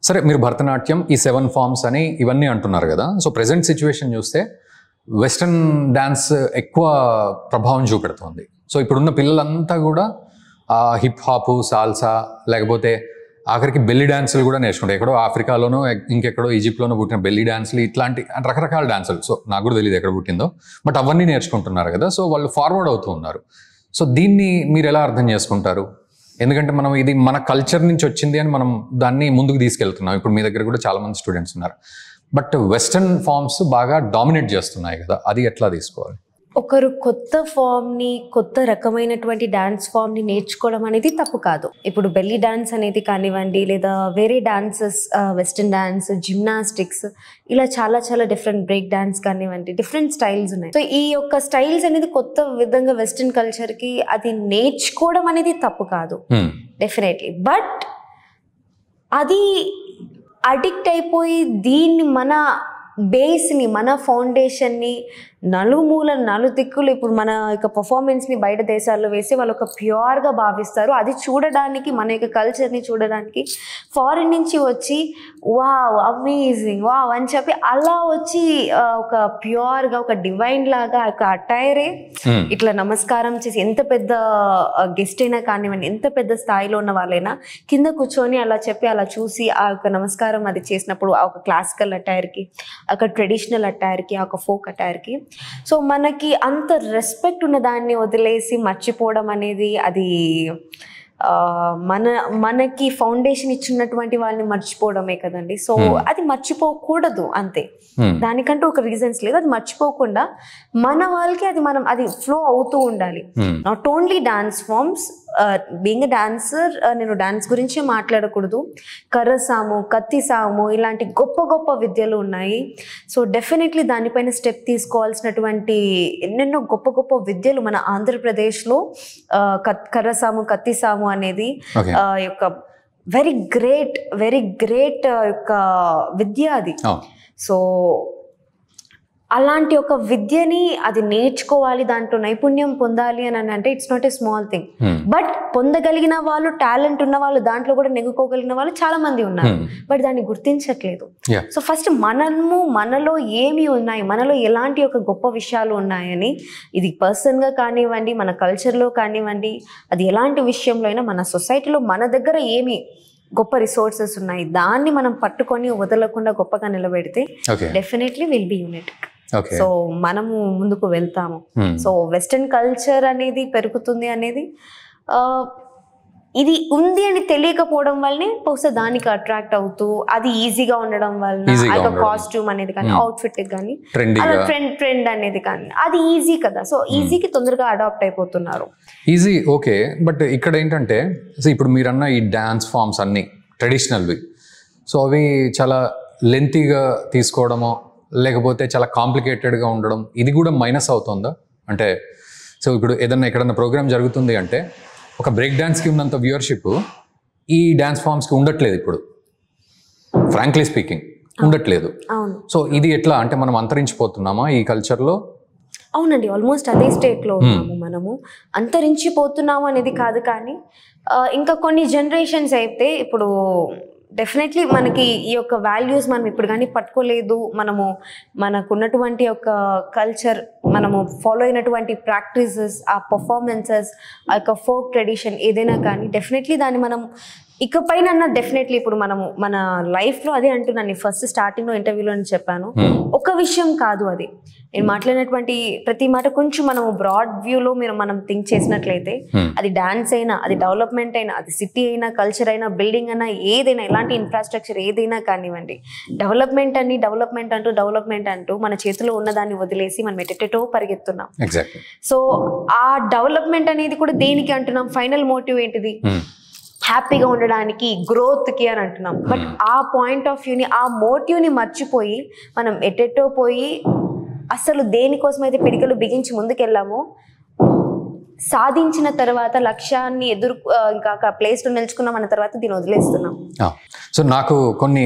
సరే మీరు భరతనాట్యం ఈ 7 ఫార్మ్స్ అని ఇవన్నీ అంటున్నారు కదా, సో ప్రెసెంట్ సిచ్యువేషన్ చూస్తే వెస్ట్రన్ డాన్స్ ఎక్కువ ప్రభావం చూపెడుతుంది. సో ఇప్పుడున్న పిల్లలంతా కూడా హిప్ హాప్, సాల్సా, లేకపోతే ఆఖరికి బెల్లీ డాన్సులు కూడా నేర్చుకుంటారు. ఎక్కడో ఆఫ్రికాలోనో ఇంకెక్కడో ఈజిప్ట్లోనో పుట్టిన బెల్లీ డాన్సులు, ఇట్లాంటి రకరకాల డాన్సులు. సో నాకు కూడా తెలియదు ఎక్కడ పుట్టిందో, బట్ అవన్నీ నేర్చుకుంటున్నారు కదా, సో వాళ్ళు ఫార్వర్డ్ అవుతూ ఉన్నారు. సో దీన్ని మీరు ఎలా అర్థం చేసుకుంటారు? ఎందుకంటే మనం ఇది మన కల్చర్ నుంచి వచ్చింది అని మనం దాన్ని ముందుకు తీసుకెళ్తున్నాం. ఇప్పుడు మీ దగ్గర కూడా చాలా మంది స్టూడెంట్స్ ఉన్నారు, బట్ వెస్టర్న్ ఫార్మ్స్ బాగా డామినేట్ చేస్తున్నాయి కదా, అది ఎట్లా తీసుకోవాలి? ఒకరు కొత్త ఫామ్ని, కొత్త రకమైనటువంటి డాన్స్ ఫామ్ని నేర్చుకోవడం అనేది తప్పు కాదు. ఇప్పుడు బెల్లీ డాన్స్ అనేది కానివ్వండి, లేదా వేరే డాన్సెస్, వెస్టర్న్ డాన్స్, జిమ్నాస్టిక్స్, ఇలా చాలా చాలా డిఫరెంట్, బ్రేక్ డాన్స్ కానివ్వండి, డిఫరెంట్ స్టైల్స్ ఉన్నాయి. సో ఈ యొక్క స్టైల్స్ అనేది కొత్త విధంగా వెస్టర్న్ కల్చర్కి అది నేర్చుకోవడం అనేది తప్పు కాదు, డెఫినెట్లీ. బట్ అది అడిక్ట్ అయిపోయి దీన్ని మన బేస్ని, మన ఫౌండేషన్ని నలుమూల నలుదిక్కులు ఇప్పుడు మన యొక్క పర్ఫార్మెన్స్ని బయట దేశాల్లో వేసి వాళ్ళు ఒక ప్యూర్గా భావిస్తారు. అది చూడడానికి, మన యొక్క కల్చర్ని చూడడానికి ఫారిన్ నుంచి వచ్చి వావ్ అమేజింగ్ వావ్ అని చెప్పి అలా వచ్చి ఒక ప్యూర్గా ఒక డివైన్ లాగా ఒక అటైరే ఇట్లా నమస్కారం చేసి, ఎంత పెద్ద గెస్ట్ అయినా కానివ్వండి, ఎంత పెద్ద స్థాయిలో ఉన్న వాళ్ళైనా కింద కూర్చొని అలా చెప్పి అలా చూసి ఆ యొక్క నమస్కారం అది చేసినప్పుడు ఆ ఒక క్లాసికల్ అటైర్కి, ఒక ట్రెడిషనల్ అటైర్కి, ఒక ఫోక్ అటైర్కి, సో మనకి అంత రెస్పెక్ట్ ఉన్న దాన్ని వదిలేసి మర్చిపోవడం అనేది అది మనకి ఫౌండేషన్ ఇచ్చినటువంటి వాళ్ళని మర్చిపోవడమే కదండి. సో అది మర్చిపోకూడదు అంతే, దానికంటూ ఒక రీజన్స్ లేదు. అది మర్చిపోకుండా మన వాళ్ళకి అది మనం అది ఫ్లో అవుతూ ఉండాలి. Not only dance forms, being dancer నేను డాన్స్ గురించి మాట్లాడకూడదు, కర్రసాము, కత్తిసాము ఇలాంటి గొప్ప గొప్ప విద్యలు ఉన్నాయి. సో డెఫినెట్లీ దానిపైన స్టెప్ తీసుకోవాల్సినటువంటి ఎన్నెన్నో గొప్ప గొప్ప విద్యలు మన ఆంధ్రప్రదేశ్లో కర్రసాము, కత్తిసాము అనేది యొక్క వెరీ గ్రేట్ యొక్క విద్య అది. సో అలాంటి ఒక విద్యని అది నేర్చుకోవాలి, దాంట్లో నైపుణ్యం పొందాలి అని అంటే it's not a small thing. But పొందగలిగిన వాళ్ళు, టాలెంట్ ఉన్న వాళ్ళు, దాంట్లో కూడా నెగ్గుకోగలిగిన వాళ్ళు చాలా మంది ఉన్నారు, బట్ దాన్ని గుర్తించట్లేదు. సో ఫస్ట్ మనలో ఏమి ఉన్నాయి, మనలో ఎలాంటి ఒక గొప్ప విషయాలు ఉన్నాయని, ఇది పర్సన్గా కానివ్వండి, మన కల్చర్లో కానివ్వండి, అది ఎలాంటి విషయంలో అయినా మన సొసైటీలో మన దగ్గర ఏమి గొప్ప రిసోర్సెస్ ఉన్నాయి, దాన్ని మనం పట్టుకొని వదలకుండా గొప్పగా నిలబెడితే definitely will be unit. So మనము ముందుకు వెళ్తాము. సో వెస్టర్న్ కల్చర్ అనేది పెరుగుతుంది అనేది ఇది ఉంది అని తెలియకపోవడం వల్లనే బహుశా దానికి అట్రాక్ట్ అవుతూ, అది ఈజీగా ఉండడం వలన కాస్ట్యూమ్ అనేది కానీ, అవుట్ఫిట్ కానీ, అలా ట్రెండ్ అనేది కానీ అది ఈజీ కదా. సో ఈజీకి తొందరగా అడాప్ట్ అయిపోతున్నారు. ఈజీ ఓకే, బట్ ఇక్కడ ఏంటంటే ఇప్పుడు మీరన్న ఈ డాన్స్ ఫామ్స్ అన్నీ ట్రెడిషనల్వి, సో అవి చాలా లెంతీగా తీసుకోవడమో లేకపోతే చాలా కాంప్లికేటెడ్గా ఉండడం, ఇది కూడా మైనస్ అవుతుందా? అంటే సో ఇప్పుడు ఎక్కడన్నా ప్రోగ్రామ్ జరుగుతుంది అంటే ఒక బ్రేక్ డాన్స్కి ఉన్నంత వ్యూవర్షిప్ ఈ డాన్స్ ఫామ్స్కి ఉండట్లేదు ఇప్పుడు, ఫ్రాంక్లీ స్పీకింగ్ ఉండట్లేదు. సో ఇది ఎట్లా అంటే మనం అంతరించిపోతున్నామా ఈ కల్చర్లో? అవునండి, ఆల్మోస్ట్ అదే స్టేట్లో ఉన్నాము మనము. అంతరించిపోతున్నాము అనేది కాదు, కానీ ఇంకా కొన్ని జనరేషన్స్ అయితే ఇప్పుడు డెఫినెట్లీ మనకి ఈ యొక్క వాల్యూస్ మనం ఇప్పుడు కానీ పట్టుకోలేదు, మనకున్నటువంటి ఒక కల్చర్, మనము ఫాలో అయినటువంటి ప్రాక్టీసెస్, ఆ పర్ఫార్మెన్సెస్, ఆ యొక్క ఫోక్ ట్రెడిషన్ ఏదైనా కానీ డెఫినెట్లీ దాన్ని మనం ఇకపైన డెఫినెట్లీ ఇప్పుడు మనము మన లైఫ్లో అదే అంటున్నాను, ఫస్ట్ స్టార్టింగ్లో ఇంటర్వ్యూలో చెప్పాను, ఒక విషయం కాదు అది. నేను మాట్లాడినటువంటి ప్రతి మాట కొంచెం మనము బ్రాడ్ వ్యూలో మనం థింక్ చేసినట్లయితే, అది డాన్స్ అయినా, అది డెవలప్మెంట్ అయినా, అది సిటీ అయినా, కల్చర్ అయినా, బిల్డింగ్ అయినా, ఏదైనా ఎలాంటి ఇన్ఫ్రాస్ట్రక్చర్ ఏదైనా కానివ్వండి, డెవలప్మెంట్ అంటూ మన చేతిలో ఉన్నదాన్ని వదిలేసి మనం ఎటెటో పరిగెత్తున్నాం. సో ఆ డెవలప్మెంట్ అనేది కూడా దేనికి అంటున్నాం? ఫైనల్ మోటివ్ ఏంటిది? హ్యాపీగా ఉండడానికి, గ్రోత్కి అని అంటున్నాం. బట్ ఆ పాయింట్ ఆఫ్ వ్యూని, ఆ మోటివ్ని మర్చిపోయి మనం ఎటెటో పోయి అసలు దేనికోసం అయితే పిడికలు బిగించి ముందుకెళ్ళామో, సాధించిన తర్వాత లక్ష్యాన్ని ఇంకా ప్లేస్లో నిలుచుకున్నాం అన్న తర్వాత దీన్ని వదిలేస్తున్నాం. సో నాకు కొన్ని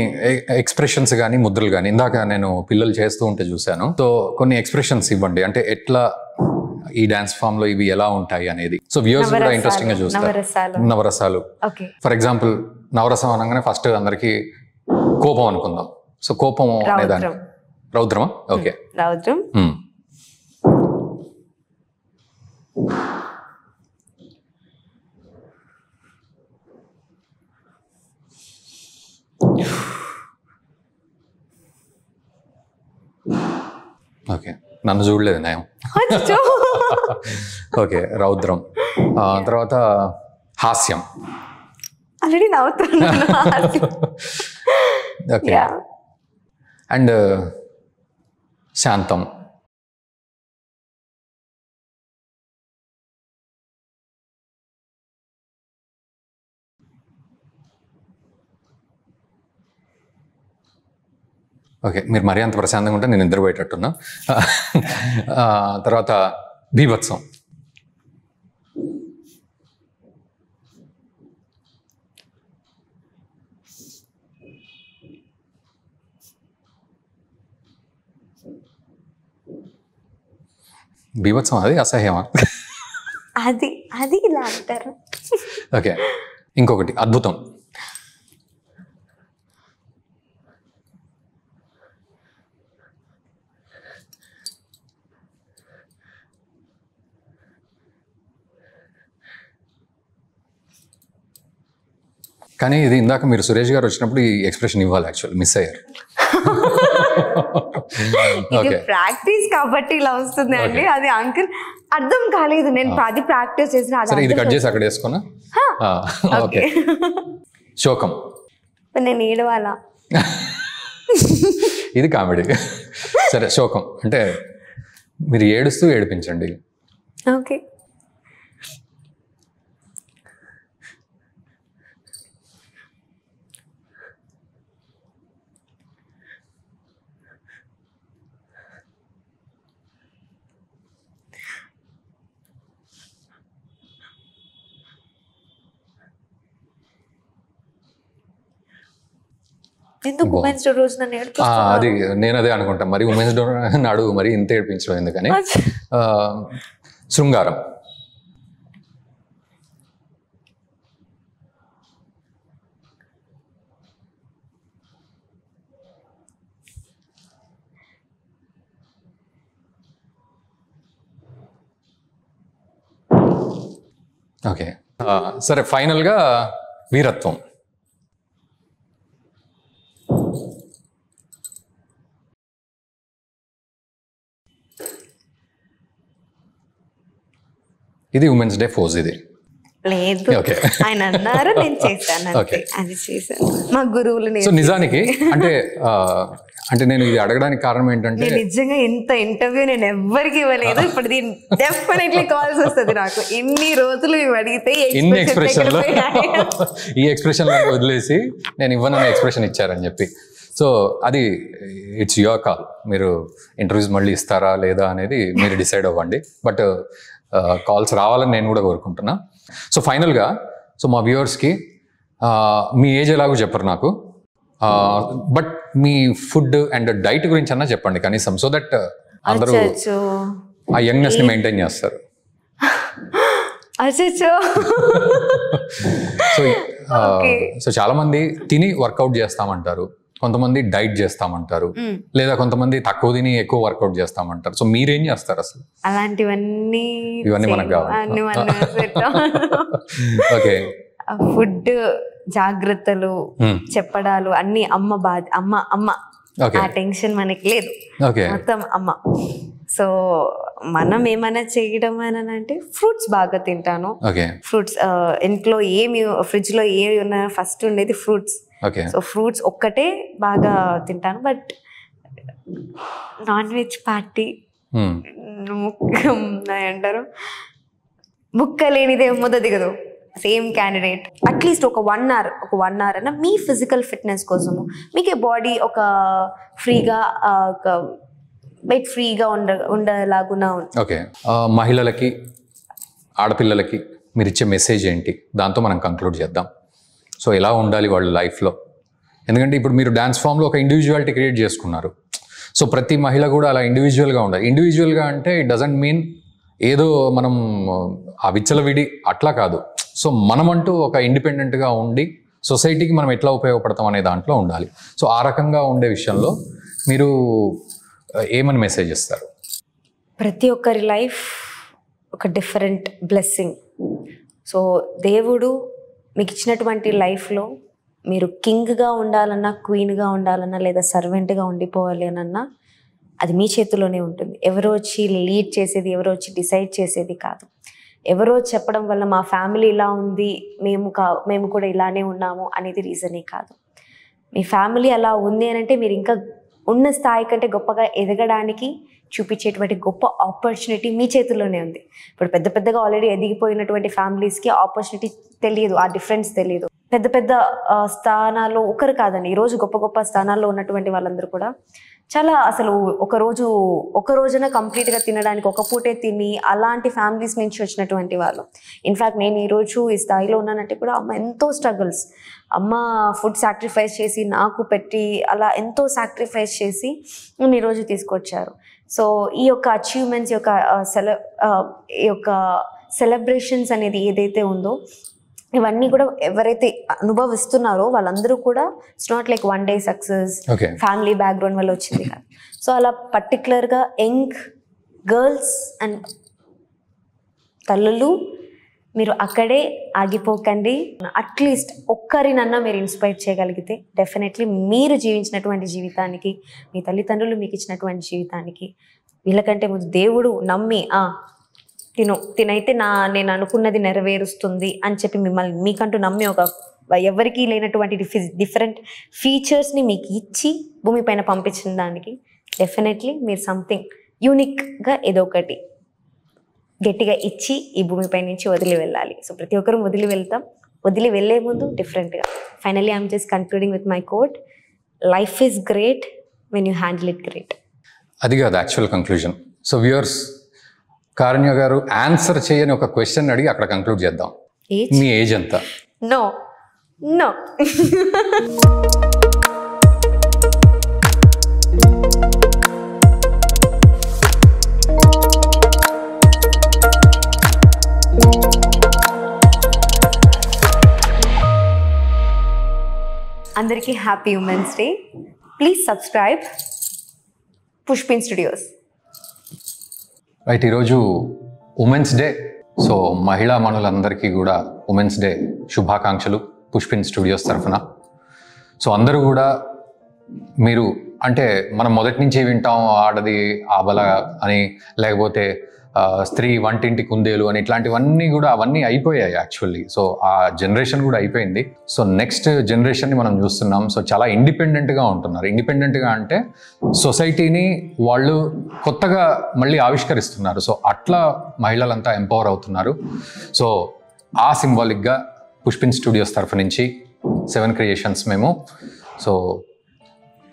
ఎక్స్ప్రెషన్స్ కానీ, ముద్రలు కానీ ఇందాక నేను పిల్లలు చేస్తూ ఉంటే చూశాను. సో కొన్ని ఎక్స్ప్రెషన్స్ ఇవ్వండి, అంటే ఎట్లా ఈ డాన్స్ ఫామ్ లో ఇవి ఎలా ఉంటాయి అనేది. సో వ్యూవర్స్ కూడా ఇంట్రెస్టింగ్ గా చూస్తారు. నవరసాలు ఫర్ ఎగ్జాంపుల్, నవరసం అనగానే ఫస్ట్ అందరికి కోపం అనుకుందాం. సో కోపం అనేదాన్ని రౌద్రమా? ఓకే, రౌద్రం. ఓకే, నన్ను చూడలేదు నయం. ఓకే, రౌద్రం. తర్వాత హాస్యం. ఆల్రెడీ నవ్వుతున్నాను. ఓకే, అండ్ శాంతం. ఓకే, మీరు మరీ అంత ప్రశాంతంగా ఉంటే నేను నిద్రపోయేటట్టున్నా. తర్వాత బీభత్సం. బీభత్సం అది అసహ్యమా? అది అది ఇలా అంటారు. ఓకే, ఇంకొకటి అద్భుతం. కానీ ఇది ఇందాక మీరు సురేష్ గారు వచ్చినప్పుడు ఈ ఎక్స్ప్రెషన్ ఇవ్వాలి, యాక్చువల్ మిస్ అయ్యారు. ఇది ప్రాక్టీస్ కాబట్టి ఇలా వస్తుంది అండి. అది అంకుల్ అర్థం కాలేదు, నేను అది ప్రాక్టీస్ చేసిన. సరే ఇది కట్ చేసి అక్కడ వేసుకున్నా. ఓకే, శోకం. నేను ఏడవాలా? ఇది కామెడీ. సరే శోకం అంటే మీరు ఏడుస్తూ ఏడిపించండి. ఓకే. ఎందుకు ఉమెన్స్ డే రోజు నన్ను ఏడిపిస్తున్నారు? అది నేను అదే అనుకుంటా, మరి ఉమెన్స్ డే నాడు మరి ఇంత ఏడిపించడం ఎందుకని. శృంగారం. ఓకే, సరే ఫైనల్గా వీరత్వం. ఇది ఉమెన్స్ డే ఫోజ్. ఇది లేదు, ఆయన అన్నారు, నేను చేశాను, అది చేశాను. మా గురువులు. సో నిజానికి అంటే నేను ఇది అడగడానికి కారణం ఏంటంటే, నిజంగా ఇంత ఇంటర్వ్యూ నేను ఎవ్వరికి ఇవ్వలేదు. ఇప్పుడు దీన్ని డెఫినెట్లీ కాల్స్ వస్తుంది నాకు. ఇన్ని రోజులు ఇవి అడిగితే ఇన్ని ఎక్స్ప్రెషన్లో ఈ ఎక్స్ప్రెషన్ వదిలేసి నేను ఇవ్వనని ఎక్స్ప్రెషన్ ఇచ్చారని చెప్పి. సో అది ఇట్స్ యువర్ కాల్. మీరు ఇంటర్వ్యూస్ మళ్ళీ ఇస్తారా లేదా అనేది మీరు డిసైడ్ అవ్వండి. బట్ కాల్స్ రావాలని నేను కూడా కోరుకుంటున్నా. సో ఫైనల్గా మా వ్యూవర్స్కి మీ ఏజ్ ఎలాగో చెప్పరు నాకు, but me food and diet గురించి అన్నా చెప్పండి కనీసం, సో దట్ అందరూ ఆ యంగ్నెస్ని మెయింటైన్ చేస్తారు. సో చాలా మంది తిని వర్కౌట్ చేస్తామంటారు, కొంతమంది డైట్ చేస్తామంటారు, లేదా కొంతమంది తక్కువ తిని ఎక్కువ వర్కౌట్ చేస్తామంటారు. సో మీరేం చేస్తారు అసలు? అలాంటివన్నీ మనకు కావాలి. ఓకే, ఫుడ్ జాగ్రత్తలు చెప్పడాలు అన్ని అమ్మ బాధ, అమ్మ ఆ టెన్షన్ మనకి లేదు, మొత్తం అమ్మ. సో మనం ఏమైనా చేయడం అని అంటే ఫ్రూట్స్ బాగా తింటాను. ఫ్రూట్స్ ఇంట్లో ఏమి ఫ్రిడ్జ్ లో ఏమి ఉన్నా ఫస్ట్ ఉండేది ఫ్రూట్స్. సో ఫ్రూట్స్ ఒక్కటే బాగా తింటాను. బట్ నాన్ వెజ్ పార్టీ అంటారు, ముక్క లేనిదే ముద్ద దిగదు. Same candidate. అట్లీస్ట్ ఒక 1 hour అన్న మీ ఫిజికల్ ఫిట్నెస్ కోసము, మీకే బాడీ ఒక ఫ్రీగా ఒక వెయిట్ ఫ్రీగా ఉండేలాగున్నా. ఓకే, మహిళలకి ఆడపిల్లలకి మీరు ఇచ్చే మెసేజ్ ఏంటి, దాంతో మనం కంక్లూడ్ చేద్దాం. సో ఎలా ఉండాలి వాళ్ళ లైఫ్లో? ఎందుకంటే ఇప్పుడు మీరు డ్యాన్స్ ఫామ్లో ఒక ఇండివిజువాలిటీ క్రియేట్ చేసుకున్నారు. సో ప్రతి మహిళ కూడా అలా ఇండివిజువల్గా ఉండాలి. ఇండివిజువల్గా అంటే ఇట్ డజంట్ మీన్ ఏదో మనం ఆ విచ్చలవిడి అట్లా కాదు. సో మనమంటూ ఒక ఇండిపెండెంట్గా ఉండి సొసైటీకి మనం ఎట్లా ఉపయోగపడతాం అనే దాంట్లో ఉండాలి. సో ఆ రకంగా ఉండే విషయంలో మీరు ఏమని మెసేజ్ ఇస్తారు? ప్రతి ఒక్కరి లైఫ్ ఒక డిఫరెంట్ బ్లెస్సింగ్. సో దేవుడు మీకు ఇచ్చినటువంటి లైఫ్లో మీరు కింగ్గా ఉండాలన్నా, క్వీన్గా ఉండాలన్నా, లేదా సర్వెంట్గా ఉండిపోవాలి అనన్నా అది మీ చేతిలోనే ఉంటుంది. ఎవరో వచ్చి లీడ్ చేసేది, ఎవరో వచ్చి డిసైడ్ చేసేది కాదు. ఎవరో చెప్పడం వల్ల మా ఫ్యామిలీ ఇలా ఉంది, మేము కూడా ఇలానే ఉన్నాము అనేది రీజనే కాదు. మీ ఫ్యామిలీ అలా ఉంది అని అంటే మీరు ఇంకా ఉన్న స్థాయి కంటే గొప్పగా ఎదగడానికి చూపించేటువంటి గొప్ప ఆపర్చునిటీ మీ చేతుల్లోనే ఉంది. ఇప్పుడు పెద్దగా ఆల్రెడీ ఎదిగిపోయినటువంటి ఫ్యామిలీస్కి ఆపర్చునిటీ తెలియదు, ఆ డిఫరెన్స్ తెలియదు. పెద్ద స్థానాల్లో ఒకరు కాదండి, ఈరోజు గొప్ప స్థానాల్లో ఉన్నటువంటి వాళ్ళందరూ కూడా చాలా అసలు ఒక రోజున కంప్లీట్గా తినడానికి ఒక పూటే తిని అలాంటి ఫ్యామిలీస్ నుంచి వచ్చినటువంటి వాళ్ళు. ఇన్ఫ్యాక్ట్ నేను ఈరోజు ఈ స్థాయిలో ఉన్నానంటే కూడా అమ్మ ఎంతో స్ట్రగుల్స్, అమ్మ ఫుడ్ సాక్రిఫైస్ చేసి నాకు పెట్టి అలా ఎంతో సాక్రిఫైస్ చేసి ఈరోజు తీసుకొచ్చారు. సో ఈ యొక్క అచీవ్మెంట్స్ ఈ యొక్క సెలబ్రేషన్స్ అనేది ఏదైతే ఉందో ఇవన్నీ కూడా ఎవరైతే అనుభవిస్తున్నారో వాళ్ళందరూ కూడా it's not like one day success family background వల్ల వచ్చింది కాదు. సో అలా పర్టికులర్గా యంగ్ గర్ల్స్ అండ్ తల్లులు మీరు అక్కడే ఆగిపోకండి. అట్లీస్ట్ ఒక్కరినన్నా మీరు ఇన్స్పైర్ చేయగలిగితే డెఫినెట్లీ మీరు జీవించినటువంటి జీవితానికి, మీ తల్లిదండ్రులు మీకు ఇచ్చినటువంటి జీవితానికి, వీళ్ళకంటే ముందు దేవుడు నమ్మి తినైతే నేను అనుకున్నది నెరవేరుస్తుంది అని చెప్పి మిమ్మల్ని మీకంటూ నమ్మి ఒక ఎవరికీ లేనటువంటి డిఫరెంట్ ఫీచర్స్ని మీకు ఇచ్చి భూమిపైన పంపించిన దానికి డెఫినెట్లీ మీరు సంథింగ్ యూనిక్గా ఏదో ఒకటి గట్టిగా ఇచ్చి ఈ భూమిపై నుంచి వదిలి వెళ్ళాలి. సో ప్రతి ఒక్కరూ వదిలి వెళ్ళే ముందు డిఫరెంట్గా. Finally I'm just concluding with my quote, life is great when you handle it great. అది కాదు actual conclusion. So viewers, Karunya garu answer చేయని ఒక క్వశ్చన్ అడిగి అక్కడ కంక్లూడ్ చేద్దాం. మీ ఏజ్ ఎంత? నో అందరికీ happy women's day. Please subscribe Pushpin studios. Right, ఈరోజు ఉమెన్స్ డే. సో మహిళా మనులందరికీ కూడా ఉమెన్స్ డే శుభాకాంక్షలు పుష్పిన్ స్టూడియోస్ తరఫున. సో అందరూ కూడా మీరు అంటే మనం మొదటి నుంచి వింటాం ఆడది ఆబల అని, లేకపోతే స్త్రీ వంటింటి కుందేలు అని, ఇట్లాంటివన్నీ కూడా అవన్నీ అయిపోయాయి యాక్చువల్లీ. సో ఆ జనరేషన్ కూడా అయిపోయింది. సో నెక్స్ట్ జనరేషన్ని మనం చూస్తున్నాం. సో చాలా ఇండిపెండెంట్గా ఉంటున్నారు. ఇండిపెండెంట్గా అంటే సొసైటీని వాళ్ళు కొత్తగా మళ్ళీ ఆవిష్కరిస్తున్నారు. సో అట్లా మహిళలంతా ఎంపవర్ అవుతున్నారు. సో ఆ సింబాలిక్గా పుష్పిన్ స్టూడియోస్ తరఫు నుంచి 7 క్రియేషన్స్ మేము సో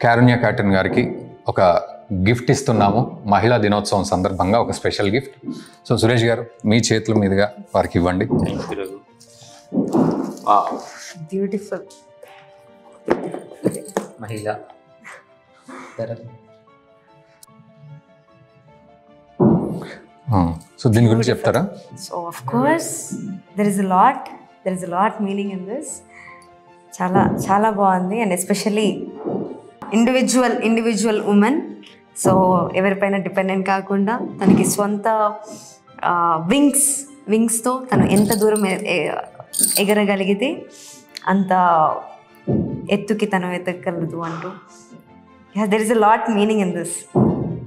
కారుణ్య కాటన్ గారికి ఒక గిఫ్ట్ ఇస్తున్నాము మహిళా దినోత్సవం సందర్భంగా, ఒక స్పెషల్ గిఫ్ట్. సో సురేష్ గారు మీ చేతుల మీదుగా వారికి ఇవ్వండి. బ్యూటిఫుల్ మహిళా. సో దీని గురించి చెప్తారా? So of course there is a lot meaning in this. చాలా చాలా బాగుంది. And especially individual women. So ఎవరిపైన డిపెండెంట్ కాకుండా తనకి స్వంత వింగ్స్తో తను ఎంత దూరం ఎగరగలిగితే అంత ఎత్తుకి తను ఎదగలదు అంటూ. There is a lot meaning in this.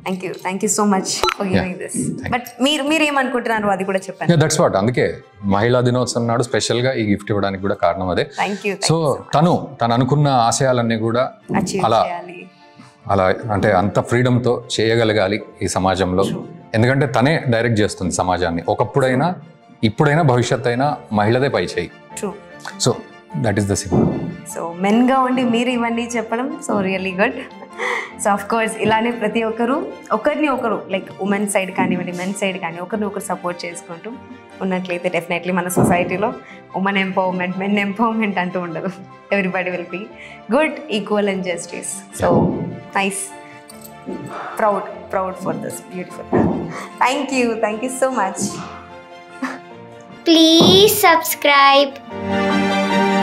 Thank you so much for giving this. But మీరు ఏమనుకుంటున్నారు అది కూడా చెప్పండి. That's what. అందుకే మహిళా దినోత్సవం నాడు స్పెషల్గా ఈ గిఫ్ట్ ఇవ్వడానికి కూడా కారణం అదే. సో తను అనుకున్న ఆశయాలన్నీ కూడా అలా అంటే అంత ఫ్రీడమ్తో చేయగలగాలి ఈ సమాజంలో. ఎందుకంటే తనే డైరెక్ట్ చేస్తుంది సమాజాన్ని. ఒకప్పుడైనా ఇప్పుడైనా భవిష్యత్ అయినా మహిళదే పై చేయి. So that is the symbol. So మెన్గా ఉండి మీరు ఇవన్నీ చెప్పడం so really good. So of course ఇలానే ప్రతి ఒక్కరు ఒకరిని ఒకరు లైక్ ఉమెన్ సైడ్ కానివ్వండి, మెన్ సైడ్ కానీ ఒకరిని ఒకరు సపోర్ట్ చేసుకుంటూ ఉన్నట్లయితే డెఫినెట్లీ మన సొసైటీలో ఉమెన్ ఎంపవర్మెంట్, మెన్ ఎంపవర్మెంట్ అంటూ ఉండదు. Everybody will be good, equal and justice. So nice, proud for this beautiful. Thank you so much. Please subscribe